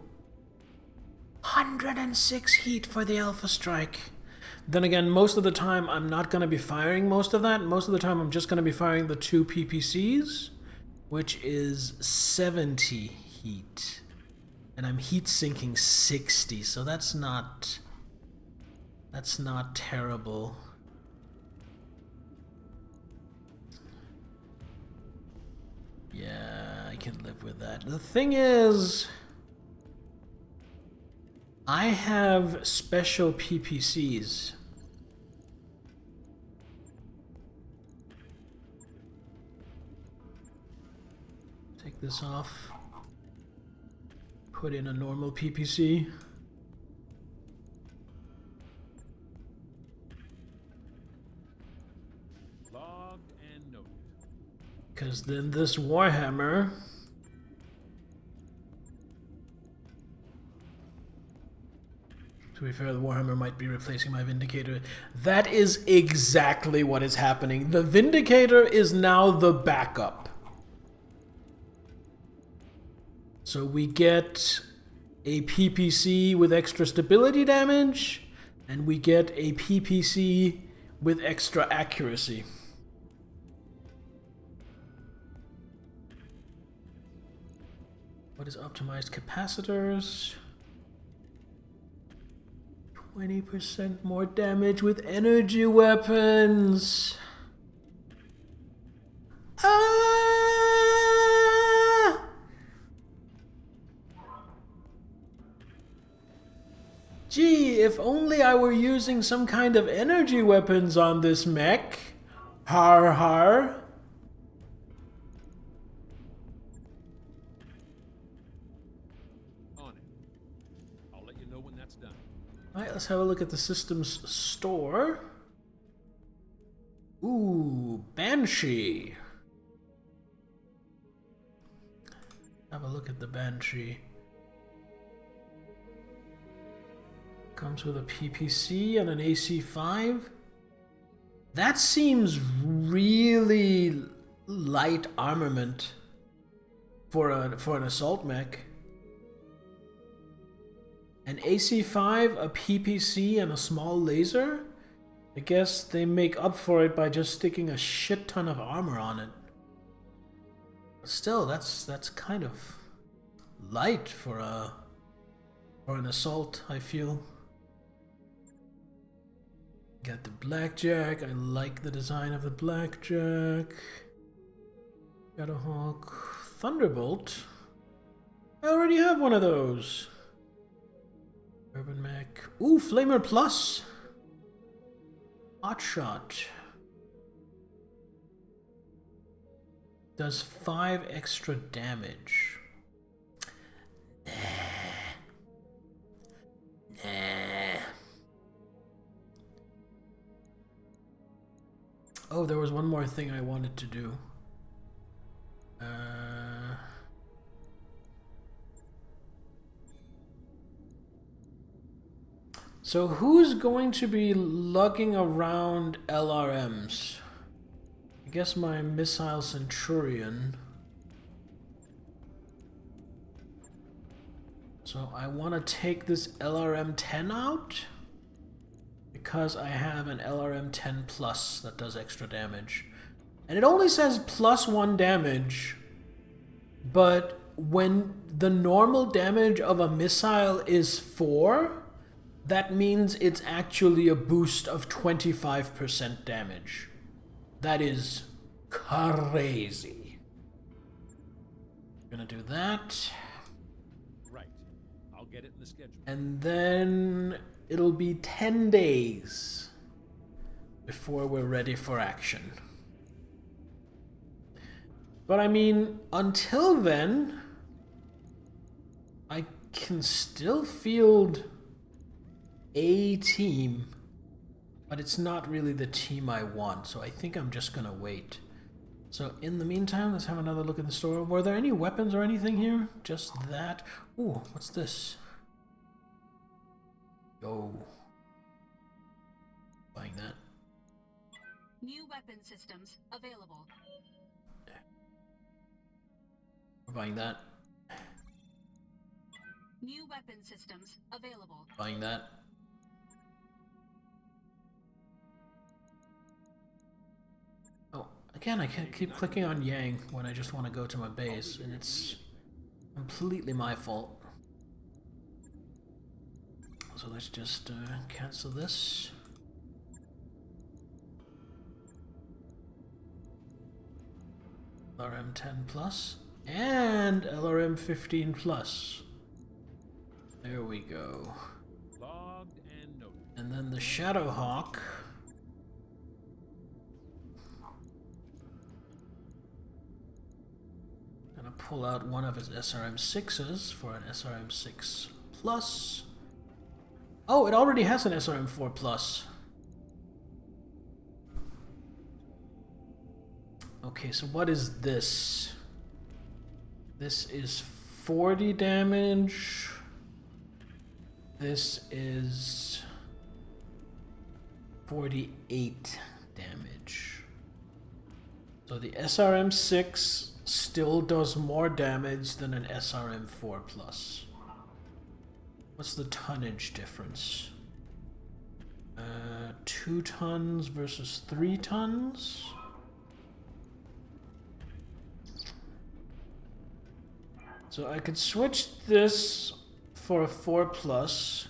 106 heat for the Alpha Strike. Then again, most of the time I'm not going to be firing most of that. Most of the time I'm just going to be firing the 2 PPCs, which is 70 heat. And I'm heat sinking 60, so that's not terrible. Yeah, I can live with that. The thing is, I have special PPCs. Take this off. Put in a normal PPC. Logged and noted. Because then this Warhammer to be fair, the Warhammer might be replacing my Vindicator. That is exactly what is happening. The Vindicator is now the backup. So we get a PPC with extra stability damage, and we get a PPC with extra accuracy. What is optimized capacitors? 20% more damage with energy weapons. Ah! Gee, if only I were using some kind of energy weapons on this mech. Har har. On it. I'll let you know when that's done. Alright, let's have a look at the system's store. Ooh, Banshee. Have a look at the Banshee. Comes with a PPC and an AC5. That seems really light armament for an assault mech. An AC5, a PPC, and a small laser? I guess they make up for it by just sticking a shit ton of armor on it. But still, that's kind of light for an assault, I feel. Got the Blackjack. I like the design of the Blackjack. Got a Hawk. Thunderbolt. I already have one of those. Urban Mech. Ooh, Flamer Plus. Hotshot. Does 5 extra damage. Nah. Oh, there was one more thing I wanted to do. So who's going to be lugging around LRMs? I guess my Missile Centurion. So I want to take this LRM-10 out because I have an LRM-10 plus that does extra damage. And it only says +1 damage, but when the normal damage of a missile is 4, that means it's actually a boost of 25% damage. That is crazy. Gonna do that. Right. I'll get it in the schedule. And then it'll be 10 days before we're ready for action. But I mean, until then, I can still field a team, but it's not really the team I want, so I think I'm just gonna wait. So in the meantime, let's have another look at the store. Were there any weapons or anything here? Just that. Ooh, what's this? Yo. Buying that. New weapon systems available. We're buying that. New weapon systems available. Buying that. Oh, again, I can't keep clicking on Yang when I just want to go to my base, and it's completely my fault. So let's just cancel this. LRM-10 plus and LRM-15 plus. There we go. Logged and noted. And then the Shadowhawk. Gonna pull out one of his SRM-6s for an SRM-6 plus. Oh, it already has an SRM-4 plus. Okay, so what is this? This is 40 damage. This is 48 damage. So the SRM-6 still does more damage than an SRM-4 plus. What's the tonnage difference? 2 tons versus 3 tons? So I could switch this for a 4 plus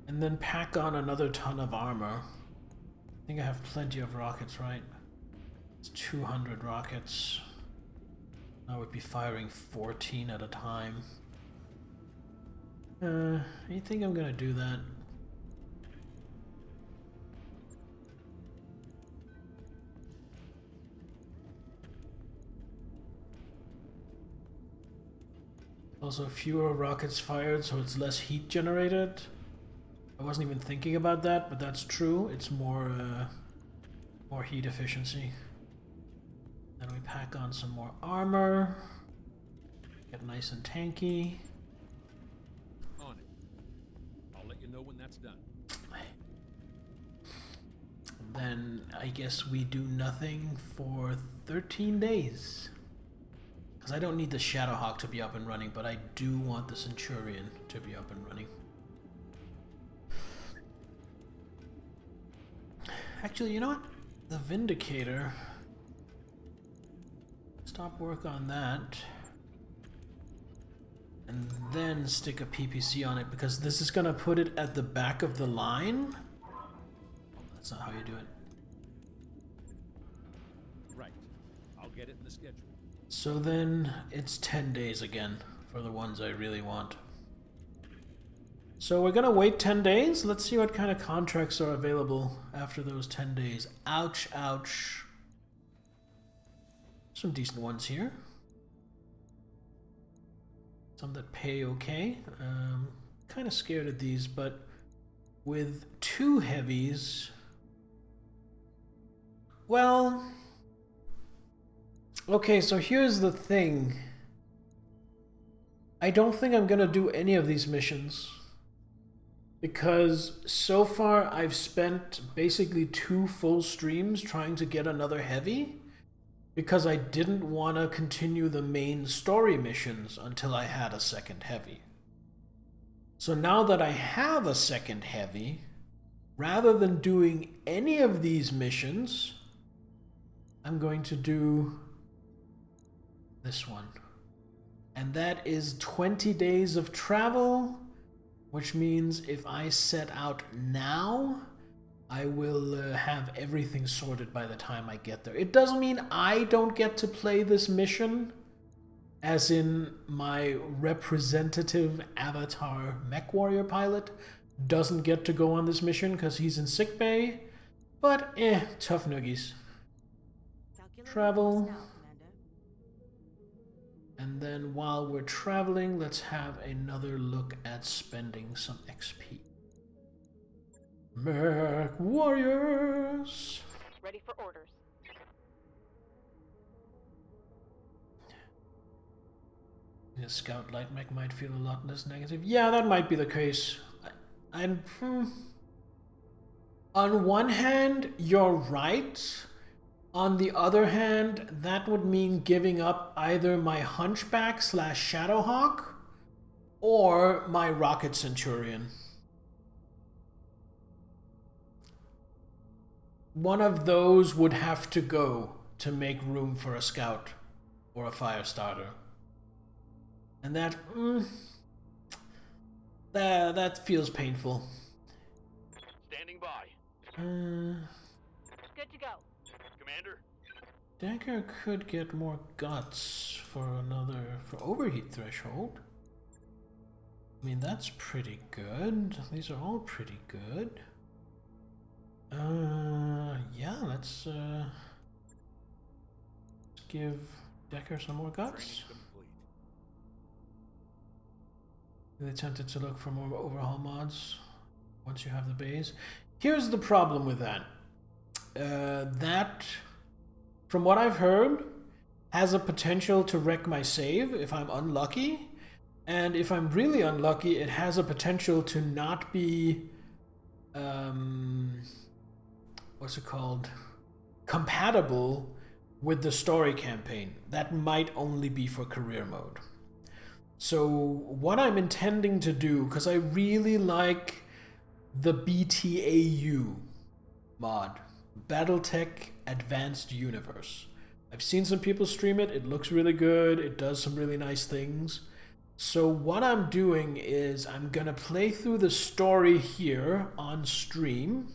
and then pack on another ton of armor. I think I have plenty of rockets, right? It's 200 rockets. I would be firing 14 at a time. You think I'm gonna do that? Also, fewer rockets fired, so it's less heat generated. I wasn't even thinking about that, but that's true. It's more heat efficiency. Then we pack on some more armor. Get nice and tanky. On it. I'll let you know when that's done. Then I guess we do nothing for 13 days. Because I don't need the Shadowhawk to be up and running, but I do want the Centurion to be up and running. Actually, you know what? The Vindicator. Stop work on that. And then stick a PPC on it, because this is going to put it at the back of the line. Oh, that's not how you do it. Right. I'll get it in the schedule. So then it's 10 days again for the ones I really want. So we're gonna wait 10 days. Let's see what kind of contracts are available after those 10 days. Ouch, ouch. Some decent ones here. Some that pay okay. Kind of scared of these, but with 2 heavies, well, okay, so here's the thing. I don't think I'm gonna do any of these missions, because so far I've spent basically 2 full streams trying to get another heavy, because I didn't want to continue the main story missions until I had a second heavy. So now that I have a second heavy, rather than doing any of these missions, I'm going to do this one. And that is 20 days of travel, which means if I set out now, I will have everything sorted by the time I get there. It doesn't mean I don't get to play this mission, as in my representative avatar mech warrior pilot doesn't get to go on this mission because he's in sickbay, but tough noogies. Travel. And then while we're traveling, let's have another look at spending some XP. Mech warriors! Ready for orders. The scout light mech might feel a lot less negative. Yeah, that might be the case. On one hand, you're right. On the other hand, that would mean giving up either my Hunchback / Shadowhawk or my Rocket Centurion. One of those would have to go to make room for a scout or a fire starter. And that feels painful. Standing by. Good to go. Commander? Decker could get more guts for overheat threshold. I mean, that's pretty good. These are all pretty good. Yeah, let's give Decker some more guts. They tempted to look for more overhaul mods once you have the base. Here's the problem with that. That, from what I've heard, has a potential to wreck my save if I'm unlucky. And if I'm really unlucky, it has a potential to not be, what's it called? Compatible with the story campaign. That might only be for career mode. So what I'm intending to do, because I really like the BTAU mod, Battletech Advanced Universe. I've seen some people stream it. It looks really good. It does some really nice things. So what I'm doing is I'm going to play through the story here on stream.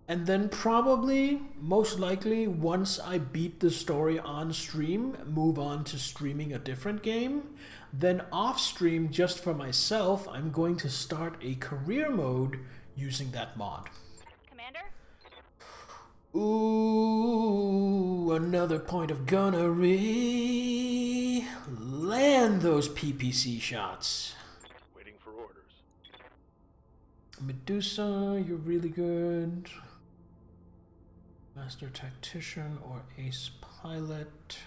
And then probably, most likely, once I beat the story on stream, move on to streaming a different game. Then off stream, just for myself, I'm going to start a career mode using that mod. Commander? Ooh, another point of gunnery. Land those PPC shots. Waiting for orders. Medusa, you're really good. Master Tactician or Ace Pilot.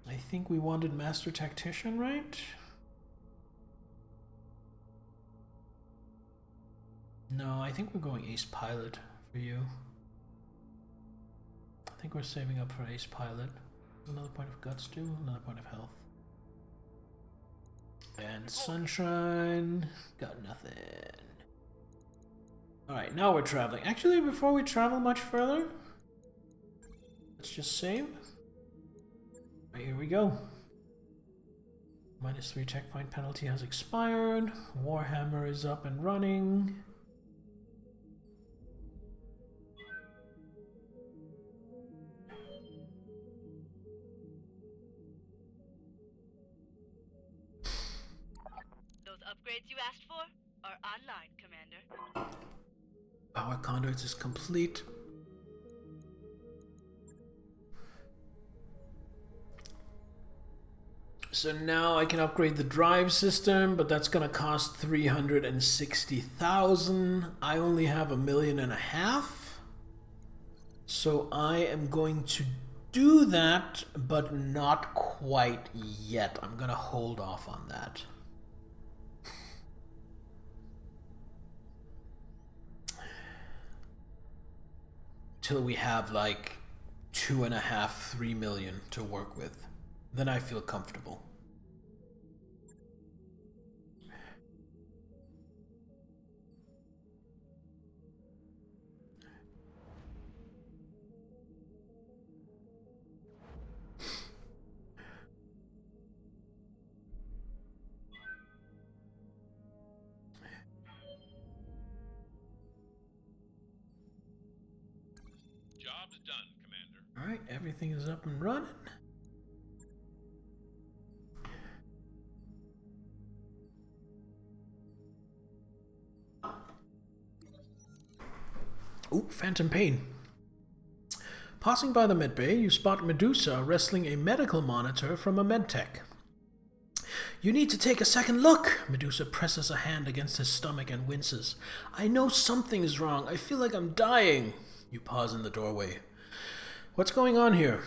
I think we wanted Master Tactician, right? No, I think we're going Ace Pilot for you. I think we're saving up for Ace Pilot. Another point of guts too, another point of health. And Sunshine, got nothing. Alright, now we're traveling. Actually, before we travel much further, let's just save. Right, here we go. -3 checkpoint penalty has expired. Warhammer is up and running. Those upgrades you asked for are online, Commander. Power conduits is complete. So now I can upgrade the drive system, but that's gonna cost 360,000. I only have 1.5 million. So I am going to do that, but not quite yet. I'm gonna hold off on that. Till we have like 2.5, 3 million to work with. Then I feel comfortable. done, Commander. Alright, everything is up and running. Ooh, phantom pain. Passing by the medbay, you spot Medusa wrestling a medical monitor from a medtech. You need to take a second look! Medusa presses a hand against his stomach and winces. I know something is wrong. I feel like I'm dying. You pause in the doorway. What's going on here?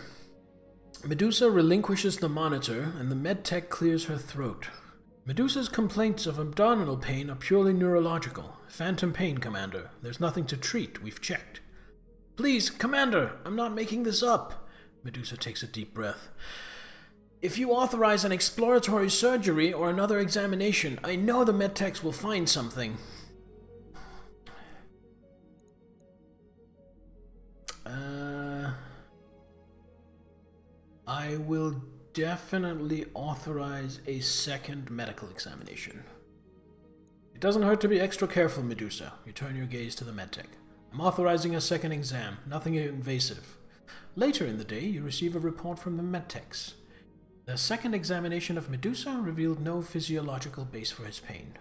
Medusa relinquishes the monitor, and the medtech clears her throat. Medusa's complaints of abdominal pain are purely neurological. Phantom pain, Commander. There's nothing to treat. We've checked. Please, Commander, I'm not making this up. Medusa takes a deep breath. If you authorize an exploratory surgery or another examination, I know the medtechs will find something. I will definitely authorize a second medical examination. It doesn't hurt to be extra careful, Medusa. You turn your gaze to the medtech. I'm authorizing a second exam, nothing invasive. Later in the day, you receive a report from the medtechs. The second examination of Medusa revealed no physiological base for his pain.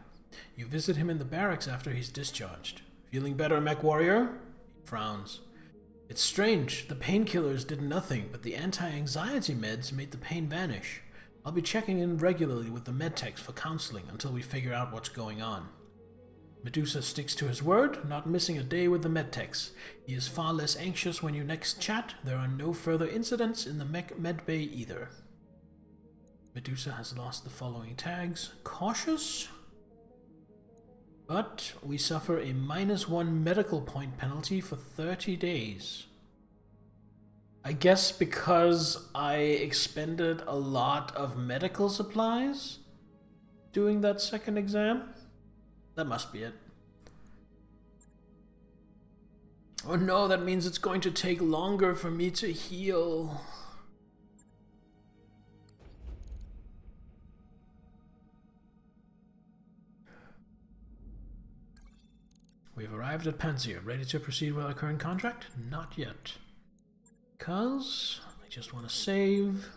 You visit him in the barracks after he's discharged. Feeling better, mech warrior? He frowns. It's strange. The painkillers did nothing, but the anti-anxiety meds made the pain vanish. I'll be checking in regularly with the medtechs for counseling until we figure out what's going on. Medusa sticks to his word, not missing a day with the medtechs. He is far less anxious when you next chat. There are no further incidents in the medbay either. Medusa has lost the following tags. Cautious? But we suffer a -1 medical point penalty for 30 days. I guess because I expended a lot of medical supplies doing that second exam? That must be it. Oh no, that means it's going to take longer for me to heal. We've arrived at Panzir. Ready to proceed with our current contract? Not yet. Because I just want to save.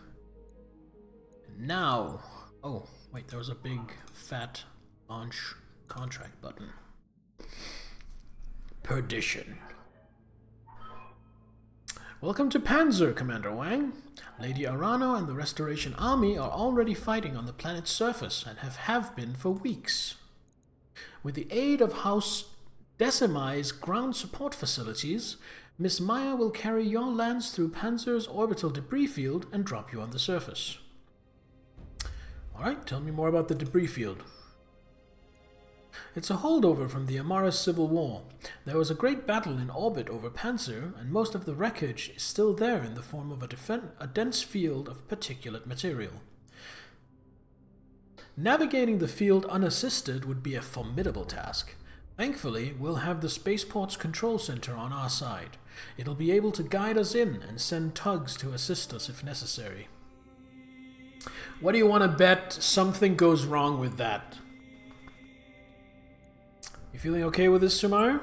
And now. Oh, wait, there was a big fat launch contract button. Perdition. Welcome to Panzer, Commander Wang. Lady Arano and the Restoration Army are already fighting on the planet's surface and have been for weeks. With the aid of House Decimai's ground support facilities, Miss Maya will carry your lance through Panzer's orbital debris field and drop you on the surface. Alright, tell me more about the debris field. It's a holdover from the Amara Civil War. There was a great battle in orbit over Panzer, and most of the wreckage is still there in the form of a dense field of particulate material. Navigating the field unassisted would be a formidable task. Thankfully, we'll have the spaceport's control center on our side. It'll be able to guide us in and send tugs to assist us if necessary. What do you want to bet something goes wrong with that? You feeling okay with this, Sumire?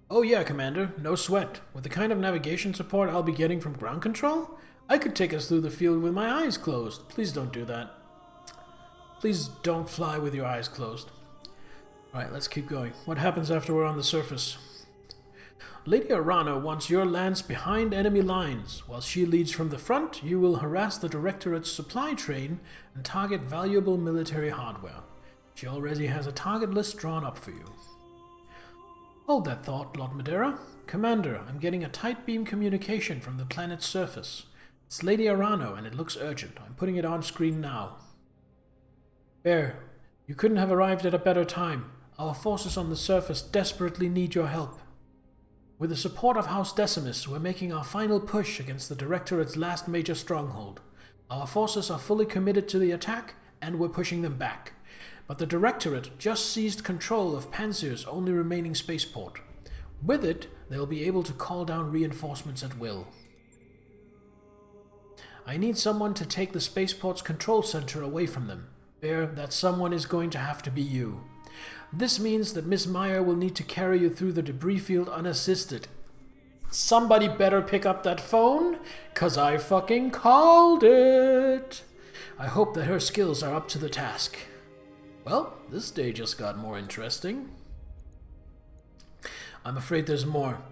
Oh yeah, Commander, no sweat. With the kind of navigation support I'll be getting from ground control, I could take us through the field with my eyes closed. Please don't do that. Please don't fly with your eyes closed. Alright, let's keep going. What happens after we're on the surface? Lady Arano wants your lance behind enemy lines. While she leads from the front, you will harass the Directorate's supply train and target valuable military hardware. She already has a target list drawn up for you. Hold that thought, Lord Madeira. Commander, I'm getting a tight beam communication from the planet's surface. It's Lady Arano and it looks urgent. I'm putting it on screen now. Bear, you couldn't have arrived at a better time. Our forces on the surface desperately need your help. With the support of House Decimus, we're making our final push against the Directorate's last major stronghold. Our forces are fully committed to the attack, and we're pushing them back. But the Directorate just seized control of Panzer's only remaining spaceport. With it, they'll be able to call down reinforcements at will. I need someone to take the spaceport's control center away from them. Bear, that someone is going to have to be you. This means that Miss Meyer will need to carry you through the debris field unassisted. Somebody better pick up that phone, 'cause I fucking called it. I hope that her skills are up to the task. Well, this day just got more interesting. I'm afraid there's more.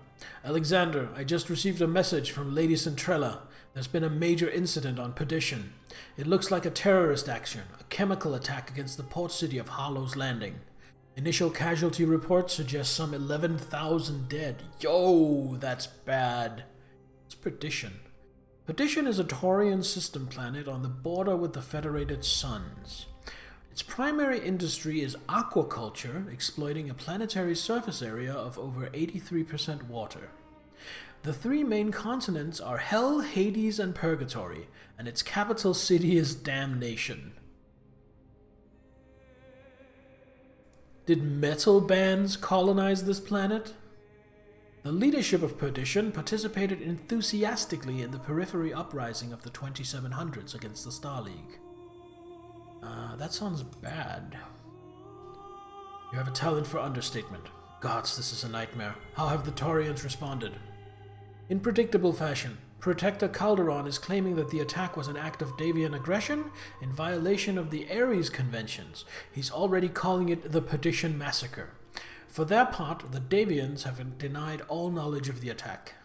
Alexander, I just received a message from Lady Centrella. There's been a major incident on Perdition. It looks like a terrorist action, a chemical attack against the port city of Hollow's Landing. Initial casualty reports suggest some 11,000 dead. Yo, that's bad. It's Perdition. Perdition is a Taurian system planet on the border with the Federated Suns. Its primary industry is aquaculture, exploiting a planetary surface area of over 83% water. The three main continents are Hell, Hades, and Purgatory, and its capital city is Damnation. Did metal bands colonize this planet? The leadership of Perdition participated enthusiastically in the periphery uprising of the 2700s against the Star League. That sounds bad. You have a talent for understatement. Gods, this is a nightmare. How have the Taurians responded? In predictable fashion, Protector Calderon is claiming that the attack was an act of Davian aggression in violation of the Ares Conventions. He's already calling it the Perdition Massacre. For their part, the Davians have denied all knowledge of the attack.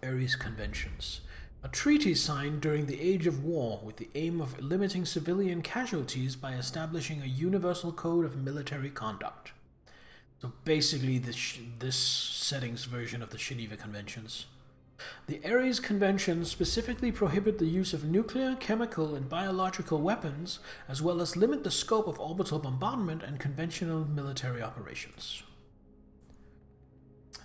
Ares Conventions. A treaty signed during the Age of War with the aim of limiting civilian casualties by establishing a universal code of military conduct. So basically this setting's version of the Geneva Conventions. The Ares Conventions specifically prohibit the use of nuclear, chemical, and biological weapons, as well as limit the scope of orbital bombardment and conventional military operations.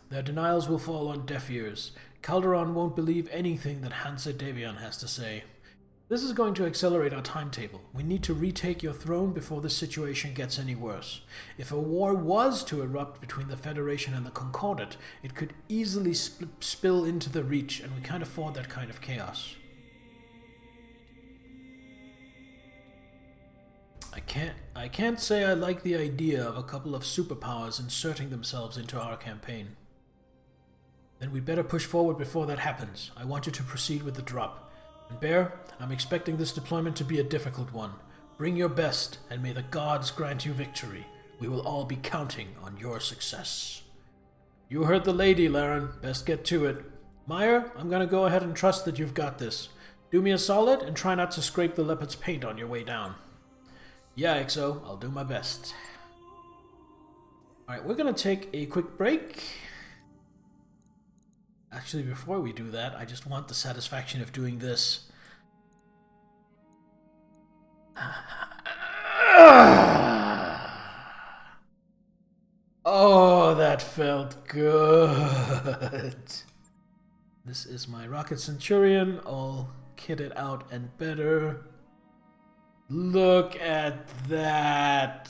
Their denials will fall on deaf ears. Calderon won't believe anything that Hansa Davion has to say. This is going to accelerate our timetable. We need to retake your throne before the situation gets any worse. If a war was to erupt between the Federation and the Concordat, it could easily spill into the Reach, and we can't afford that kind of chaos. I can't say I like the idea of a couple of superpowers inserting themselves into our campaign. Then we'd better push forward before that happens. I want you to proceed with the drop. And Bear, I'm expecting this deployment to be a difficult one. Bring your best, and may the gods grant you victory. We will all be counting on your success. You heard the lady, Laren. Best get to it. Meyer, I'm gonna go ahead and trust that you've got this. Do me a solid, and try not to scrape the leopard's paint on your way down. Yeah, XO, I'll do my best. Alright, we're gonna take a quick break. Actually, before we do that, I just want the satisfaction of doing this. Oh, that felt good. This is my Rocket Centurion, all kitted out and better. Look at that.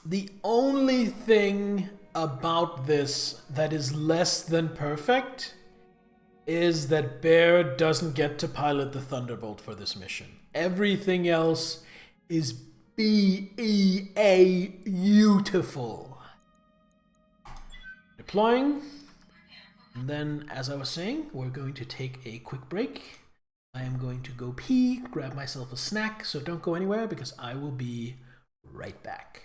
The only thing about this that is less than perfect is that Bear doesn't get to pilot the Thunderbolt for this mission. Everything else is beautiful. Deploying. And then, as I was saying, we're going to take a quick break. I am going to go pee, grab myself a snack, so don't go anywhere because I will be right back.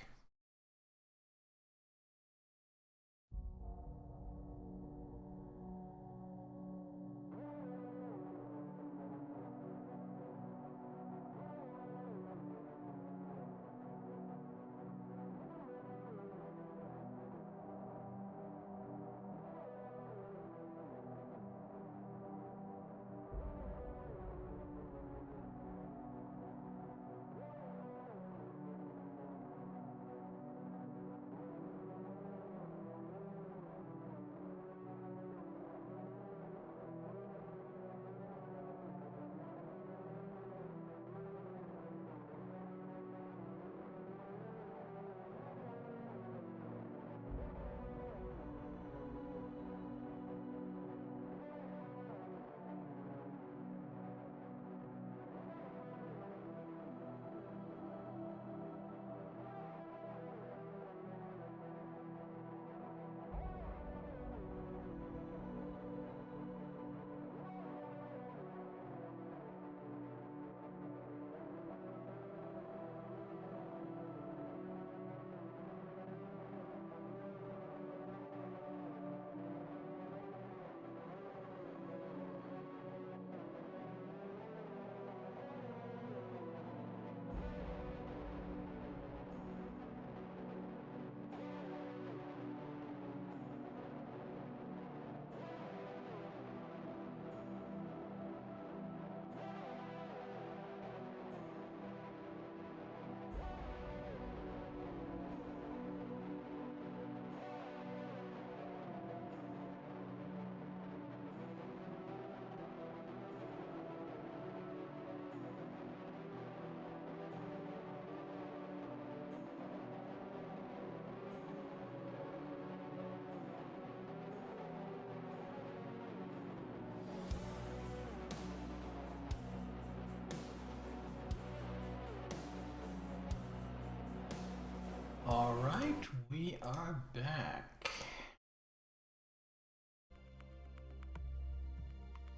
Alright, we are back.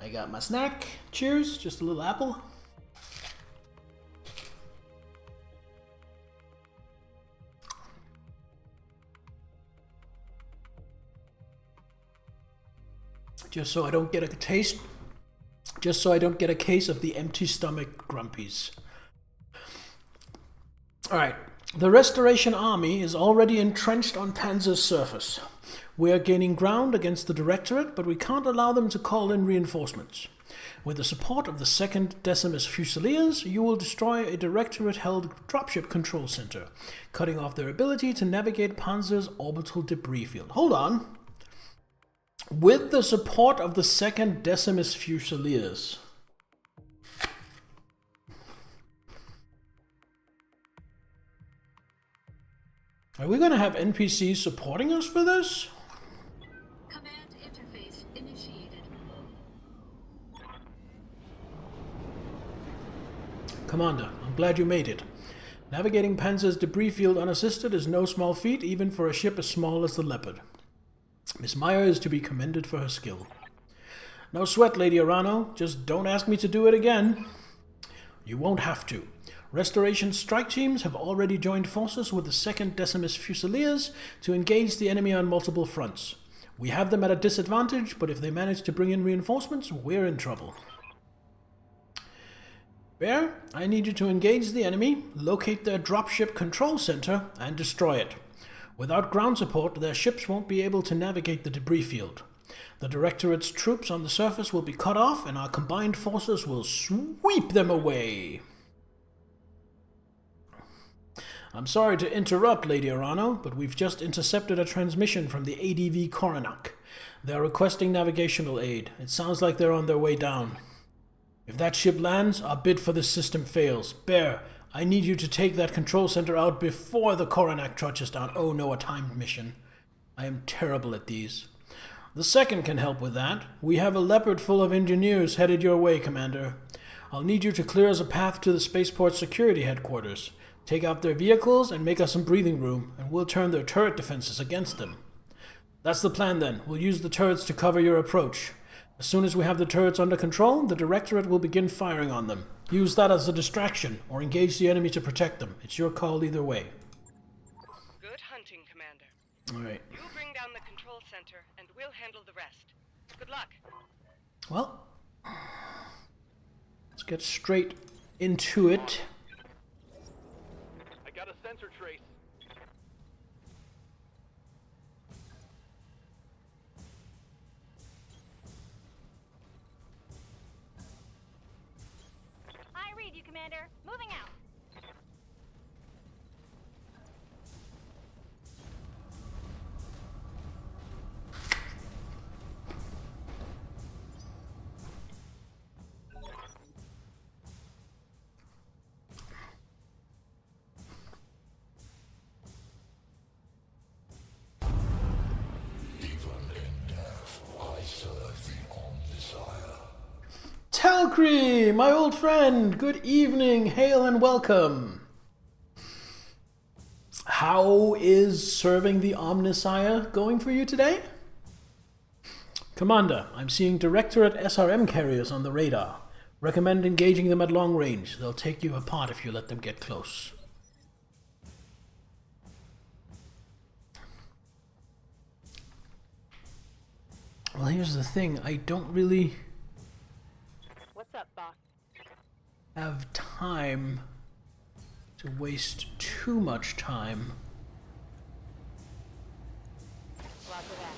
I got my snack. Cheers, just a little apple. Just so I don't get a taste. Just so I don't get a case of the empty stomach grumpies. Alright, the Restoration Army is already entrenched on Panzer's surface. We are gaining ground against the Directorate, but we can't allow them to call in reinforcements. With the support of the 2nd Decimus Fusiliers, you will destroy a Directorate-held dropship control center, cutting off their ability to navigate Panzer's orbital debris field. Hold on. With the support of the 2nd Decimus Fusiliers. Are we going to have NPCs supporting us for this? Command interface initiated. Commander, I'm glad you made it. Navigating Panzer's debris field unassisted is no small feat, even for a ship as small as the Leopard. Miss Meyer is to be commended for her skill. No sweat, Lady Arano. Just don't ask me to do it again. You won't have to. Restoration strike teams have already joined forces with the 2nd Decimus Fusiliers to engage the enemy on multiple fronts. We have them at a disadvantage, but if they manage to bring in reinforcements, we're in trouble. Bear, I need you to engage the enemy, locate their dropship control center, and destroy it. Without ground support, their ships won't be able to navigate the debris field. The Directorate's troops on the surface will be cut off, and our combined forces will sweep them away. I'm sorry to interrupt, Lady Arano, but we've just intercepted a transmission from the ADV Coronac. They're requesting navigational aid. It sounds like they're on their way down. If that ship lands, our bid for this system fails. Bear, I need you to take that control center out before the Coronac touches down. Oh no, a timed mission. I am terrible at these. The 2nd can help with that. We have a Leopard full of engineers headed your way, Commander. I'll need you to clear us a path to the spaceport security headquarters. Take out their vehicles and make us some breathing room, and we'll turn their turret defenses against them. That's the plan then. We'll use the turrets to cover your approach. As soon as we have the turrets under control, the Directorate will begin firing on them. Use that as a distraction, or engage the enemy to protect them. It's your call either way. Good hunting, Commander. Alright. You bring down the control center, and we'll handle the rest. Good luck. Well, let's get straight into it. I got a sensor trace. I read you, Commander. Moving out. Talcree, my old friend, good evening, hail and welcome. How is serving the Omnissiah going for you today? Commander, I'm seeing Directorate SRM carriers on the radar. Recommend engaging them at long range. They'll take you apart if you let them get close. Well, here's the thing. I don't really What's up, boss? have time to waste too much time. Lots of that.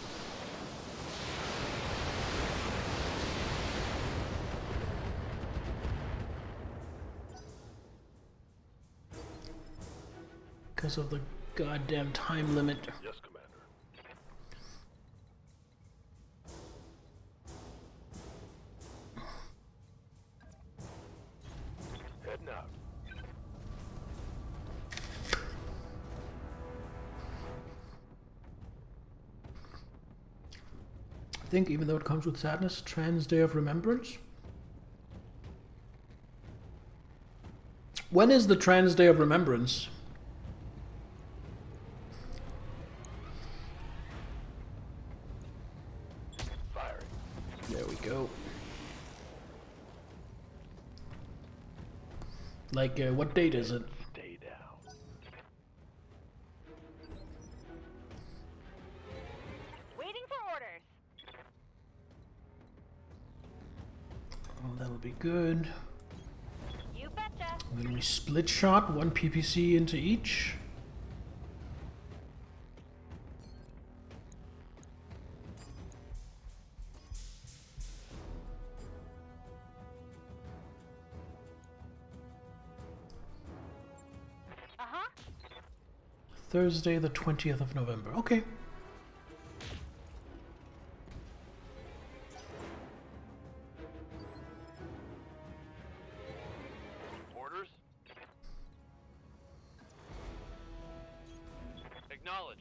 Because of the goddamn time limit. Yes, Commander. Heading out. I think even though it comes with sadness, Trans Day of Remembrance? When is the Trans Day of Remembrance? There we go. Like, what date is it? Stay down. Waiting for orders. Oh, that'll be good. You betcha. Then we split shot, 1 PPC into each. Uh-huh. Thursday, the 20th of November. Okay. Orders? Acknowledged.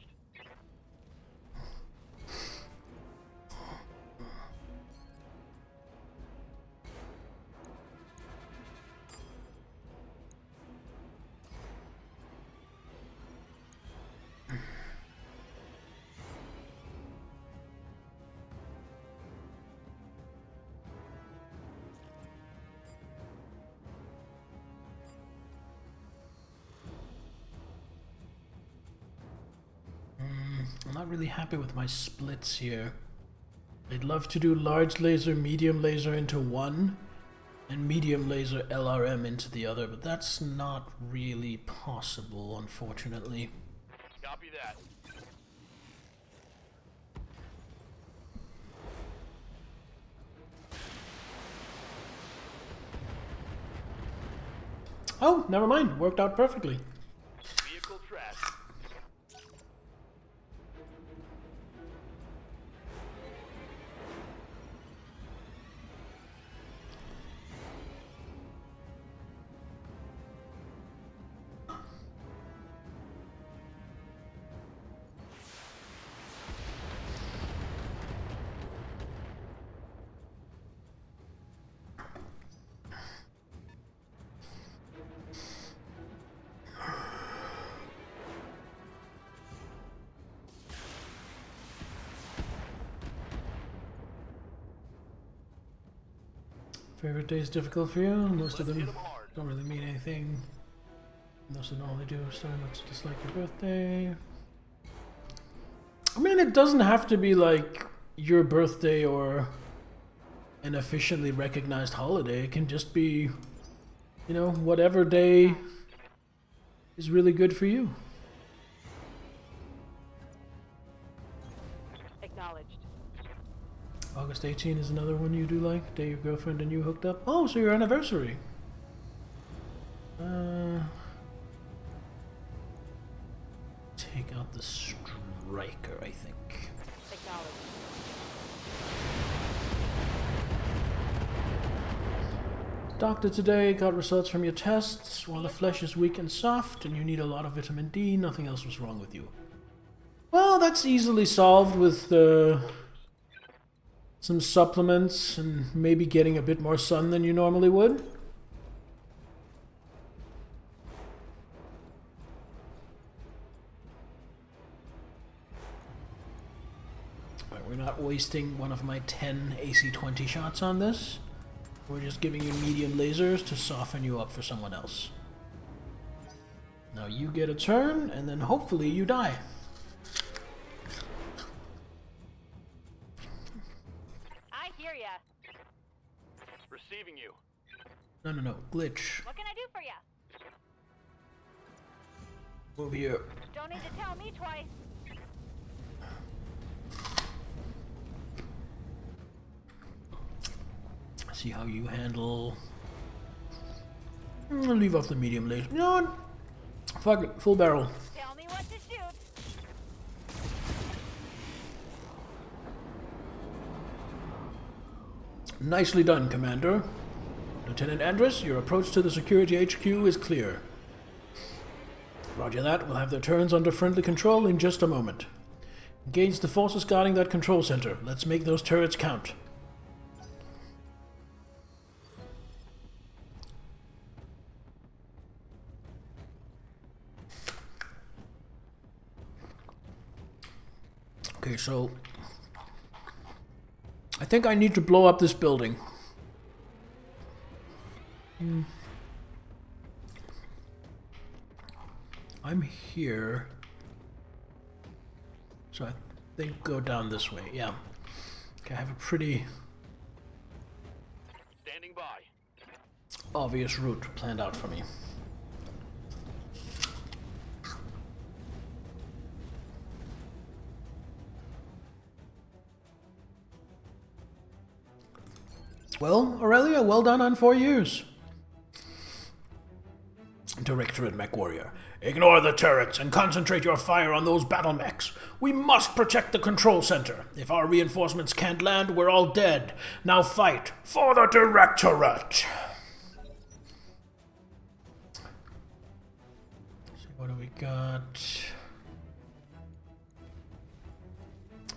I'm not really happy with my splits here. I'd love to do large laser, medium laser into one, and medium laser LRM into the other, but that's not really possible, unfortunately. Copy that. Oh, never mind. Worked out perfectly. Vehicle trash. Favorite days difficult for you? Most of them don't really mean anything. Most of them all they do is so much just like your birthday. I mean, it doesn't have to be like your birthday or an officially recognized holiday. It can just be, you know, whatever day is really good for you. Acknowledged. August 18 is another one you do like? Day your girlfriend and you hooked up? Oh, so your anniversary. Take out the striker, I think. Acknowledged. Doctor today, got results from your tests. While the flesh is weak and soft and you need a lot of vitamin D, nothing else was wrong with you. Well, that's easily solved with some supplements and maybe getting a bit more sun than you normally would. We're not wasting one of my 10 AC-20 shots on this. We're just giving you medium lasers to soften you up for someone else. Now you get a turn, and then hopefully you die. I hear ya. Receiving you. No, glitch. What can I do for ya? Move here. Don't need to tell me twice. See how you handle. I'll leave off the medium laser. You know what? Fuck it, full barrel. Tell me what to shoot. Nicely done, Commander. Lieutenant Andrus, your approach to the security HQ is clear. Roger that. We'll have their turns under friendly control in just a moment. Engage the forces guarding that control center. Let's make those turrets count. Okay, so I think I need to blow up this building. I'm here. So I think go down this way, yeah. Okay, I have a pretty Standing by. obvious route planned out for me. Well, Aurelia, well done on 4 years. Directorate Mech Warrior. Ignore the turrets and concentrate your fire on those battle mechs. We must protect the control center. If our reinforcements can't land, we're all dead. Now fight for the Directorate. Let's see, what do we got?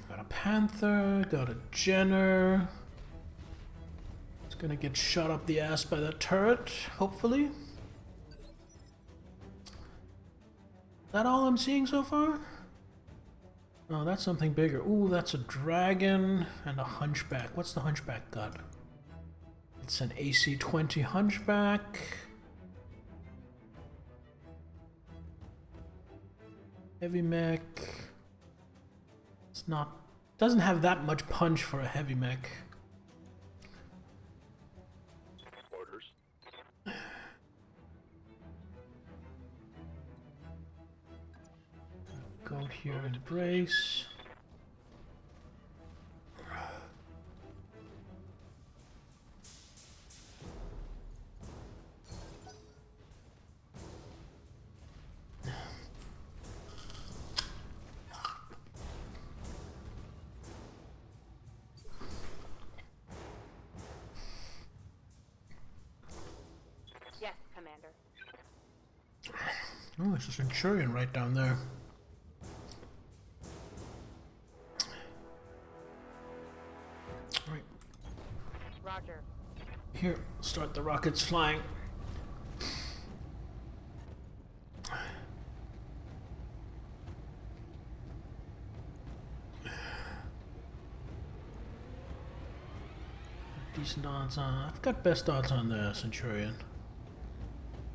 Got a Panther, got a Jenner. It's gonna get shot up the ass by that turret, hopefully. Is that all I'm seeing so far? Oh, that's something bigger. Ooh, that's a dragon and a hunchback. What's the hunchback got? It's an AC-20 hunchback. Heavy mech. It's not... doesn't have that much punch for a heavy mech. Orders. Go here and brace. Yes, Commander. Oh, there's a Centurion right down there. Right. Roger. Here, start the rockets flying. Decent odds on. I've got best odds on the Centurion.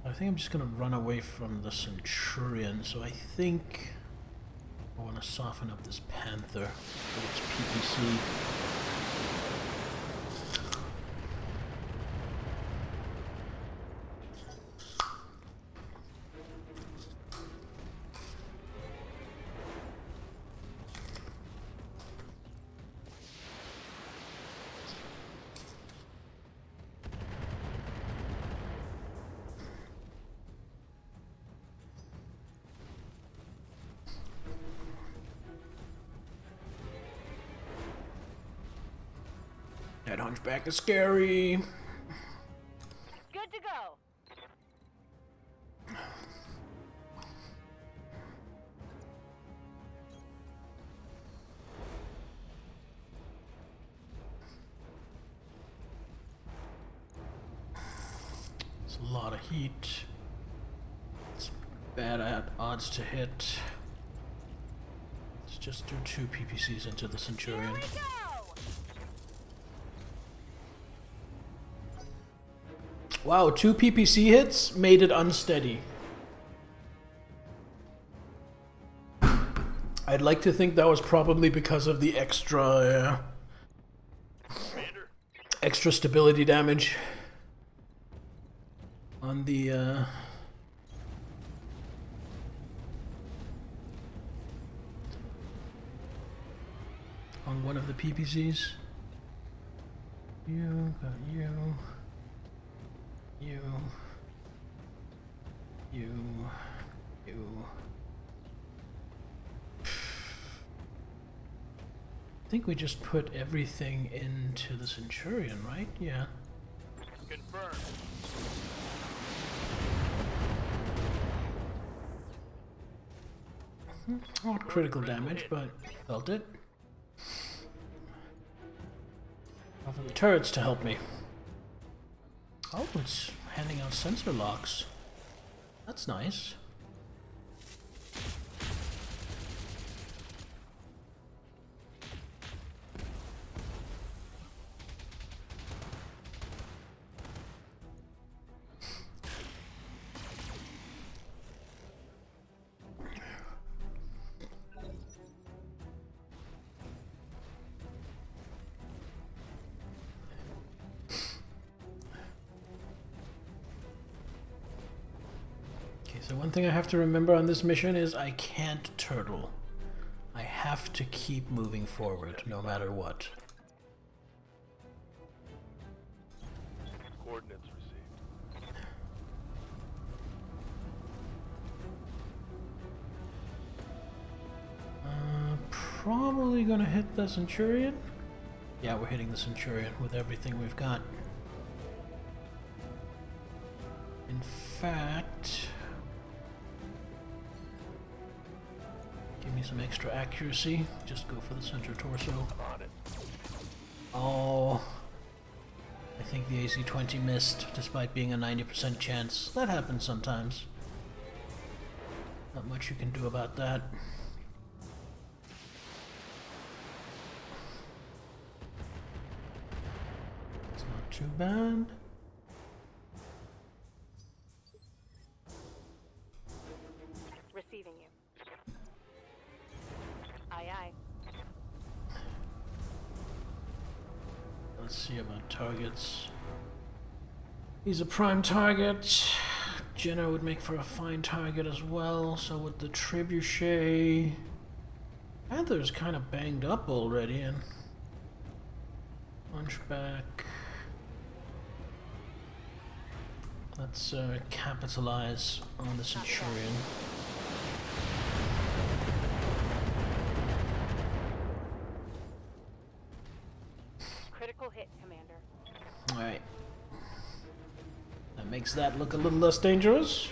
I think I'm just gonna run away from the Centurion, so I think I want to soften up this Panther with its PPC. That hunchback is scary. Good to go. It's a lot of heat. It's bad at odds to hit. Let's just do 2 PPCs into the Centurion. Here we go. Wow, 2 PPC hits made it unsteady. I'd like to think that was probably because of the extra stability damage on the on one of the PPCs. You got you. You. I think we just put everything into the Centurion, right? Yeah. Confirmed. Not critical damage, but felt it. Offer the turrets to help me. Oh, it's handing out sensor locks. That's nice. So one thing I have to remember on this mission is I can't turtle. I have to keep moving forward, no matter what. Coordinates received. Probably gonna hit the Centurion. Yeah, we're hitting the Centurion with everything we've got. In fact, give me some extra accuracy. Just go for the center torso. I'm on it. Oh, I think the AC-20 missed, despite being a 90% chance. That happens sometimes. Not much you can do about that. It's not too bad. Receiving you. Aye, aye. Let's see about targets. He's a prime target. Jenna would make for a fine target as well, so with the trebuchet... Panther's kind of banged up already, and... Hunchback... Let's capitalize on the Centurion. Critical hit, Commander. Alright. That makes that look a little less dangerous.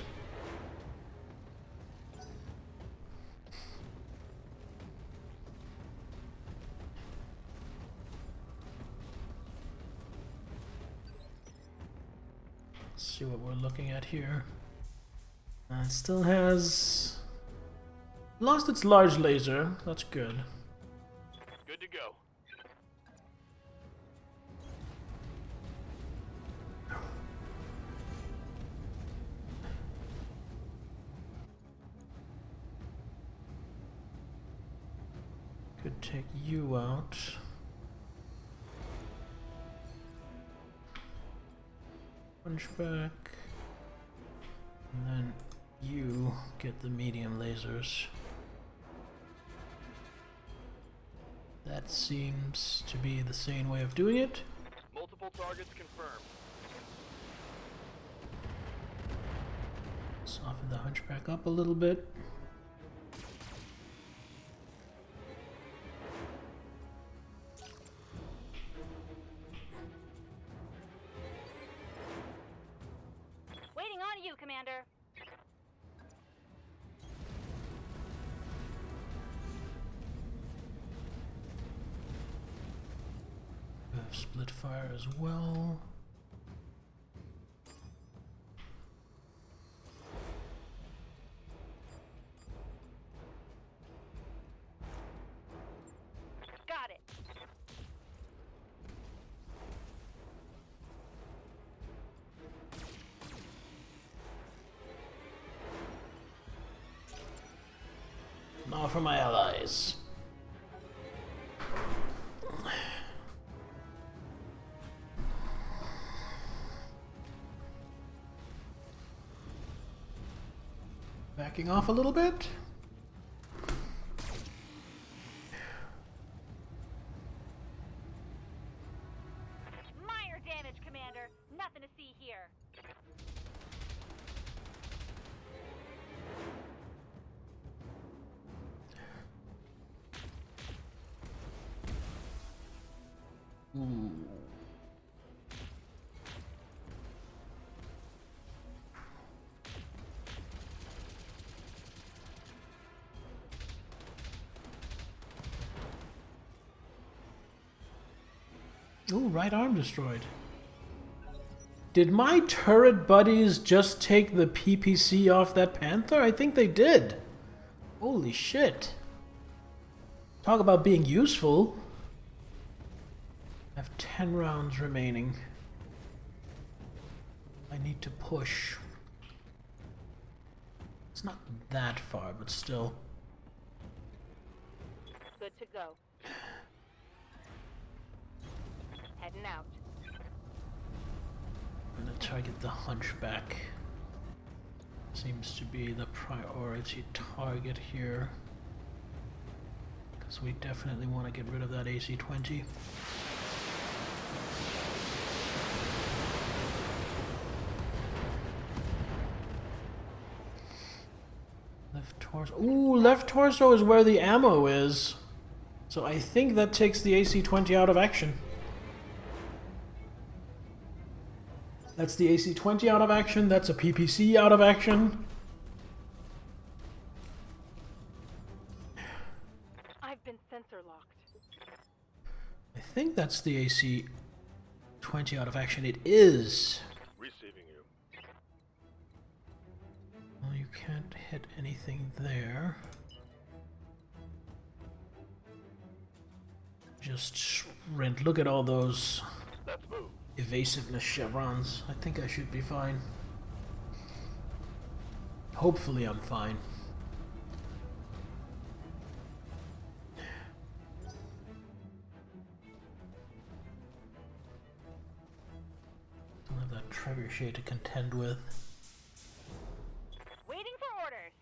Let's see what we're looking at here. It still has... Lost its large laser. That's good. Good to go. Could take you out. Hunchback. And then you get the medium lasers. That seems to be the sane way of doing it. Multiple targets confirmed. Soften the Hunchback up a little bit. Waiting on you, Commander. We have split fire as well. Got it. Now for my allies. Backing off a little bit. Minor damage, Commander. Nothing to see here. Ooh, right arm destroyed. Did my turret buddies just take the PPC off that Panther? I think they did. Holy shit. Talk about being useful. I have 10 rounds remaining. I need to push. It's not that far, but still. Good to go. Heading out. I'm gonna target the Hunchback. seems to be the priority target here. Because we definitely want to get rid of that AC-20. Left torso. Ooh, left torso is where the ammo is. So I think that takes the AC-20 out of action. That's the AC-20 out of action. That's a PPC out of action. I've been sensor locked. I think that's the AC-20 out of action. It is. Receiving you. Well, you can't hit anything there. Just sprint. Look at all those Let's move. evasiveness chevrons. I think I should be fine. Hopefully I'm fine. Don't have that trebuchet to contend with. Waiting for orders.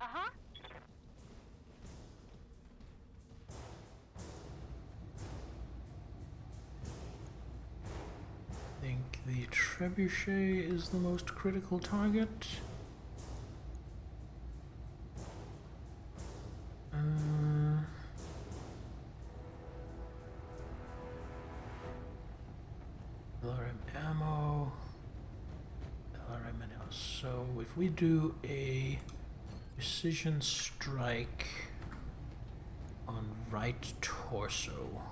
Uh-huh. I think the trebuchet is the most critical target. LRM ammo. LRM ammo. So if we do a precision strike on right torso.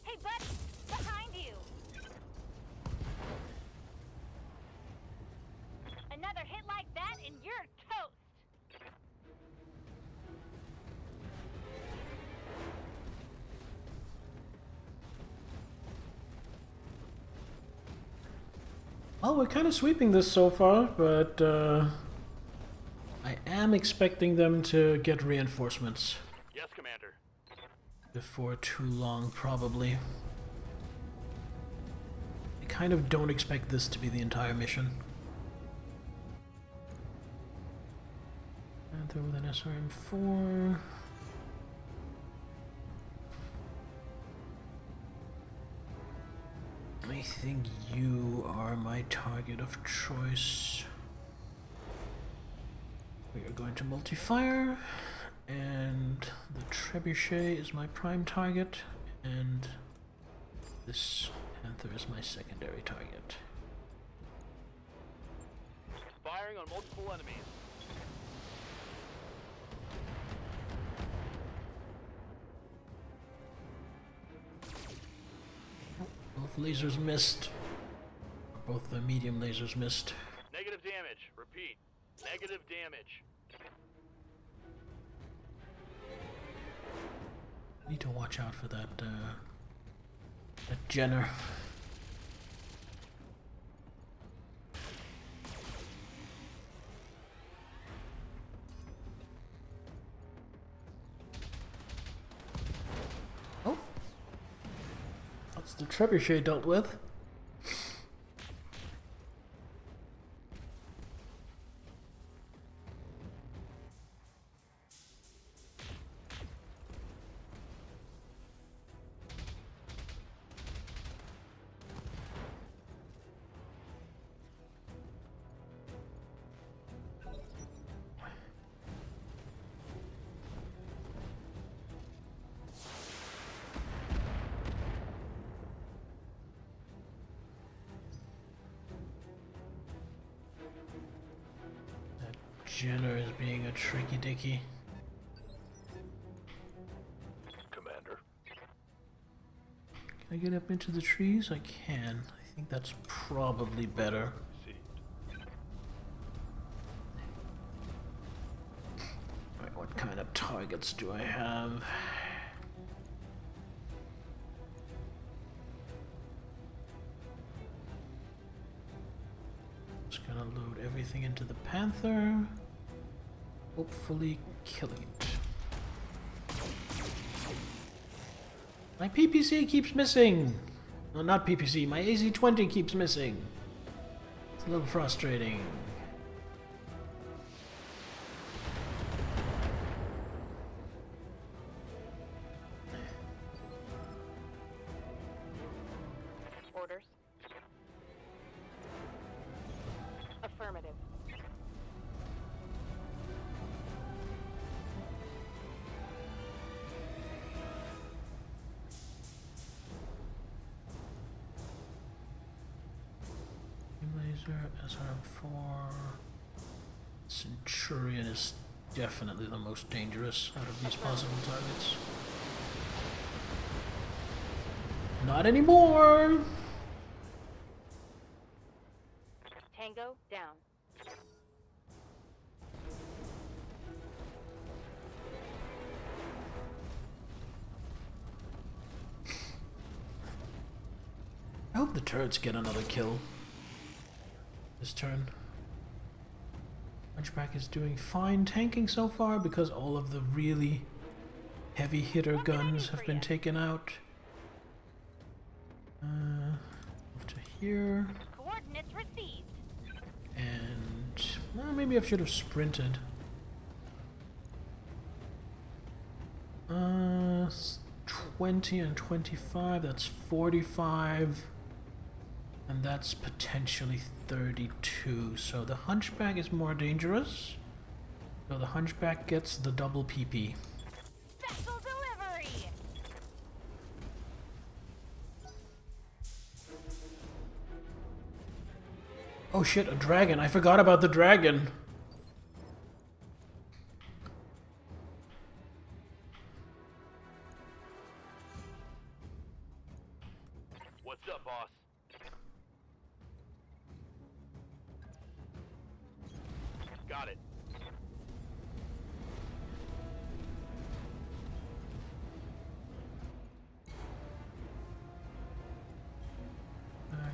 Hey, bud! Behind you! Another hit like that and you're toast! Well, we're kind of sweeping this so far, but I am expecting them to get reinforcements Yes, Commander. before too long, probably. I kind of don't expect this to be the entire mission. Panther with an SRM-4. I think you are my target of choice. We are going to multi-fire, and the trebuchet is my prime target, and this Panther is my secondary target. Firing on multiple enemies. Both lasers missed. Both the medium lasers missed. Negative damage. Repeat. Negative damage. Need to watch out for that Jenner. Oh, that's the trebuchet dealt with. Jenner is being a tricky dicky. Commander. Can I get up into the trees? I can. I think that's probably better. Received. Alright, what kind of targets do I have? Just gonna load everything into the Panther. Hopefully killing it. My PPC keeps missing! No, not PPC, my AC-20 keeps missing. It's a little frustrating. Orders. Affirmative. Laser, SRM-4. Centurion is definitely the most dangerous out of these possible targets. Not anymore! Tango down. I hope the turrets get another kill this turn. Hunchback is doing fine tanking so far because all of the really heavy hitter guns have been taken out. Move to here. Coordinates received. And well, maybe I should have sprinted. 20 and 25, that's 45. And that's potentially 32. So the Hunchback is more dangerous. So the Hunchback gets the double PP. Special delivery. Oh shit, a dragon. I forgot about the dragon. What's up, boss? Got it. Back.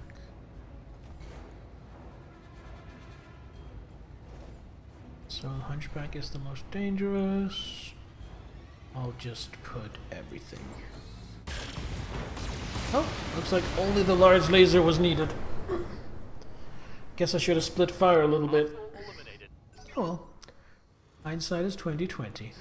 So the Hunchback is the most dangerous. I'll just put everything. Oh, looks like only the large laser was needed. Guess I should have split fire a little bit. Eliminated. Oh well. Hindsight is 20/20.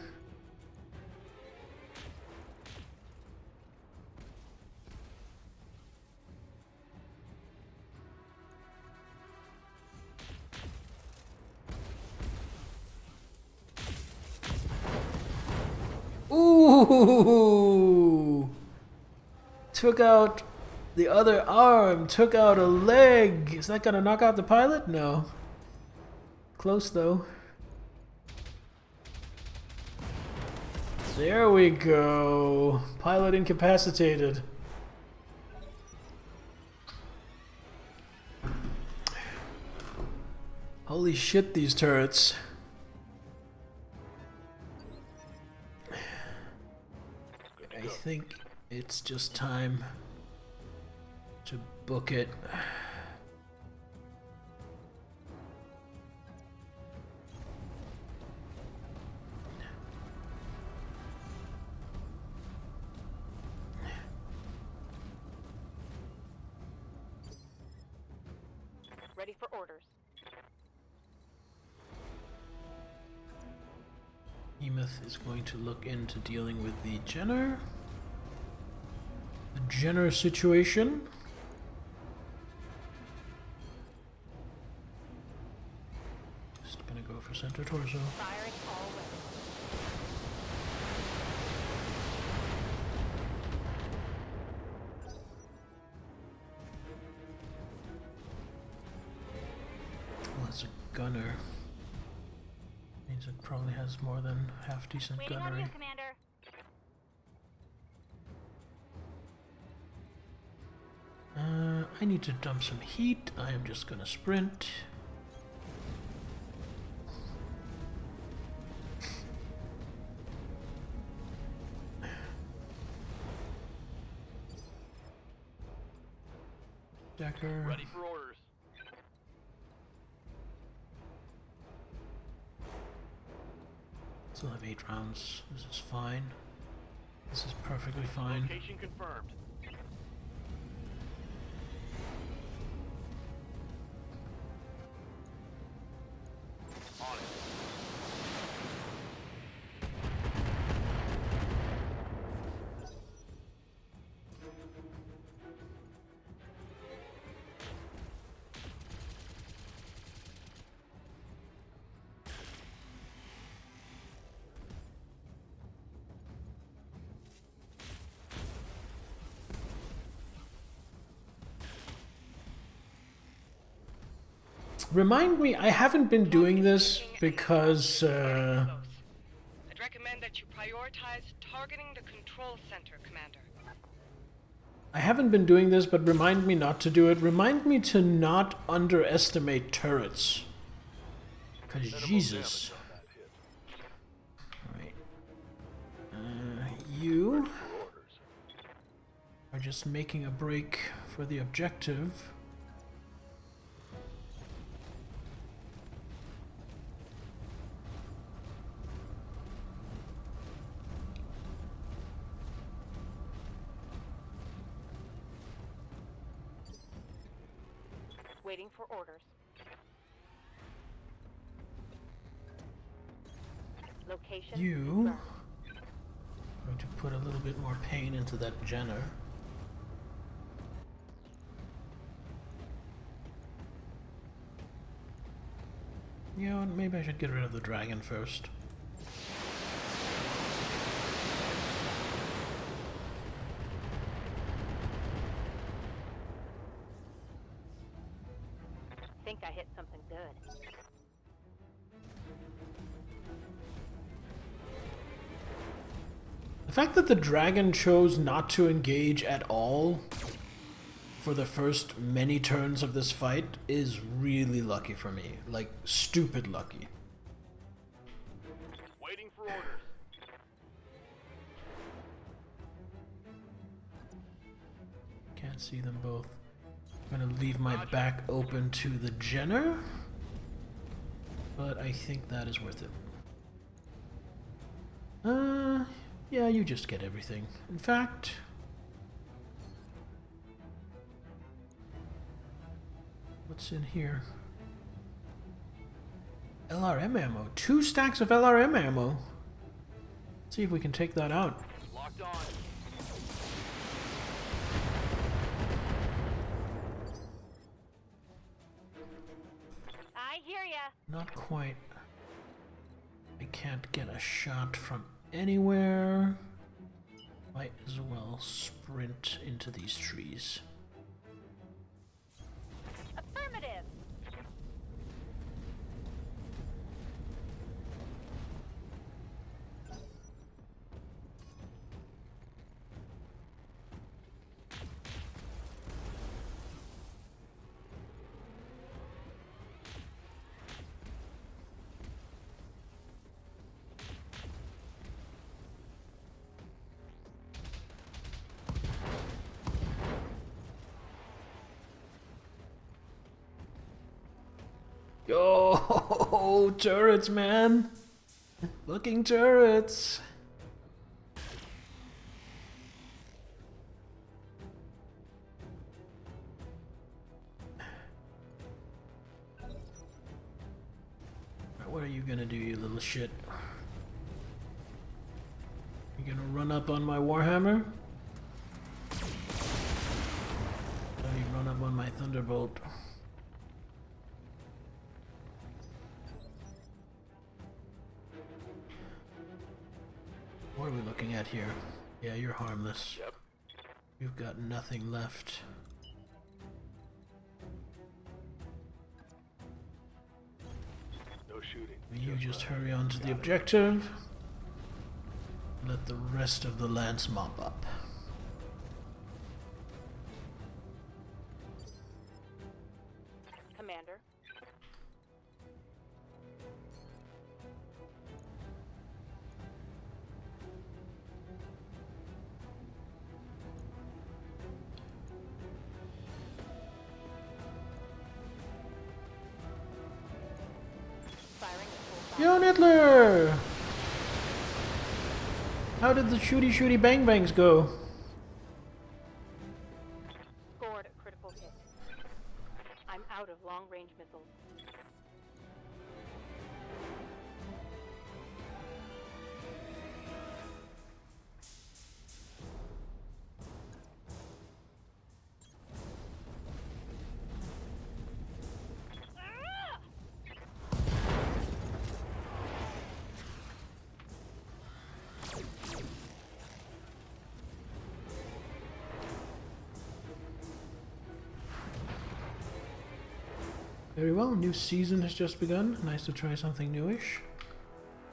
Ooh! Took out the other arm, took out a leg. Is that gonna knock out the pilot? No. Close though. There we go. Pilot incapacitated. Holy shit, these turrets. I think it's just time to book it. Ready for orders. Emeth is going to look into dealing with the Jenner. The Jenner situation. Just gonna go for center torso. Firing all weapons. Oh, it's a gunner. Means it probably has more than half decent Waiting on gunnery. you, Commander. I need to dump some heat. I am just gonna sprint. Decker. Ready for orders. Still have 8 rounds. This is fine. This is perfectly fine. Location confirmed. On it. Remind me, I haven't been doing this because, I'd recommend that you prioritize targeting the control center, Commander. I haven't been doing this, but remind me not to do it. Remind me to not underestimate turrets. Because Jesus. Alright. You are just making a break for the objective. Waiting for orders. Location. You confirmed. going to put a little bit more pain into that Jenner. You know what, maybe I should get rid of the dragon first. Think I hit something good. The fact that the dragon chose not to engage at all for the first many turns of this fight is really lucky for me. Like, stupid lucky. Waiting for orders. Can't see them both. I'm gonna leave my back open to the Jenner, but I think that is worth it. Yeah, you just get everything. In fact, what's in here? LRM ammo. 2 stacks of LRM ammo. Let's see if we can take that out. Locked on. I hear ya. Not quite. I can't get a shot from anywhere. Might as well sprint into these trees. Affirmative. Yo, turrets, man. Looking turrets. What are you gonna do, you little shit? You gonna run up on my Warhammer? Or you run up on my Thunderbolt? What are we looking at here? Yeah, you're harmless. Yep. You've got nothing left. No shooting. You just hurry on to the objective. Let the rest of the lance mop up. Commander. Firing at full fire. Yo, Nittler! How did the shooty bang bangs go? Scored a critical hit. I'm out of long-range missiles. Very well, new season has just begun. Nice to try something newish.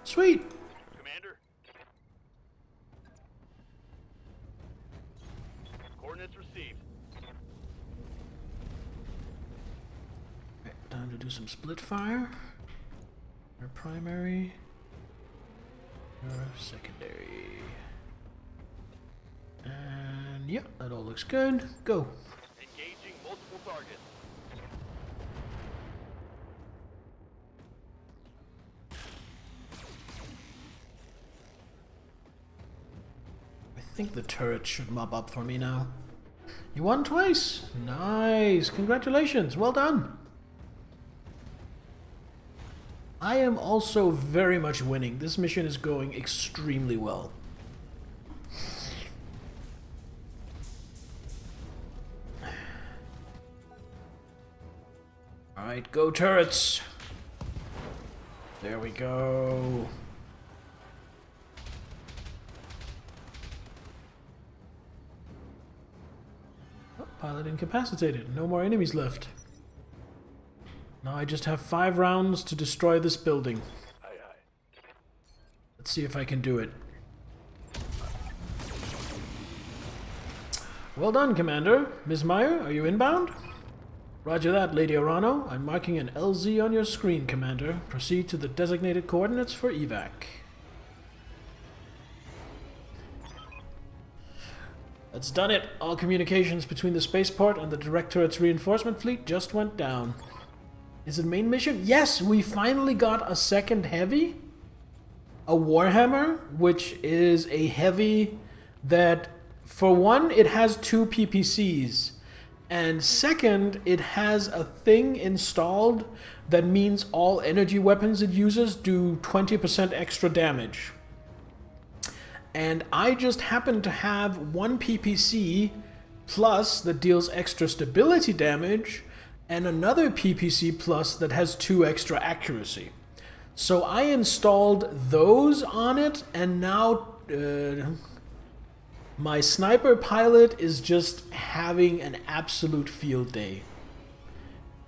Sweet! Commander? Coordinates received. Right, time to do some split fire. Your primary. Your secondary. And yeah, that all looks good. Go. Engaging multiple targets. I think the turret should mop up for me now. You won twice! Nice! Congratulations! Well done! I am also very much winning. This mission is going extremely well. Alright, go turrets! There we go. Oh, pilot incapacitated. No more enemies left. Now I just have 5 rounds to destroy this building. Aye, aye. Let's see if I can do it. Well done, Commander. Ms. Meyer, are you inbound? Roger that, Lady Arano. I'm marking an LZ on your screen, Commander. Proceed to the designated coordinates for evac. That's done it. All communications between the spaceport and the Directorate's reinforcement fleet just went down. Is it main mission? Yes, we finally got a second heavy. A Warhammer, which is a heavy that, for one, it has 2 PPCs. And second, it has a thing installed that means all energy weapons it uses do 20% extra damage. And I just happen to have 1 PPC plus that deals extra stability damage, and another PPC plus that has 2 extra accuracy. So I installed those on it, and now my sniper pilot is just having an absolute field day.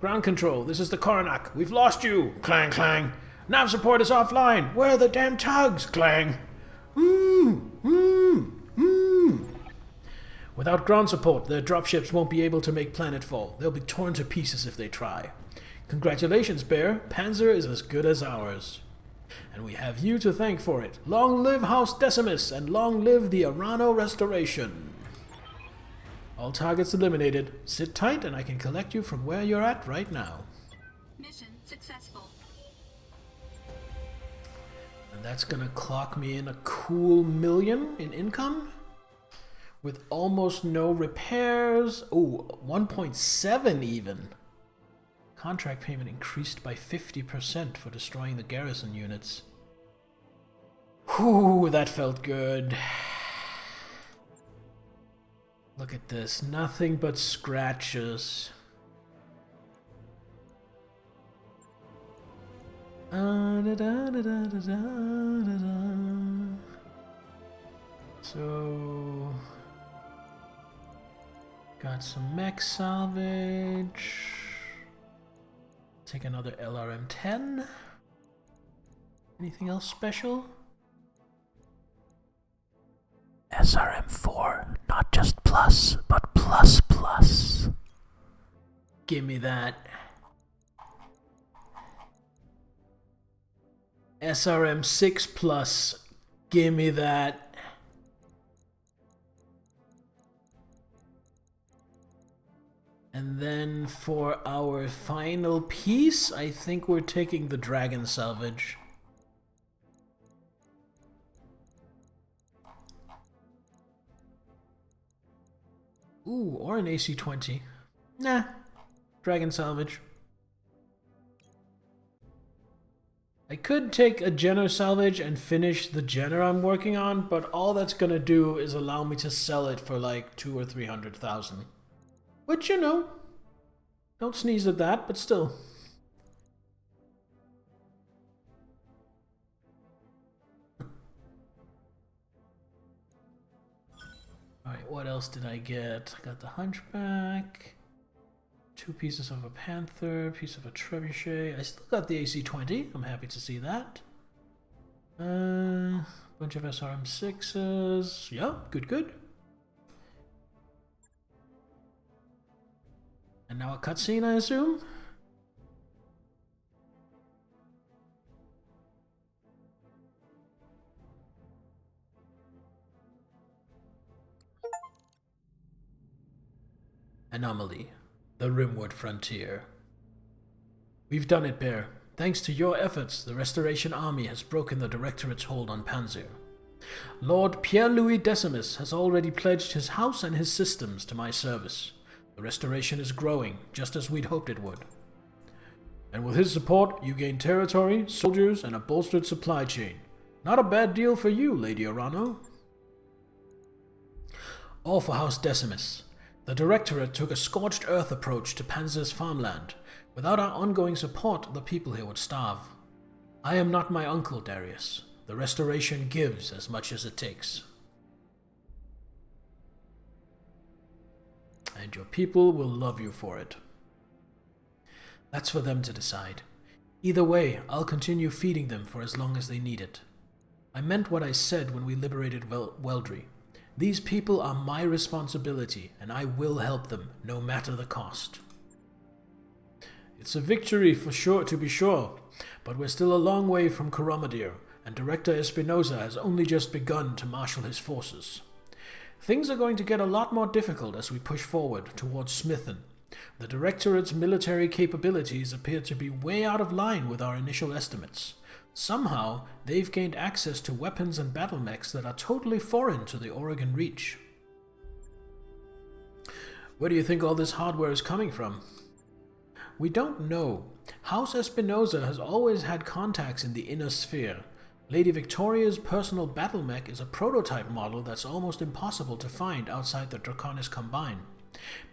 Ground control, this is the Coronac. We've lost you. Clang, clang. Nav support is offline. Where are the damn tugs? Clang. Without ground support, their dropships won't be able to make planetfall. They'll be torn to pieces if they try. Congratulations, Bear. Panzer is as good as ours. And we have you to thank for it. Long live House Decimus, and long live the Arano Restoration. All targets eliminated. Sit tight and I can collect you from where you're at right now. Mission successful. And that's gonna clock me in a cool 1 million in income. With almost no repairs. Oh, 1.7 even. Contract payment increased by 50% for destroying the garrison units. Whew, that felt good. Look at this, nothing but scratches. So, got some mech salvage. Take another LRM-10. Anything else special? SRM-4, not just plus, but plus plus. Give me that. SRM-6 plus. Give me that. And then for our final piece, I think we're taking the Dragon Salvage. Ooh, or an AC-20. Nah. Dragon salvage. I could take a Jenner salvage and finish the Jenner I'm working on, but all that's gonna do is allow me to sell it for like 200,000 or 300,000. Which, you know, don't sneeze at that, but still. Alright, what else did I get? I got the Hunchback, 2 pieces of a Panther, piece of a Trebuchet. I still got the AC-20. I'm happy to see that. Bunch of SRM-6s. Yeah, good, good. And now a cutscene, I assume? Anomaly. The Rimwood Frontier. We've done it, Bear. Thanks to your efforts, the Restoration Army has broken the Directorate's hold on Panzer. Lord Pierre-Louis Decimus has already pledged his house and his systems to my service. The Restoration is growing, just as we'd hoped it would. And with his support, you gain territory, soldiers, and a bolstered supply chain. Not a bad deal for you, Lady Arano. All for House Decimus. The Directorate took a scorched earth approach to Panzer's farmland. Without our ongoing support, the people here would starve. I am not my uncle, Darius. The Restoration gives as much as it takes. And your people will love you for it. That's for them to decide. Either way, I'll continue feeding them for as long as they need it. I meant what I said when we liberated Weldry. These people are my responsibility, and I will help them, no matter the cost. It's a victory for sure, to be sure, but we're still a long way from Coromandel, and Director Espinosa has only just begun to marshal his forces. Things are going to get a lot more difficult as we push forward towards Smithen. The Directorate's military capabilities appear to be way out of line with our initial estimates. Somehow, they've gained access to weapons and battle mechs that are totally foreign to the Oregon Reach. Where do you think all this hardware is coming from? We don't know. House Espinosa has always had contacts in the inner sphere. Lady Victoria's personal battle mech is a prototype model that's almost impossible to find outside the Draconis Combine.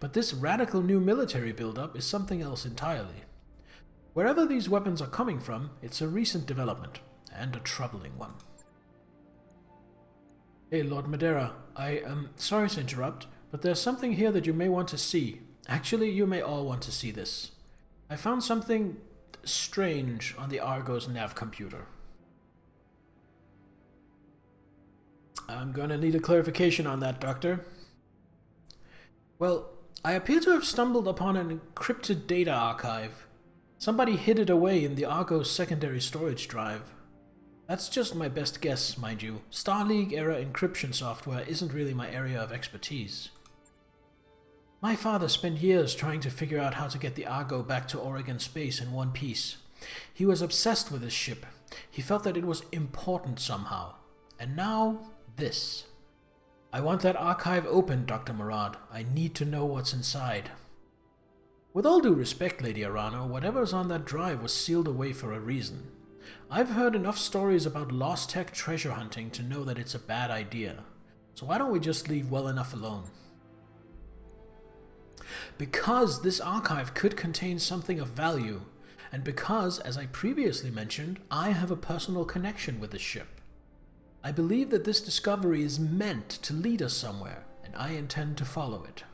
But this radical new military buildup is something else entirely. Wherever these weapons are coming from, it's a recent development, and a troubling one. Hey, Lord Madeira, I am sorry to interrupt, but there's something here that you may want to see. Actually, you may all want to see this. I found something strange on the Argo's nav computer. I'm gonna need a clarification on that, Doctor. Well, I appear to have stumbled upon an encrypted data archive. Somebody hid it away in the Argo's secondary storage drive. That's just my best guess, mind you. Star League-era encryption software isn't really my area of expertise. My father spent years trying to figure out how to get the Argo back to Oregon space in one piece. He was obsessed with his ship. He felt that it was important somehow. And now, this. I want that archive open, Dr. Murad. I need to know what's inside. With all due respect, Lady Arano, whatever's on that drive was sealed away for a reason. I've heard enough stories about lost tech treasure hunting to know that it's a bad idea. So why don't we just leave well enough alone? Because this archive could contain something of value, and because, as I previously mentioned, I have a personal connection with the ship. I believe that this discovery is meant to lead us somewhere, and I intend to follow it.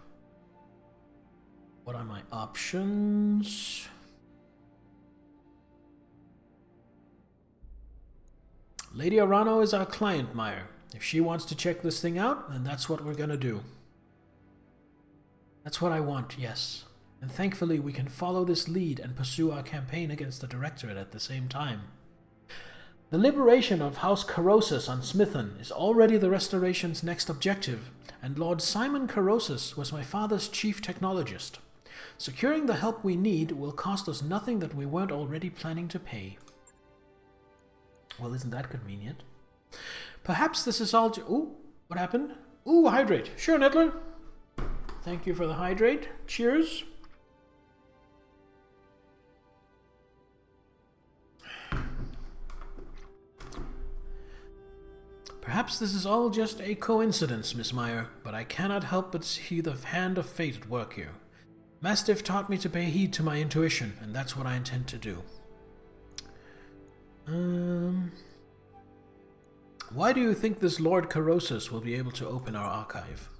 What are my options? Lady Arano is our client, Meyer. If she wants to check this thing out, then that's what we're gonna do. That's what I want, yes. And thankfully we can follow this lead and pursue our campaign against the Directorate at the same time. The liberation of House Carosus on Smithen is already the Restoration's next objective, and Lord Simon Carosus was my father's chief technologist. Securing the help we need will cost us nothing that we weren't already planning to pay. Well, isn't that convenient? Perhaps this is all... Ooh, what happened? Ooh, hydrate. Sure, Nettler. Thank you for the hydrate. Cheers. Perhaps this is all just a coincidence, Miss Meyer, but I cannot help but see the hand of fate at work here. Mastiff taught me to pay heed to my intuition, and that's what I intend to do. Why do you think this Lord Corrosus will be able to open our archive?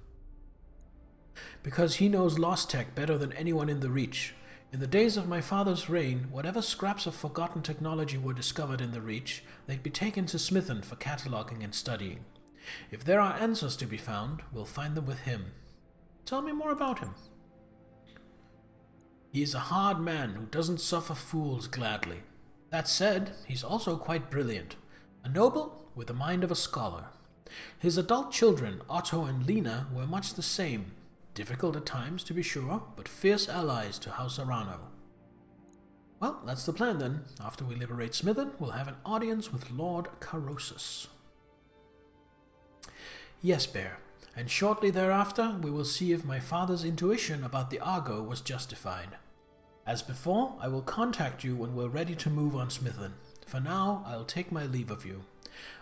Because he knows Lost Tech better than anyone in the Reach. In the days of my father's reign, whatever scraps of forgotten technology were discovered in the Reach, they'd be taken to Smithen for cataloging and studying. If there are answers to be found, we'll find them with him. Tell me more about him. He is a hard man who doesn't suffer fools gladly. That said, he's also quite brilliant. A noble with the mind of a scholar. His adult children, Otto and Lena, were much the same. Difficult at times, to be sure, but fierce allies to House Arano. Well, that's the plan then. After we liberate Smithen, we'll have an audience with Lord Corrosus. Yes, Bear, and shortly thereafter we will see if my father's intuition about the Argo was justified. As before, I will contact you when we're ready to move on Smithen. For now, I'll take my leave of you.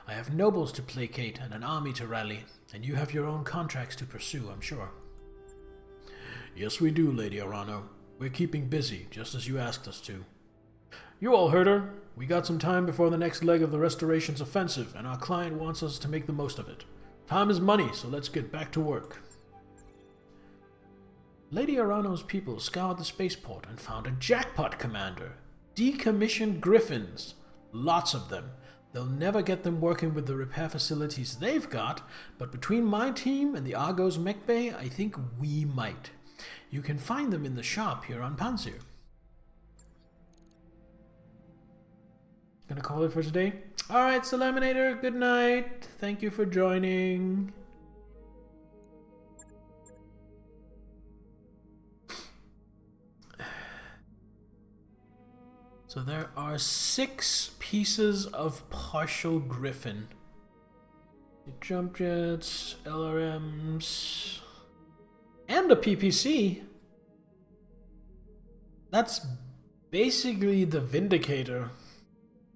I have nobles to placate and an army to rally, and you have your own contracts to pursue, I'm sure. Yes, we do, Lady Arano. We're keeping busy, just as you asked us to. You all heard her. We got some time before the next leg of the Restoration's offensive, and our client wants us to make the most of it. Time is money, so let's get back to work. Lady Arano's people scoured the spaceport and found a jackpot, Commander. Decommissioned griffins. Lots of them. They'll never get them working with the repair facilities they've got, but between my team and the Argo's mech bay, I think we might. You can find them in the shop here on Panzir. Gonna call it for today? Alright, Salaminator, good night. Thank you for joining. So there are 6 pieces of partial griffin. Jump jets, LRMs, and a PPC. That's basically the Vindicator,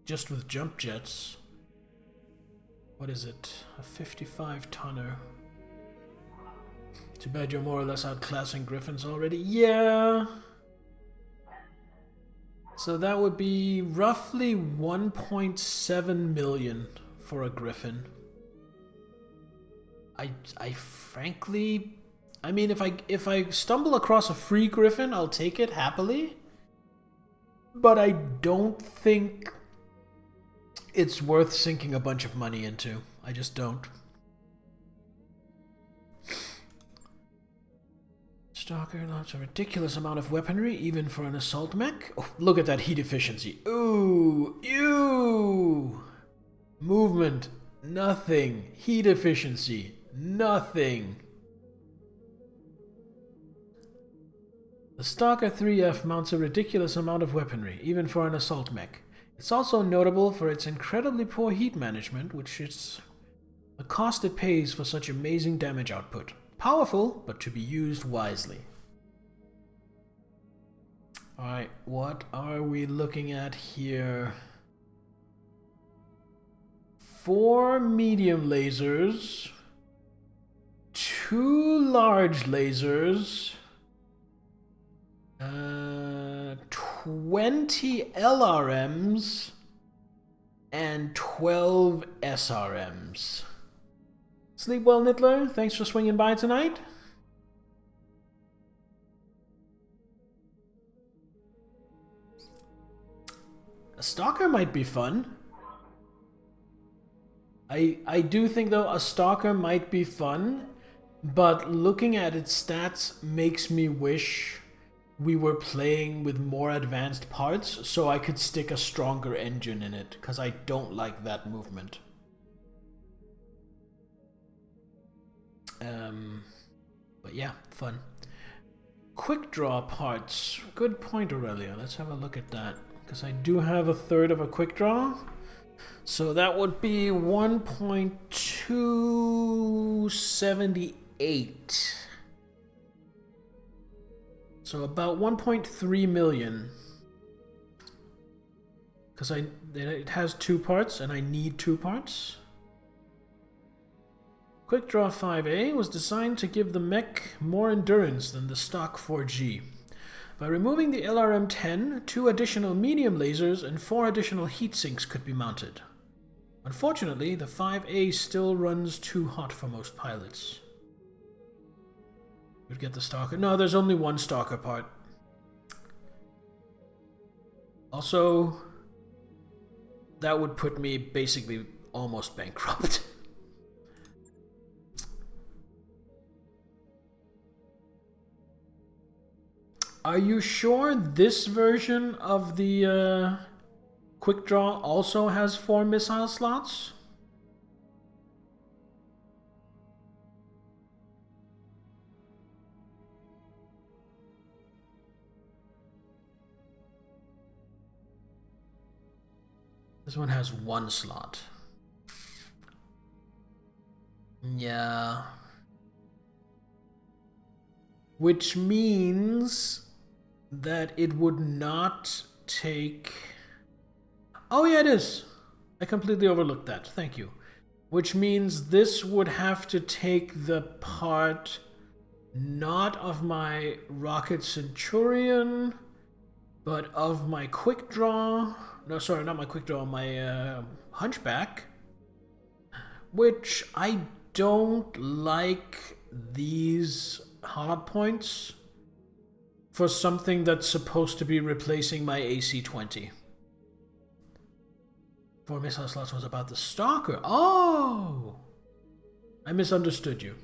just with jump jets. What is it? A 55-tonner. Too bad you're more or less outclassing Griffins already. Yeah. So that would be roughly 1.7 million for a Griffin. I frankly, I mean, if I stumble across a free Griffin, I'll take it happily. But I don't think it's worth sinking a bunch of money into. I just don't. Stalker lots a ridiculous amount of weaponry, even for an assault mech. Oh, look at that heat efficiency. Ooh, ew. Movement, nothing. Heat efficiency, nothing. The Stalker 3F mounts a ridiculous amount of weaponry, even for an assault mech. It's also notable for its incredibly poor heat management, which is the cost it pays for such amazing damage output. Powerful, but to be used wisely. Alright, what are we looking at here? 4 medium lasers, 2 large lasers, 20 LRMs, and 12 SRMs. Sleep well, Nittler. Thanks for swinging by tonight. A Stalker might be fun. I do think, though, a Stalker might be fun, but looking at its stats makes me wish we were playing with more advanced parts so I could stick a stronger engine in it, because I don't like that movement. But yeah, fun. Quick draw parts. Good point, Aurelia. Let's have a look at that, because I do have a third of a quick draw. So that would be 1.278. So about 1.3 million. Because it has 2 parts and I need 2 parts. Quick Draw 5A was designed to give the mech more endurance than the stock 4G. By removing the LRM-10, 2 additional medium lasers and 4 additional heat sinks could be mounted. Unfortunately, the 5A still runs too hot for most pilots. We'd get the Stalker. No, there's only 1 Stalker part. Also, that would put me basically almost bankrupt. Are you sure this version of the Quick Draw also has 4 missile slots? This one has 1 slot. Yeah. Which means that it would not take... Oh yeah, it is. I completely overlooked that. Thank you. Which means this would have to take the part not of my Rocket Centurion, but of my Quick Draw. No, sorry, not my Quick Draw, my Hunchback. Which I don't like these hard points for something that's supposed to be replacing my AC-20. 4 missile slots was about the Stalker. Oh! I misunderstood you.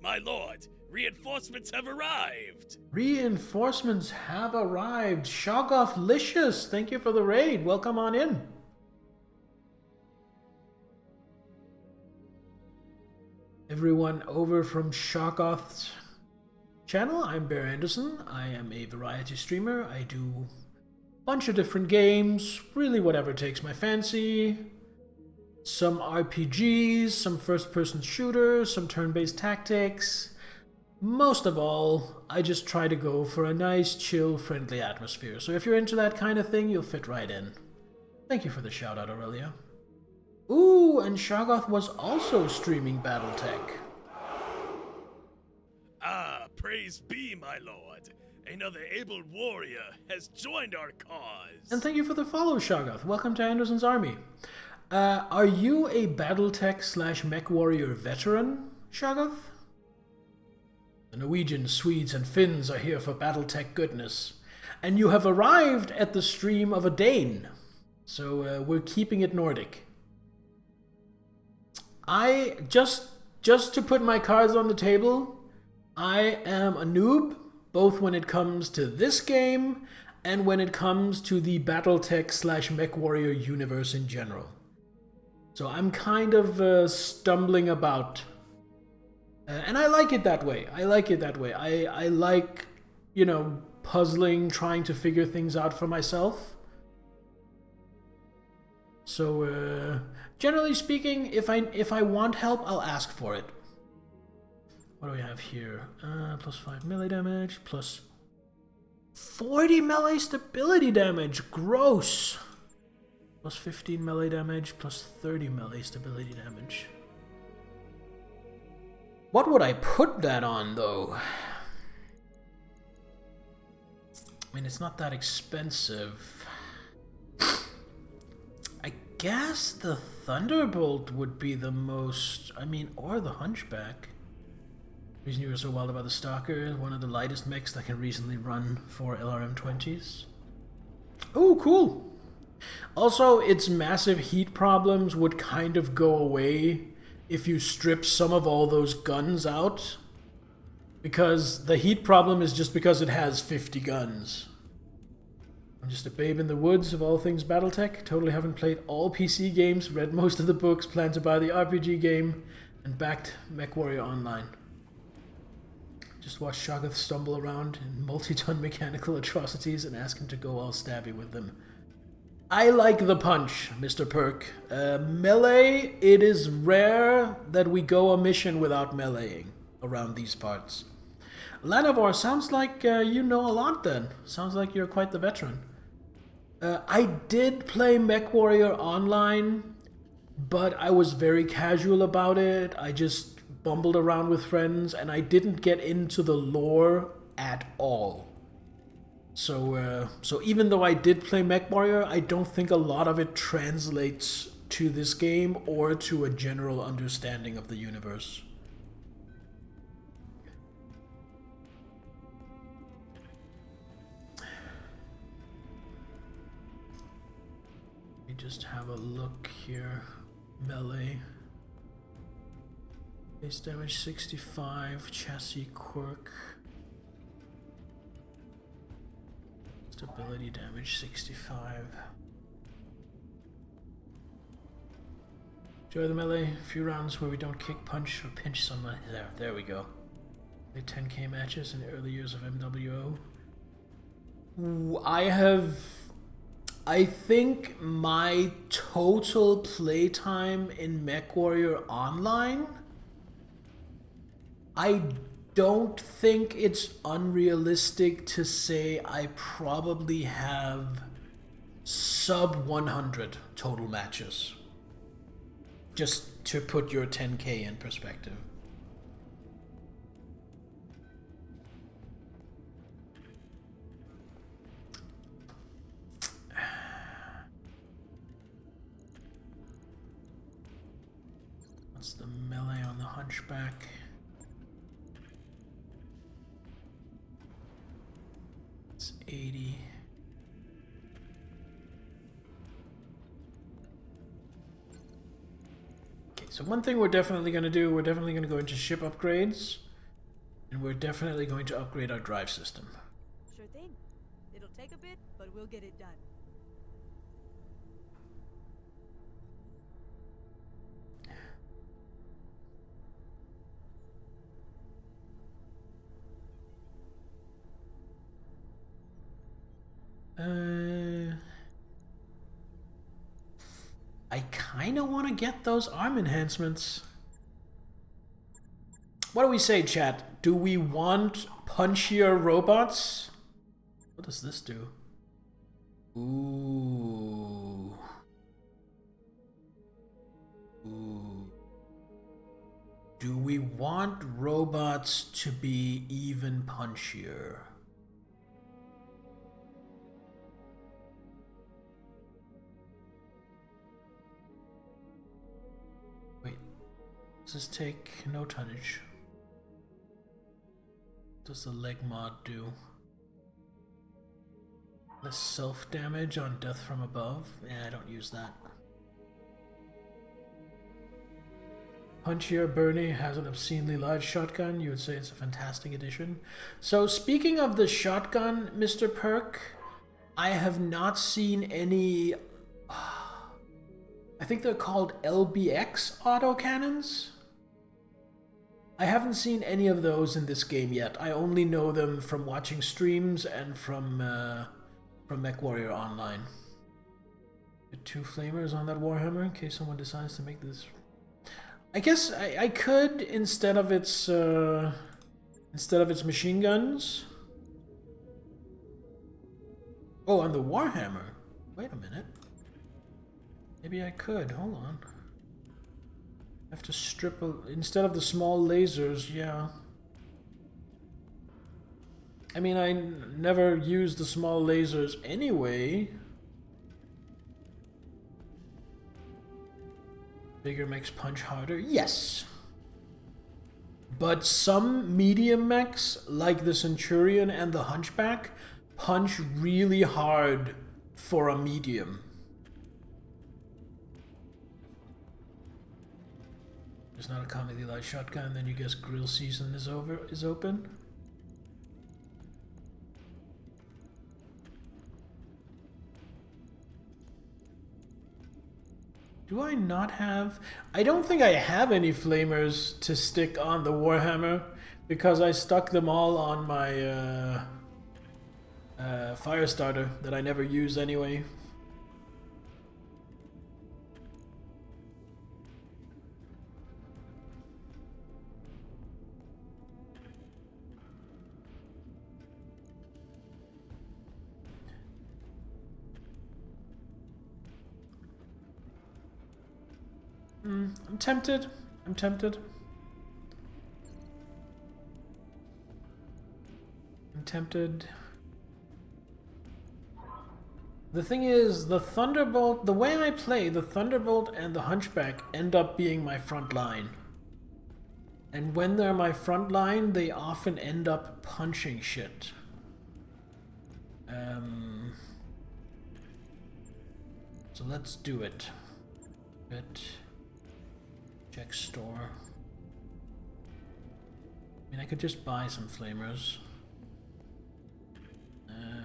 My lord, reinforcements have arrived. Reinforcements have arrived. Shoggoth-licious, thank you for the raid. Welcome on in. Everyone over from Shoggoth's channel. I'm Bear Anderson. I am a variety streamer. I do a bunch of different games, really whatever takes my fancy. Some RPGs, some first-person shooters, some turn-based tactics. Most of all, I just try to go for a nice, chill, friendly atmosphere. So if you're into that kind of thing, you'll fit right in. Thank you for the shout-out, Aurelia. Ooh, and Shoggoth was also streaming Battletech. Ah, praise be, my lord. Another able warrior has joined our cause. And thank you for the follow, Shoggoth. Welcome to Anderson's army. Are you a Battletech / Mech Warrior veteran, Shoggoth? The Norwegians, Swedes, and Finns are here for Battletech goodness. And you have arrived at the stream of a Dane. So we're keeping it Nordic. I, just to put my cards on the table, I am a noob, both when it comes to this game and when it comes to the Battletech / Mech Warrior universe in general. So I'm kind of stumbling about. And I like it that way. I like, you know, puzzling, trying to figure things out for myself. So, generally speaking, if I want help, I'll ask for it. What do we have here? Plus 5 melee damage, plus 40 melee stability damage. Gross. Plus 15 melee damage, plus 30 melee stability damage. What would I put that on, though? I mean, it's not that expensive. I guess the Thunderbolt would be the most... I mean, or the Hunchback. The reason you were so wild about the Stalker, one of the lightest mechs that can reasonably run 4 LRM-20s. Oh, cool! Also, its massive heat problems would kind of go away if you strip some of all those guns out. Because the heat problem is just because it has 50 guns. I'm just a babe in the woods of all things Battletech. Totally haven't played all PC games, read most of the books, plan to buy the RPG game, and backed MechWarrior Online. Just watch Shoggoth stumble around in multi-ton mechanical atrocities and ask him to go all stabby with them. I like the punch, Mr. Perk. Melee, it is rare that we go a mission without meleeing around these parts. Lanavor, sounds like you know a lot then. Sounds like you're quite the veteran. I did play MechWarrior Online, but I was very casual about it. I just bumbled around with friends, and I didn't get into the lore at all. So even though I did play MechWarrior, I don't think a lot of it translates to this game or to a general understanding of the universe. Let me just have a look here. Melee. Base damage 65, chassis quirk. Stability damage 65. Enjoy the melee. A few rounds where we don't kick, punch, or pinch someone. There we go. The 10k matches in the early years of MWO. I think my total playtime in MechWarrior Online, I don't think it's unrealistic to say I probably have sub 100 total matches. Just to put your 10k in perspective. What's the melee on the Hunchback? It's 80. Okay, so one thing we're definitely going to do, we're definitely going to go into ship upgrades, and we're definitely going to upgrade our drive system. Sure thing. It'll take a bit, but we'll get it done. I kind of want to get those arm enhancements. What do we say, chat? Do we want punchier robots? What does this do? Ooh. Ooh. Do we want robots to be even punchier? Does this take no tonnage? What does the leg mod do? Less self damage on death from above? Yeah, I don't use that. Punchier Bernie has an obscenely large shotgun. You would say it's a fantastic addition. So speaking of the shotgun, Mr. Perk, I have not seen any... I think they're called LBX autocannons. I haven't seen any of those in this game yet. I only know them from watching streams and from MechWarrior Online. Get 2 flamers on that Warhammer in case someone decides to make this. I guess I could instead of its machine guns. Oh, on the Warhammer. Wait a minute. Maybe I could. Hold on. I have to strip instead of the small lasers, yeah. I mean, I never use the small lasers anyway. Bigger makes punch harder? Yes. But some medium mechs, like the Centurion and the Hunchback, punch really hard for a medium. There's not a comically light shotgun, then you guess grill season is open. Do I not have... I don't think I have any flamers to stick on the Warhammer because I stuck them all on my Firestarter that I never use anyway. I'm tempted. I'm tempted. I'm tempted. The thing is, the Thunderbolt, the way I play, the Thunderbolt and the Hunchback end up being my front line. And when they're my front line, they often end up punching shit. So let's do it. Check store. I mean, I could just buy some flamers.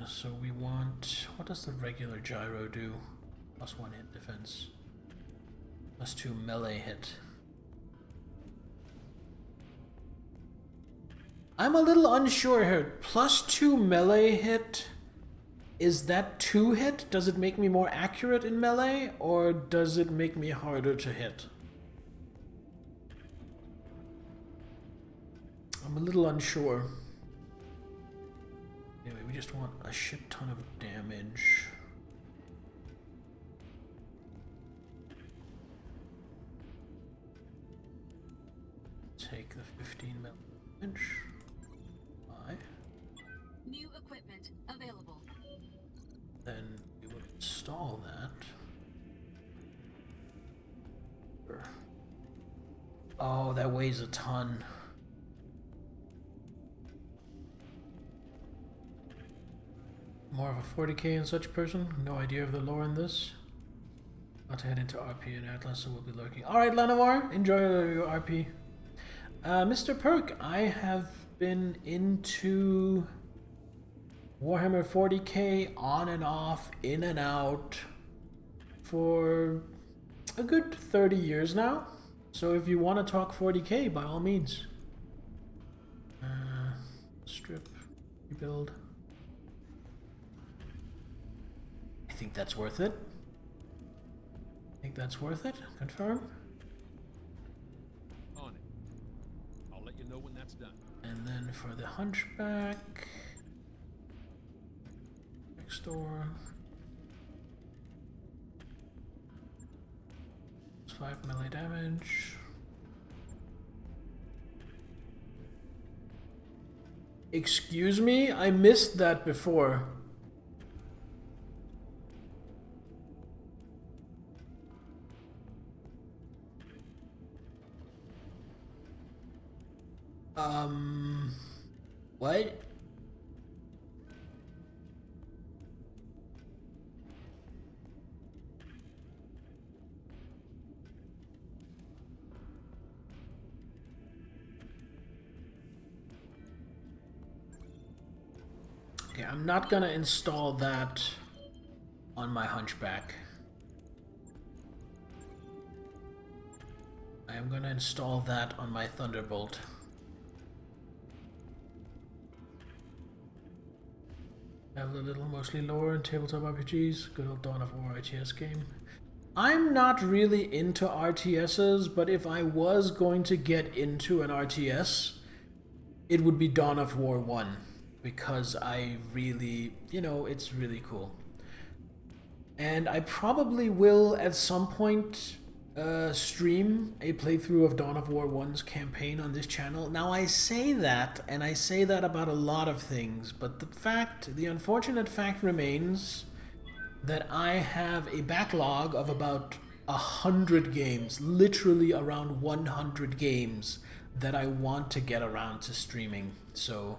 So we want... What does the regular gyro do? +1 hit defense. +2 melee hit. I'm a little unsure here. +2 melee hit... Is that 2 hit? Does it make me more accurate in melee? Or does it make me harder to hit? I'm a little unsure. Anyway, we just want a shit ton of damage. Take the 15 damage. Buy. New equipment available. Then we will install that. Oh, that weighs a ton. More of a 40k and such person. No idea of the lore in this. About to head into RP and Atlas, so we'll be lurking. Alright, Lanovar, enjoy your RP. Mr. Perk, I have been into Warhammer 40k on and off, in and out, for a good 30 years now. So if you want to talk 40k, by all means. Strip, rebuild. I think that's worth it. Confirm. On it. I'll let you know when that's done. And then for the Hunchback, next door. It's 5 melee damage. Excuse me? I missed that before. What? Okay, I'm not gonna install that on my Hunchback. I am gonna install that on my Thunderbolt. Have a little, mostly lore and tabletop RPGs. Good old Dawn of War RTS game. I'm not really into RTSs, but if I was going to get into an RTS, it would be Dawn of War 1. Because I really, you know, it's really cool. And I probably will at some point stream a playthrough of Dawn of War 1's campaign on this channel. Now I say that, and I say that about a lot of things, but the unfortunate fact remains that I have a backlog of about 100 games, literally around 100 games that I want to get around to streaming. So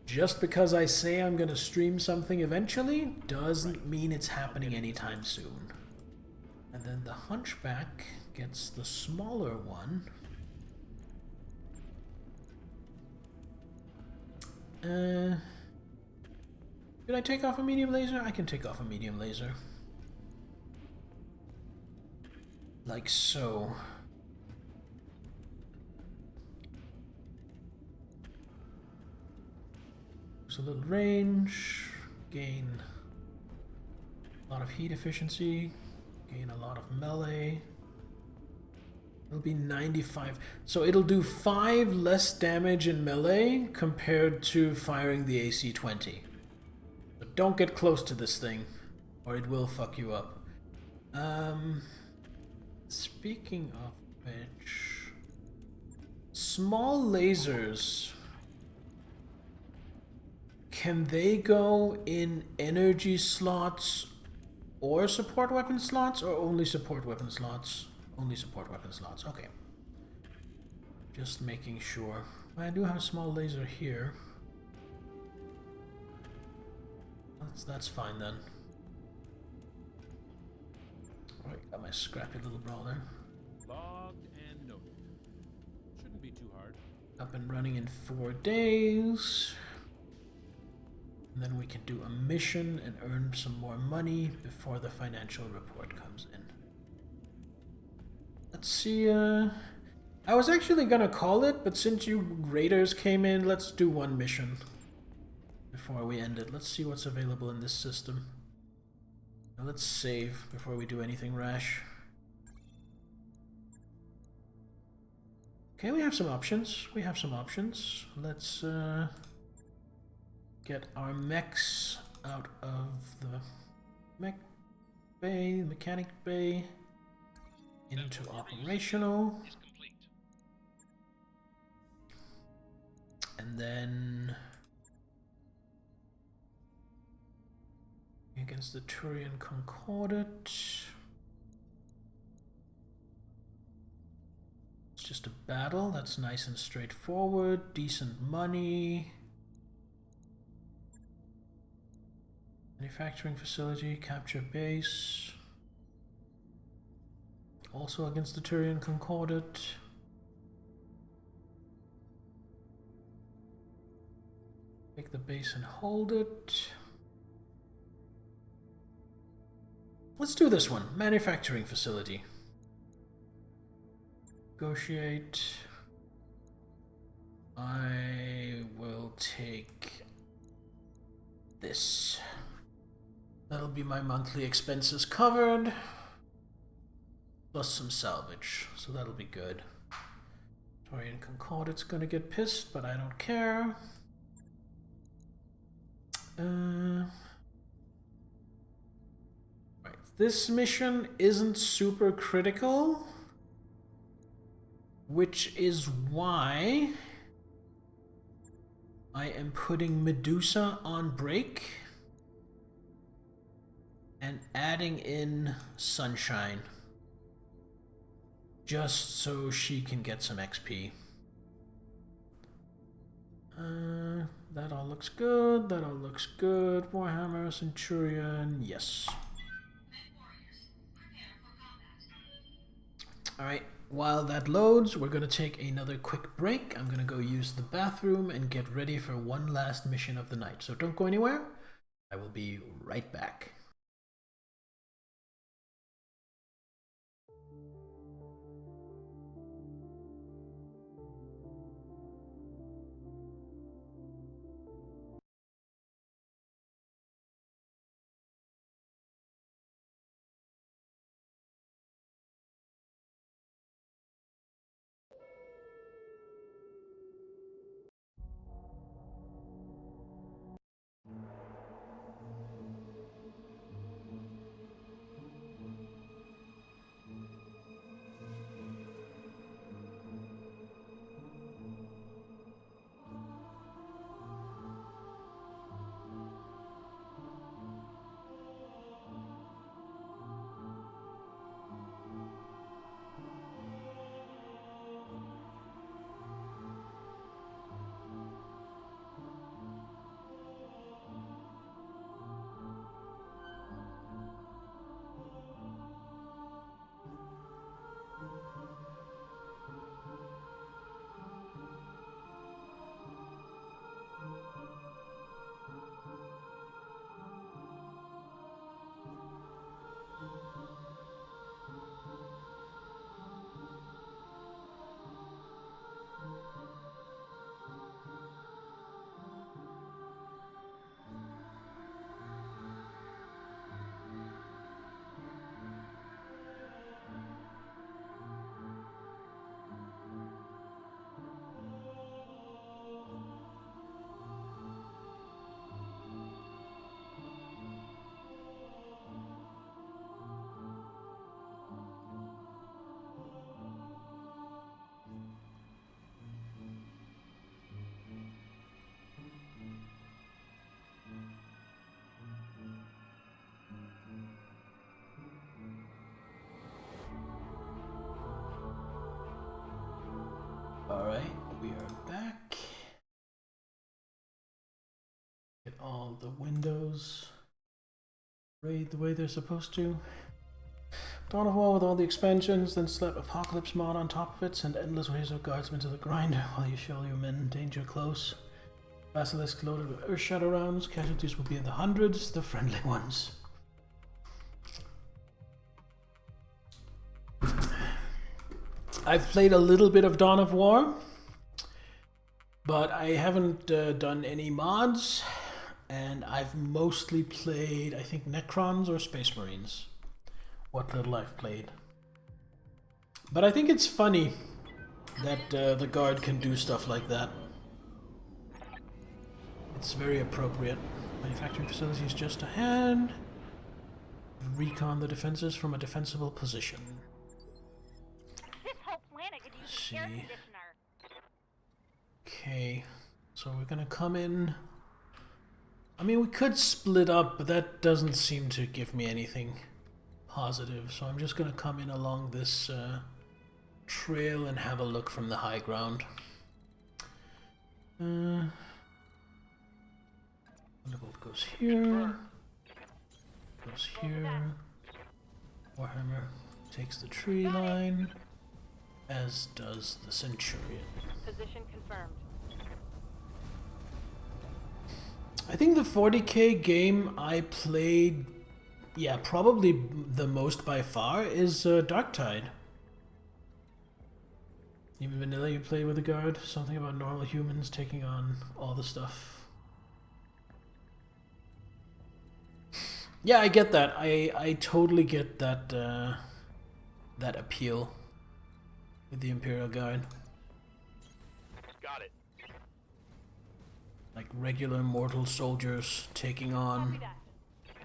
just because I say I'm going to stream something eventually doesn't mean it's happening anytime soon. And then the Hunchback gets the smaller one. Did I take off a medium laser? I can take off a medium laser. Like so. There's a little range, gain a lot of heat efficiency. Gain a lot of melee. It'll be 95. So it'll do 5 less damage in melee compared to firing the AC-20. But don't get close to this thing, or it will fuck you up. Speaking of which, small lasers, can they go in energy slots or support weapon slots, or only support weapon slots? Only support weapon slots, okay. Just making sure. I do have a small laser here. That's fine then. Alright, got my scrappy little brawler. Logged and noted. Shouldn't be too hard. Up and running in 4 days. And then we can do a mission and earn some more money before the financial report comes in. Let's see, I was actually gonna call it, but since you raiders came in, let's do one mission before we end it. Let's see what's available in this system. Now let's save before we do anything rash. Okay, we have some options. Let's get our mechs out of the mech bay, the mechanic bay, into operational. And then against the Turian Concordate. It's just a battle. That's nice and straightforward. Decent money. Manufacturing facility, capture base. Also against the Turian Concordate. Take the base and hold it. Let's do this one. Manufacturing facility. Negotiate. I will take this. That'll be my monthly expenses covered. Plus some salvage. So that'll be good. Torian Concordate's gonna get pissed, but I don't care. Right. This mission isn't super critical, which is why I am putting Medusa on break and adding in Sunshine just so she can get some XP. That all looks good. That all looks good. Warhammer, Centurion, yes. Alright, while that loads, we're gonna take another quick break. I'm gonna go use the bathroom and get ready for one last mission of the night. So don't go anywhere. I will be right back. We are back. Get all the windows arrayed the way they're supposed to. Dawn of War with all the expansions, then slap Apocalypse mod on top of it, send endless waves of guardsmen to the grind while you show your men danger close. Basilisk loaded with Earth Shadow rounds, casualties will be in the hundreds, the friendly ones. I've played a little bit of Dawn of War, but I haven't done any mods, and I've mostly played, I think, Necrons or Space Marines. What little I've played. But I think it's funny that the guard can do stuff like that. It's very appropriate. Manufacturing facilities just ahead. Recon the defenses from a defensible position. This whole planet could use an air conditioner. Okay, so we're gonna come in. I mean, we could split up, but that doesn't seem to give me anything positive. So I'm just gonna come in along this trail and have a look from the high ground. Thunderbolt goes here. Goes here. Warhammer takes the tree line, as does the Centurion. Position confirmed. I think the 40k game I played, yeah, probably the most by far, is Darktide. Even vanilla you play with a guard, something about normal humans taking on all the stuff. Yeah, I get that. I totally get that that appeal with the Imperial Guard. Got it. Like regular mortal soldiers taking on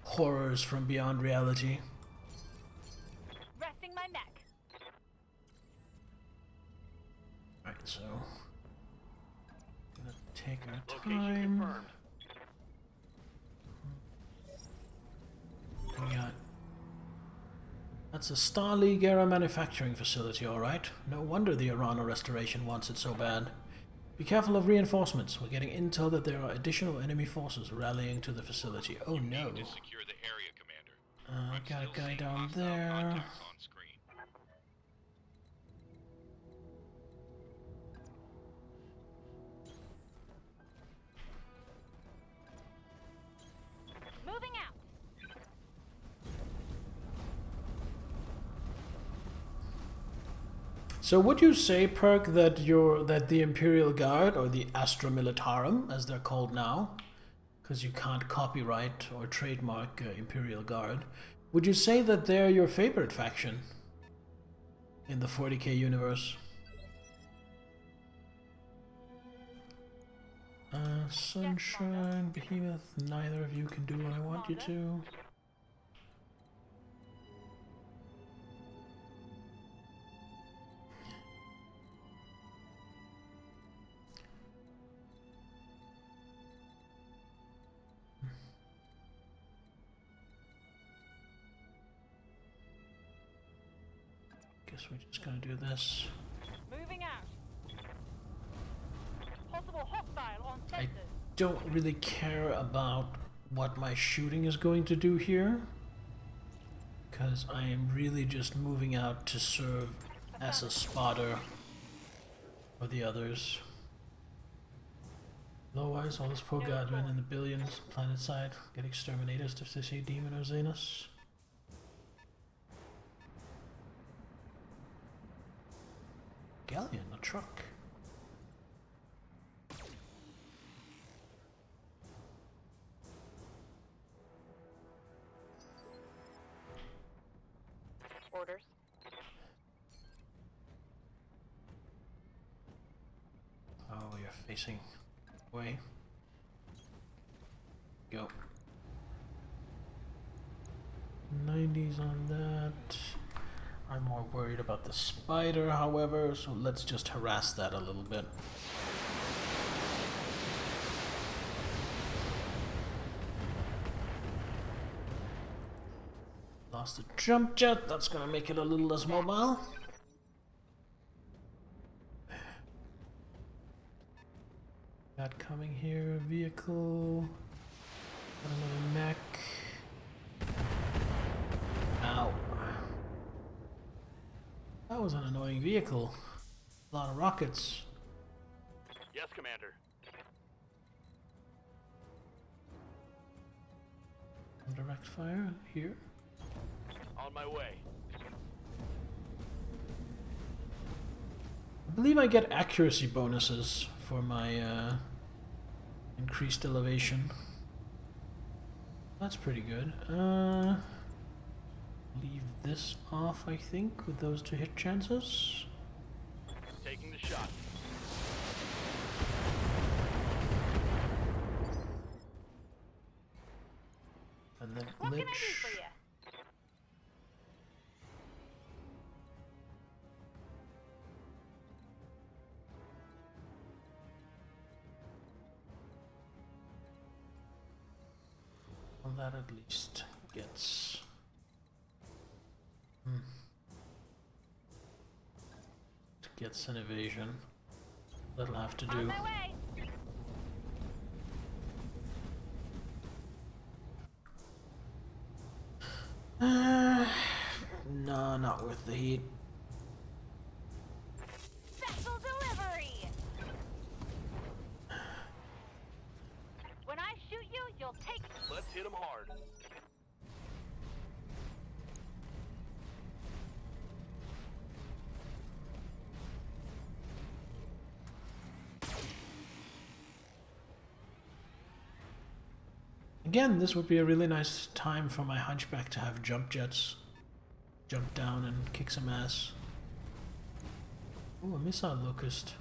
horrors from beyond reality. Resting my mech. Right, so gonna take our Location time. confirmed. We got... That's a Star League era manufacturing facility, alright. No wonder the Arana Restoration wants it so bad. Be careful of reinforcements. We're getting intel that there are additional enemy forces rallying to the facility. Oh no. To secure the area, Commander. I'm Got a still guy seeing down hostile there. contacts on screen. Moving out. So would you say, Perk, that the Imperial Guard, or the Astra Militarum, as they're called now, because you can't copyright or trademark Imperial Guard, would you say that they're your favorite faction in the 40k universe? Sunshine, Behemoth, neither of you can do what I want you to. Guess we're just gonna do this. Moving out. Possible hostile on I sensors. don't really care about what my shooting is going to do here, because I am really just moving out to serve as a spotter for the others. Otherwise, all those poor godmen in the billions planet side get exterminators if they see Demon or Xenos. Galleon, a truck. Orders. Oh, you're facing away. Go. 90s on that. I'm more worried about the spider, however, so let's just harass that a little bit. Lost a jump jet, that's gonna make it a little less mobile. Got coming here, vehicle. Got another mech. Ow. That was an annoying vehicle. A lot of rockets. Yes, Commander. Direct fire here. On my way. I believe I get accuracy bonuses for my increased elevation. That's pretty good. Leave this off, I think, with those 2 hit chances. Taking the shot. And then What can I do glitch. for you? Well, that at least gets... Gets an evasion. That'll have to do. On my way. No, not worth the heat. Special delivery. When I shoot you, you'll take. Let's hit him hard. Again, this would be a really nice time for my hunchback to have jump jets. Jump down and kick some ass. Ooh, a missile locust.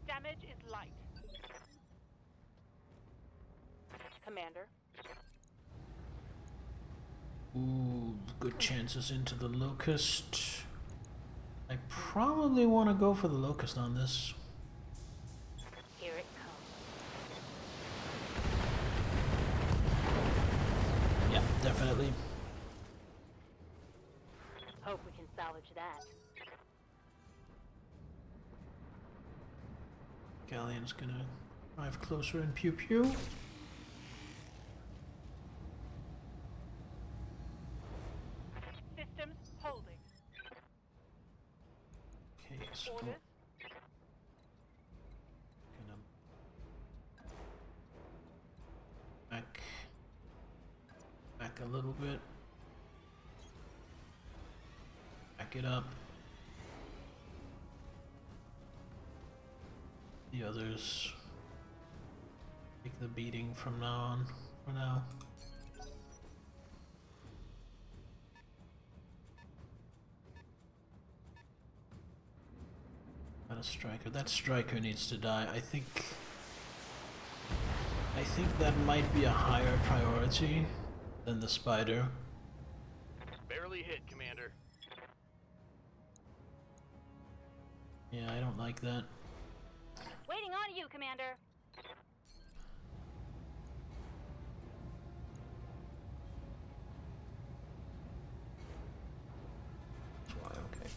Damage is light. Commander. Ooh, good chances into the locust. I probably want to go for the locust on this. Here it comes. Yeah, definitely. Hope we can salvage that. Galleon's gonna drive closer and pew pew. Systems holding. Okay, so Orders. gonna back a little bit. Back it up. The others take the beating from now on. For now. Not a striker. That striker needs to die. I think that might be a higher priority than the spider. Barely hit, Commander. Yeah, I don't like that. Waiting on you, Commander. That's why, okay.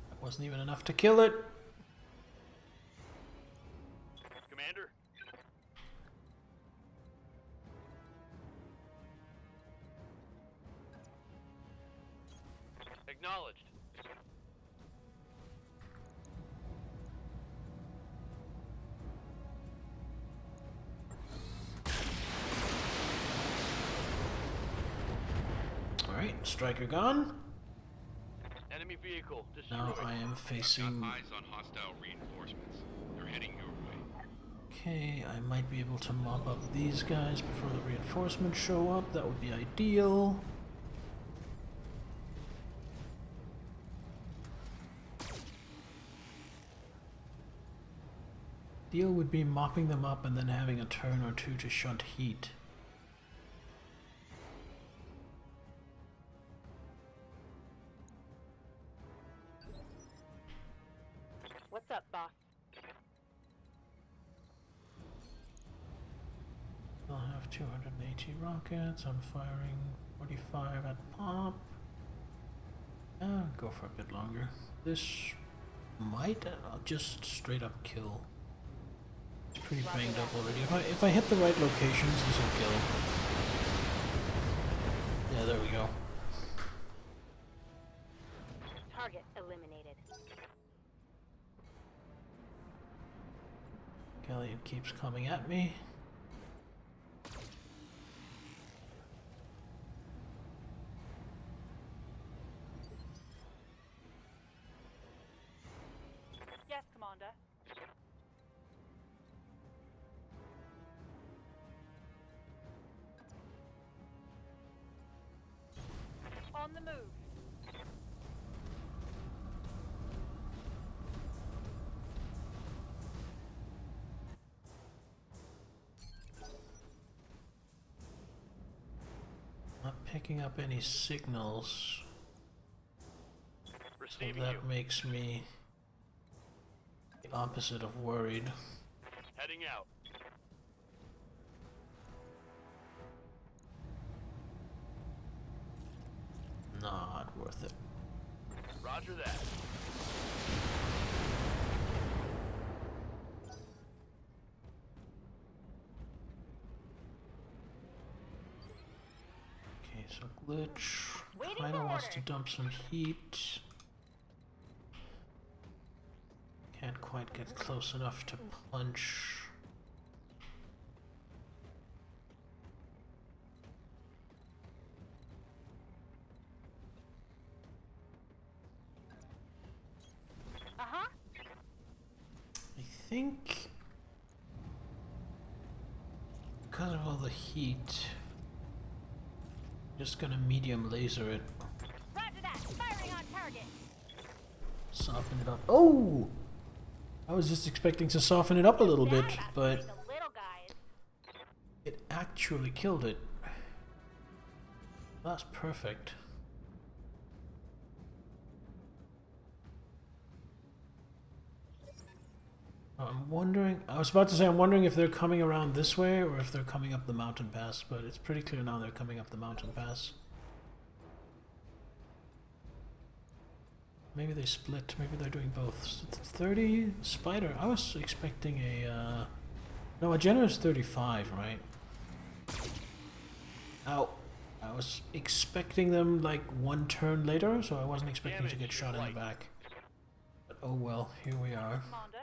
That wasn't even enough to kill it. Commander. Acknowledged. Alright, striker gone. Enemy vehicle destroyed. Now I am Got facing... eyes on hostile reinforcements. They're heading your way. Okay, I might be able to mop up these guys before the reinforcements show up. That would be ideal. Deal would be mopping them up and then having a turn or two to shunt heat. What's up, boss? I'll have 280 rockets. I'm firing 45 at pop. Go for a bit longer. This might just straight up kill. It's pretty banged up already. If I hit the right locations, this will kill. Yeah, there we go. Target eliminated. Galleon keeps coming at me. Yes, Commander. On the move. Not picking up any signals. So Receiving that you. makes me the opposite of worried. Heading out. Not worth it. Roger that. Okay, so glitch Waiting kinda for wants to orders. dump some heat. Can't quite get close enough to punch. Uh-huh. I think because of all the heat, just gonna medium laser it, Roger that. Firing on target. soften it up. Oh! I was just expecting to soften it up a little bit, That's but the little guys. it actually killed it. That's perfect. I'm wondering, I was about to say, I'm wondering if they're coming around this way or if they're coming up the mountain pass, but it's pretty clear now they're coming up the mountain pass. Maybe they split, maybe they're doing both. 30 spider, I was expecting a, no, a generous 35, right? Ow. I was expecting them like one turn later, so I wasn't expecting to get shot in the back. But oh well, here we are. Commander.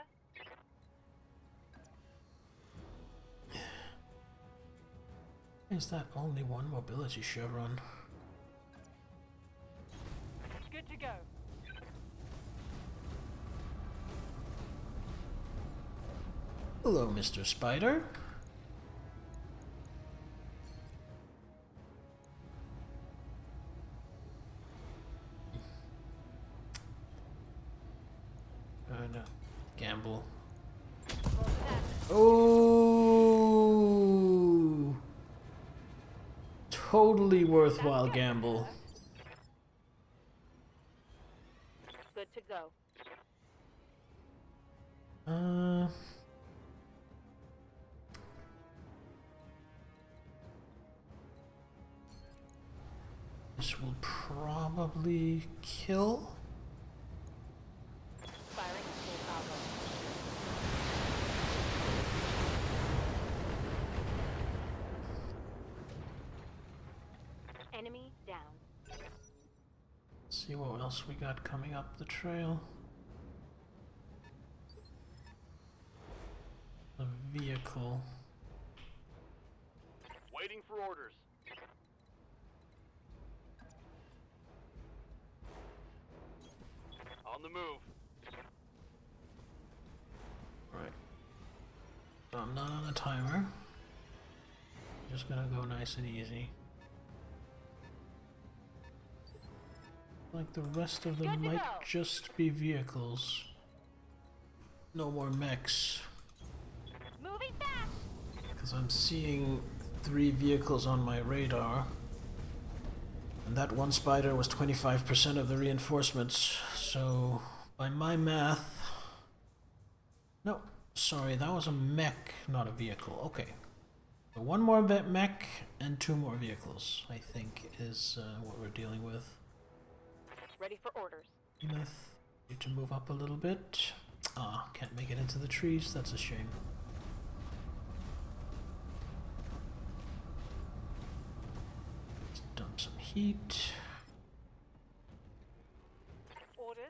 Is that only one mobility chevron? Good to go. Hello, Mr. Spider. Gonna gamble. Oh! Totally worthwhile gamble. Good to go. This will probably kill. Firing at full toggle. Enemy down. Let's see what else we got coming up the trail. A vehicle. Waiting for orders. On the move. Right. So I'm not on a timer. Just gonna go nice and easy. Like the rest of them Good to might go. just be vehicles. No more mechs. Moving fast. Because I'm seeing 3 vehicles on my radar. And that one spider was 25% of the reinforcements. So, by my math... No, sorry, that was a mech, not a vehicle. Okay. So one more mech and 2 more vehicles, I think, is what we're dealing with. Ready for orders. Behemoth, need to move up a little bit. Ah, can't make it into the trees, that's a shame. Let's dump some heat. Orders.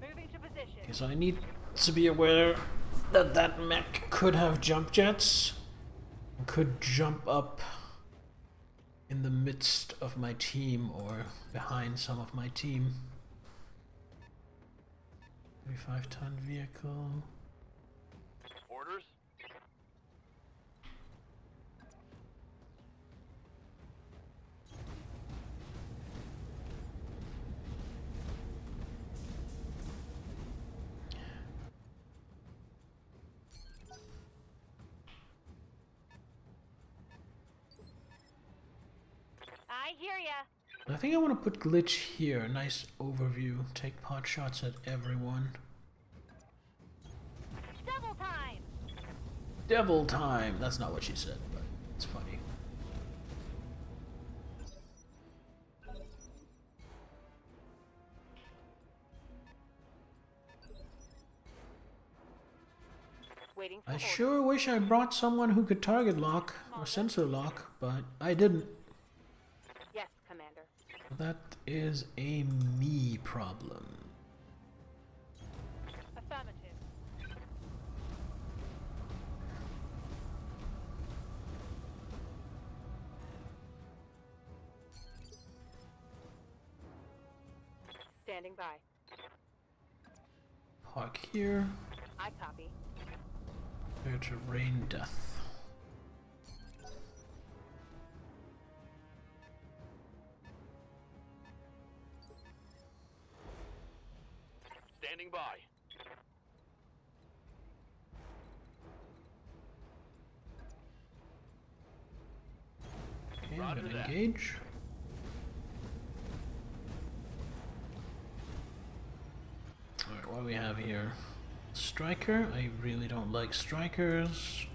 Moving to position. Okay, so I need to be aware that that mech could have jump jets. And could jump up in the midst of my team or behind some of my team. 35-ton vehicle. Orders? I hear ya. I think I want to put glitch here. Nice overview. Take pot shots at everyone. Double time. Devil time. That's not what she said, but it's funny. Waiting for I orders. sure wish I brought someone who could target lock or sensor lock, but I didn't. Yes, Commander. That is a me problem. Affirmative. Standing by. Park here. I copy. Prepare to rain death. Standing by. Okay, I'm Roger gonna that. engage. Alright, what do we have here? Striker. I really don't like strikers.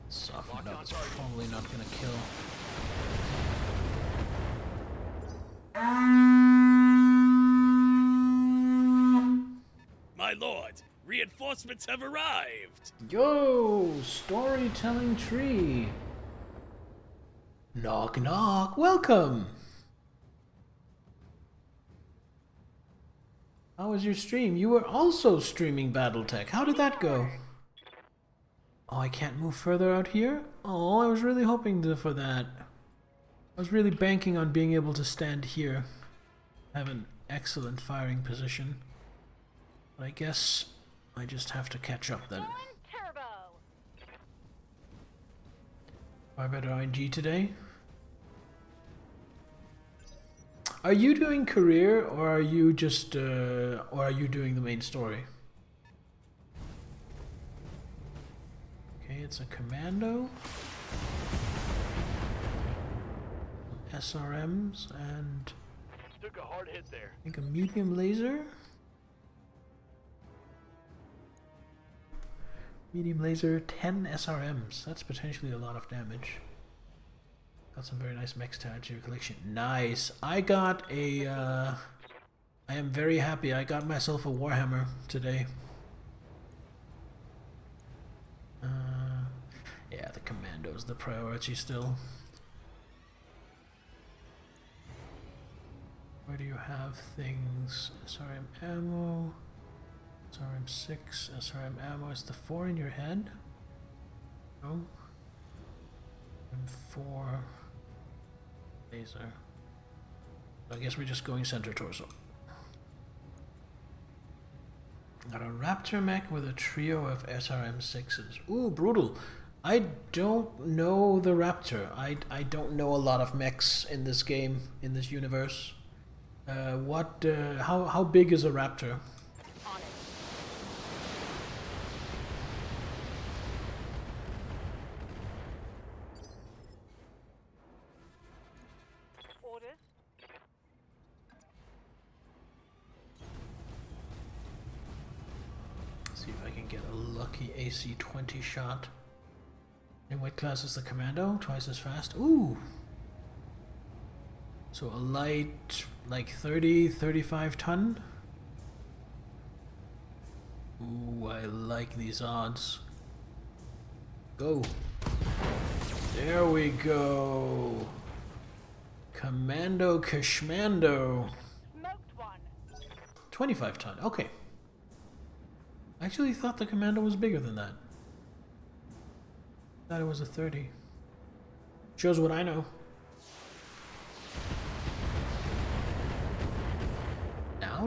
Softened up is probably not gonna kill. My lord, reinforcements have arrived! Yo, storytelling tree. Knock knock, welcome. How was your stream? You were also streaming Battletech. How did that go? Oh, I can't move further out here? Oh, I was really hoping for that. I was really banking on being able to stand here. I have an excellent firing position. But I guess I just have to catch up then. Going turbo. Far better RNG today. Are you doing career, or are you just, or are you doing the main story? Okay, it's a commando. SRMs and Took a hard hit there. I think a medium laser. Medium laser, 10 SRMs. That's potentially a lot of damage. Got some very nice mechs to add to your collection. Nice. I got a, I am very happy. I got myself a Warhammer today. Yeah, the commando's the priority still. Where do you have things? SRM ammo. SRM 6. SRM ammo. Is the 4 in your head? No. M4. Laser. I guess we're just going center torso. Got a Raptor mech with a trio of SRM 6s. Ooh, brutal. I don't know the Raptor. I don't know a lot of mechs in this game, in this universe. How big is a Raptor? On it. Orders. get a lucky AC-20 shot. In what class is the Commando? Twice as fast. Ooh! So a light, like 30, 35 ton? Ooh, I like these odds. Go! There we go! Commando Kashmando! Smoked one. 25 ton, okay. I actually thought the Commando was bigger than that. Thought it was a 30. Shows what I know.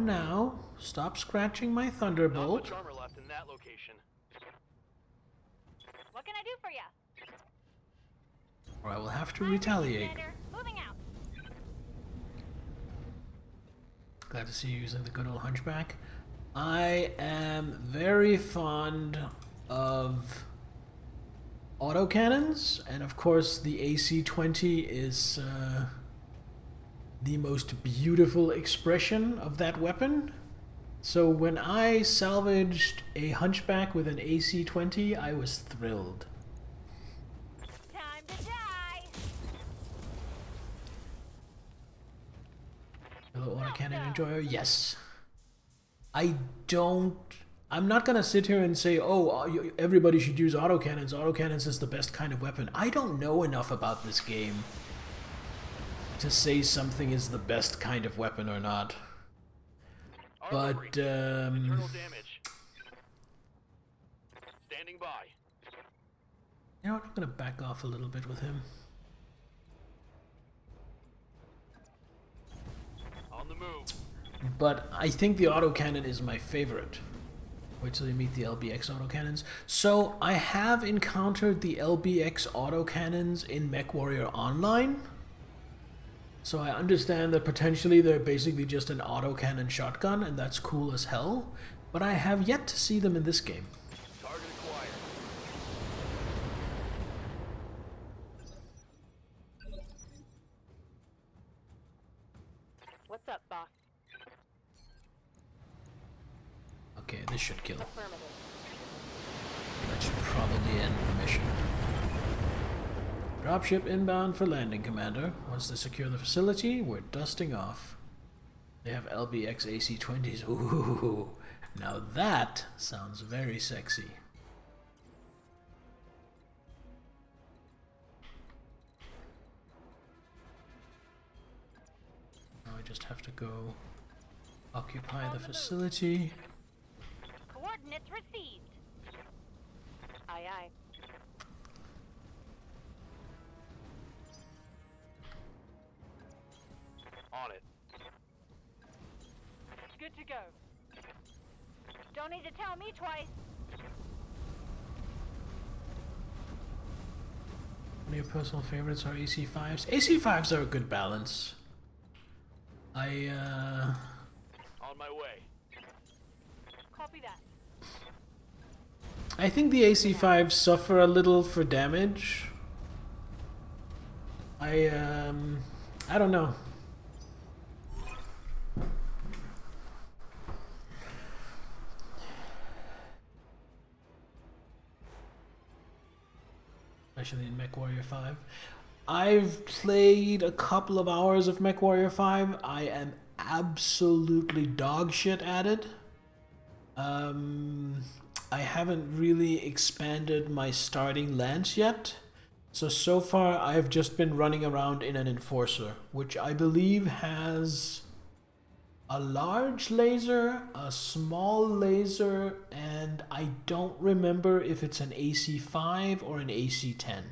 Now, stop scratching my Not Thunderbolt. much armor left in that location. What can I do for you? Or I will have to retaliate. Commander, moving out. Glad to see you using the good old Hunchback. I am very fond of autocannons, and of course the AC-20 is the most beautiful expression of that weapon. So when I salvaged a Hunchback with an AC-20, I was thrilled. Time to die. Hello, autocannon enjoyer. Yes. I'm not gonna sit here and say, oh, everybody should use autocannons. Autocannons is the best kind of weapon. I don't know enough about this game to say something is the best kind of weapon or not. Armor But, breach. Internal damage. Standing by. you know what, I'm gonna back off a little bit with him. On the move. But I think the autocannon is my favorite. Wait till you meet the LBX autocannons. So, I have encountered the LBX autocannons in MechWarrior Online. So I understand that potentially they're basically just an autocannon shotgun, and that's cool as hell. But I have yet to see them in this game. Target acquired. What's up, boss? Okay, this should kill. Affirmative. That should probably end the mission. Dropship inbound for landing, Commander. Once they secure the facility, we're dusting off. They have LBX AC-20s. Ooh, now that sounds very sexy. Now I just have to go occupy the facility. Coordinates received. Aye, aye. On it. Good to go. Don't need to tell me twice. One of your personal favorites are AC-5s. AC-5s are a good balance. On my way. Copy that. I think the AC-5s suffer a little for damage. I don't know. Especially in MechWarrior 5. I've played a couple of hours of MechWarrior 5. I am absolutely dog shit at it. I haven't really expanded my starting lance yet. So far I've just been running around in an Enforcer, which I believe has a large laser, a small laser, and I don't remember if it's an AC-5 or an AC-10.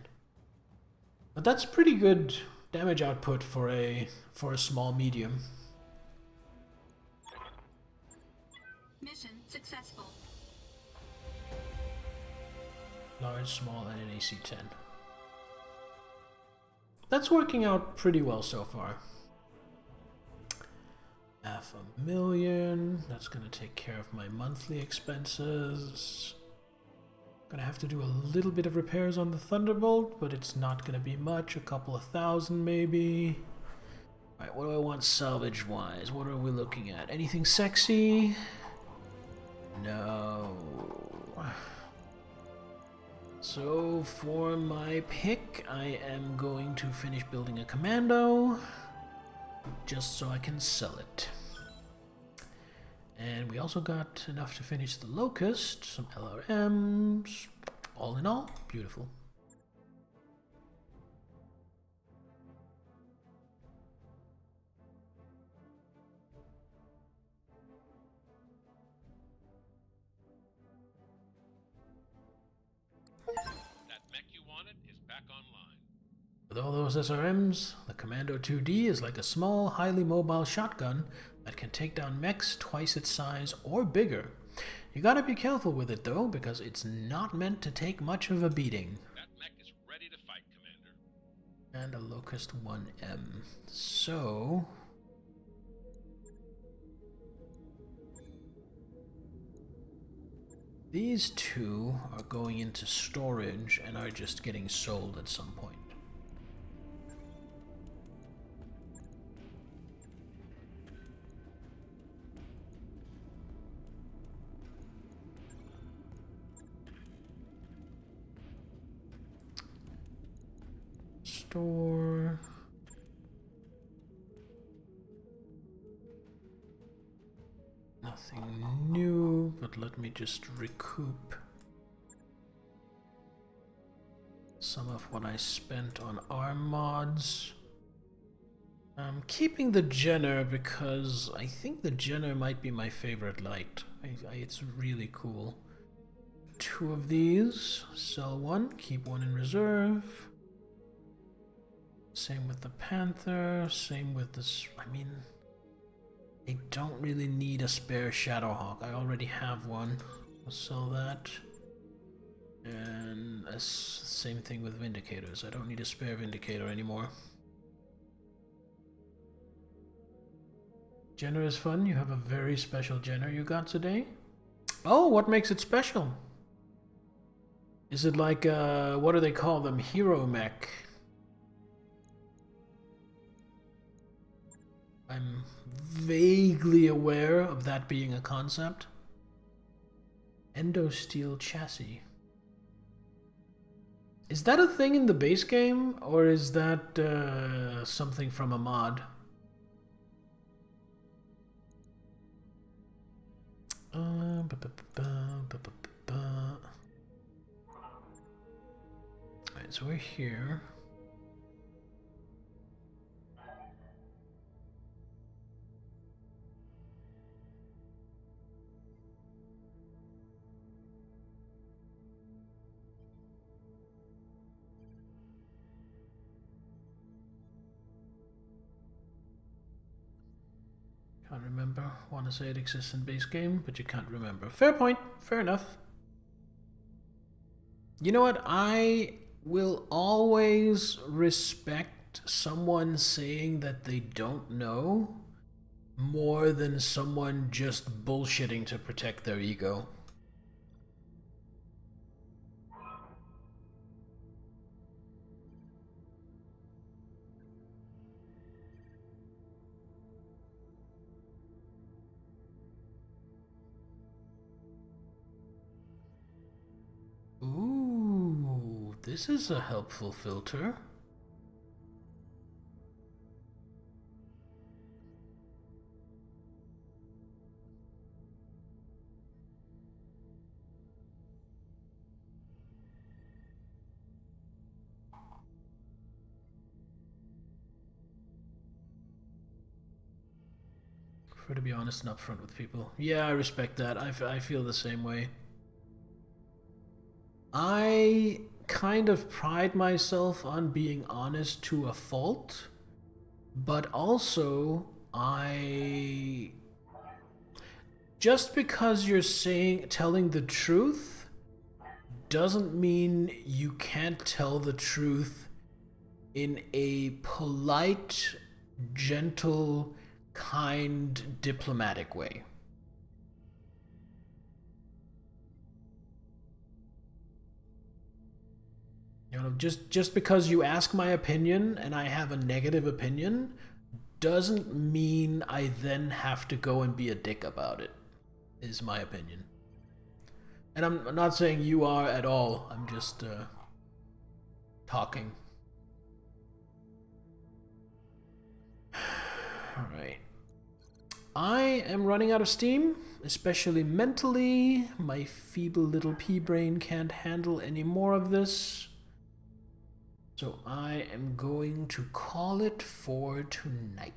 But that's pretty good damage output for a small medium. Mission successful. Large, small, and an AC-10. That's working out pretty well so far. $500,000. That's gonna take care of my monthly expenses. Gonna have to do a little bit of repairs on the Thunderbolt, but it's not gonna be much. A couple of thousand maybe. Alright, what do I want salvage wise? What are we looking at? Anything sexy? No. So for my pick, I am going to finish building a commando, just so I can sell it. And we also got enough to finish the Locust, some LRMs, all in all, beautiful. That mech you wanted is back online. With all those SRMs, the Commando 2D is like a small, highly mobile shotgun that can take down mechs twice its size or bigger. You gotta be careful with it though, because it's not meant to take much of a beating. That mech is ready to fight, Commander. And a Locust 1M. So... these two are going into storage and are just getting sold at some point. Store. Nothing new, but let me just recoup some of what I spent on ARM mods. I'm keeping the Jenner because I think the Jenner might be my favorite light. It's really cool. 2 of these, sell 1, keep 1 in reserve. Same with the Panther, same with this. I mean, I don't really need a spare Shadowhawk. I already have one. I'll sell that. And same thing with Vindicators. I don't need a spare Vindicator anymore. Jenner is fun. You have a very special Jenner you got today. Oh, what makes it special? Is it like, what do they call them? Hero mech. I'm vaguely aware of that being a concept. Endosteel chassis. Is that a thing in the base game, or is that something from a mod? Alright, so we're here. Can't remember. Want to say it exists in base game, but you can't remember. Fair point. Fair enough. You know what? I will always respect someone saying that they don't know more than someone just bullshitting to protect their ego. Ooh, this is a helpful filter. Prefer to be honest and upfront with people. Yeah, I respect that. I feel the same way. I kind of pride myself on being honest to a fault, but also just because you're telling the truth doesn't mean you can't tell the truth in a polite, gentle, kind, diplomatic way. You know, just because you ask my opinion and I have a negative opinion doesn't mean I then have to go and be a dick about it, is my opinion. And I'm not saying you are at all. I'm just talking. Alright. I am running out of steam, especially mentally. My feeble little pea brain can't handle any more of this. So I am going to call it for tonight.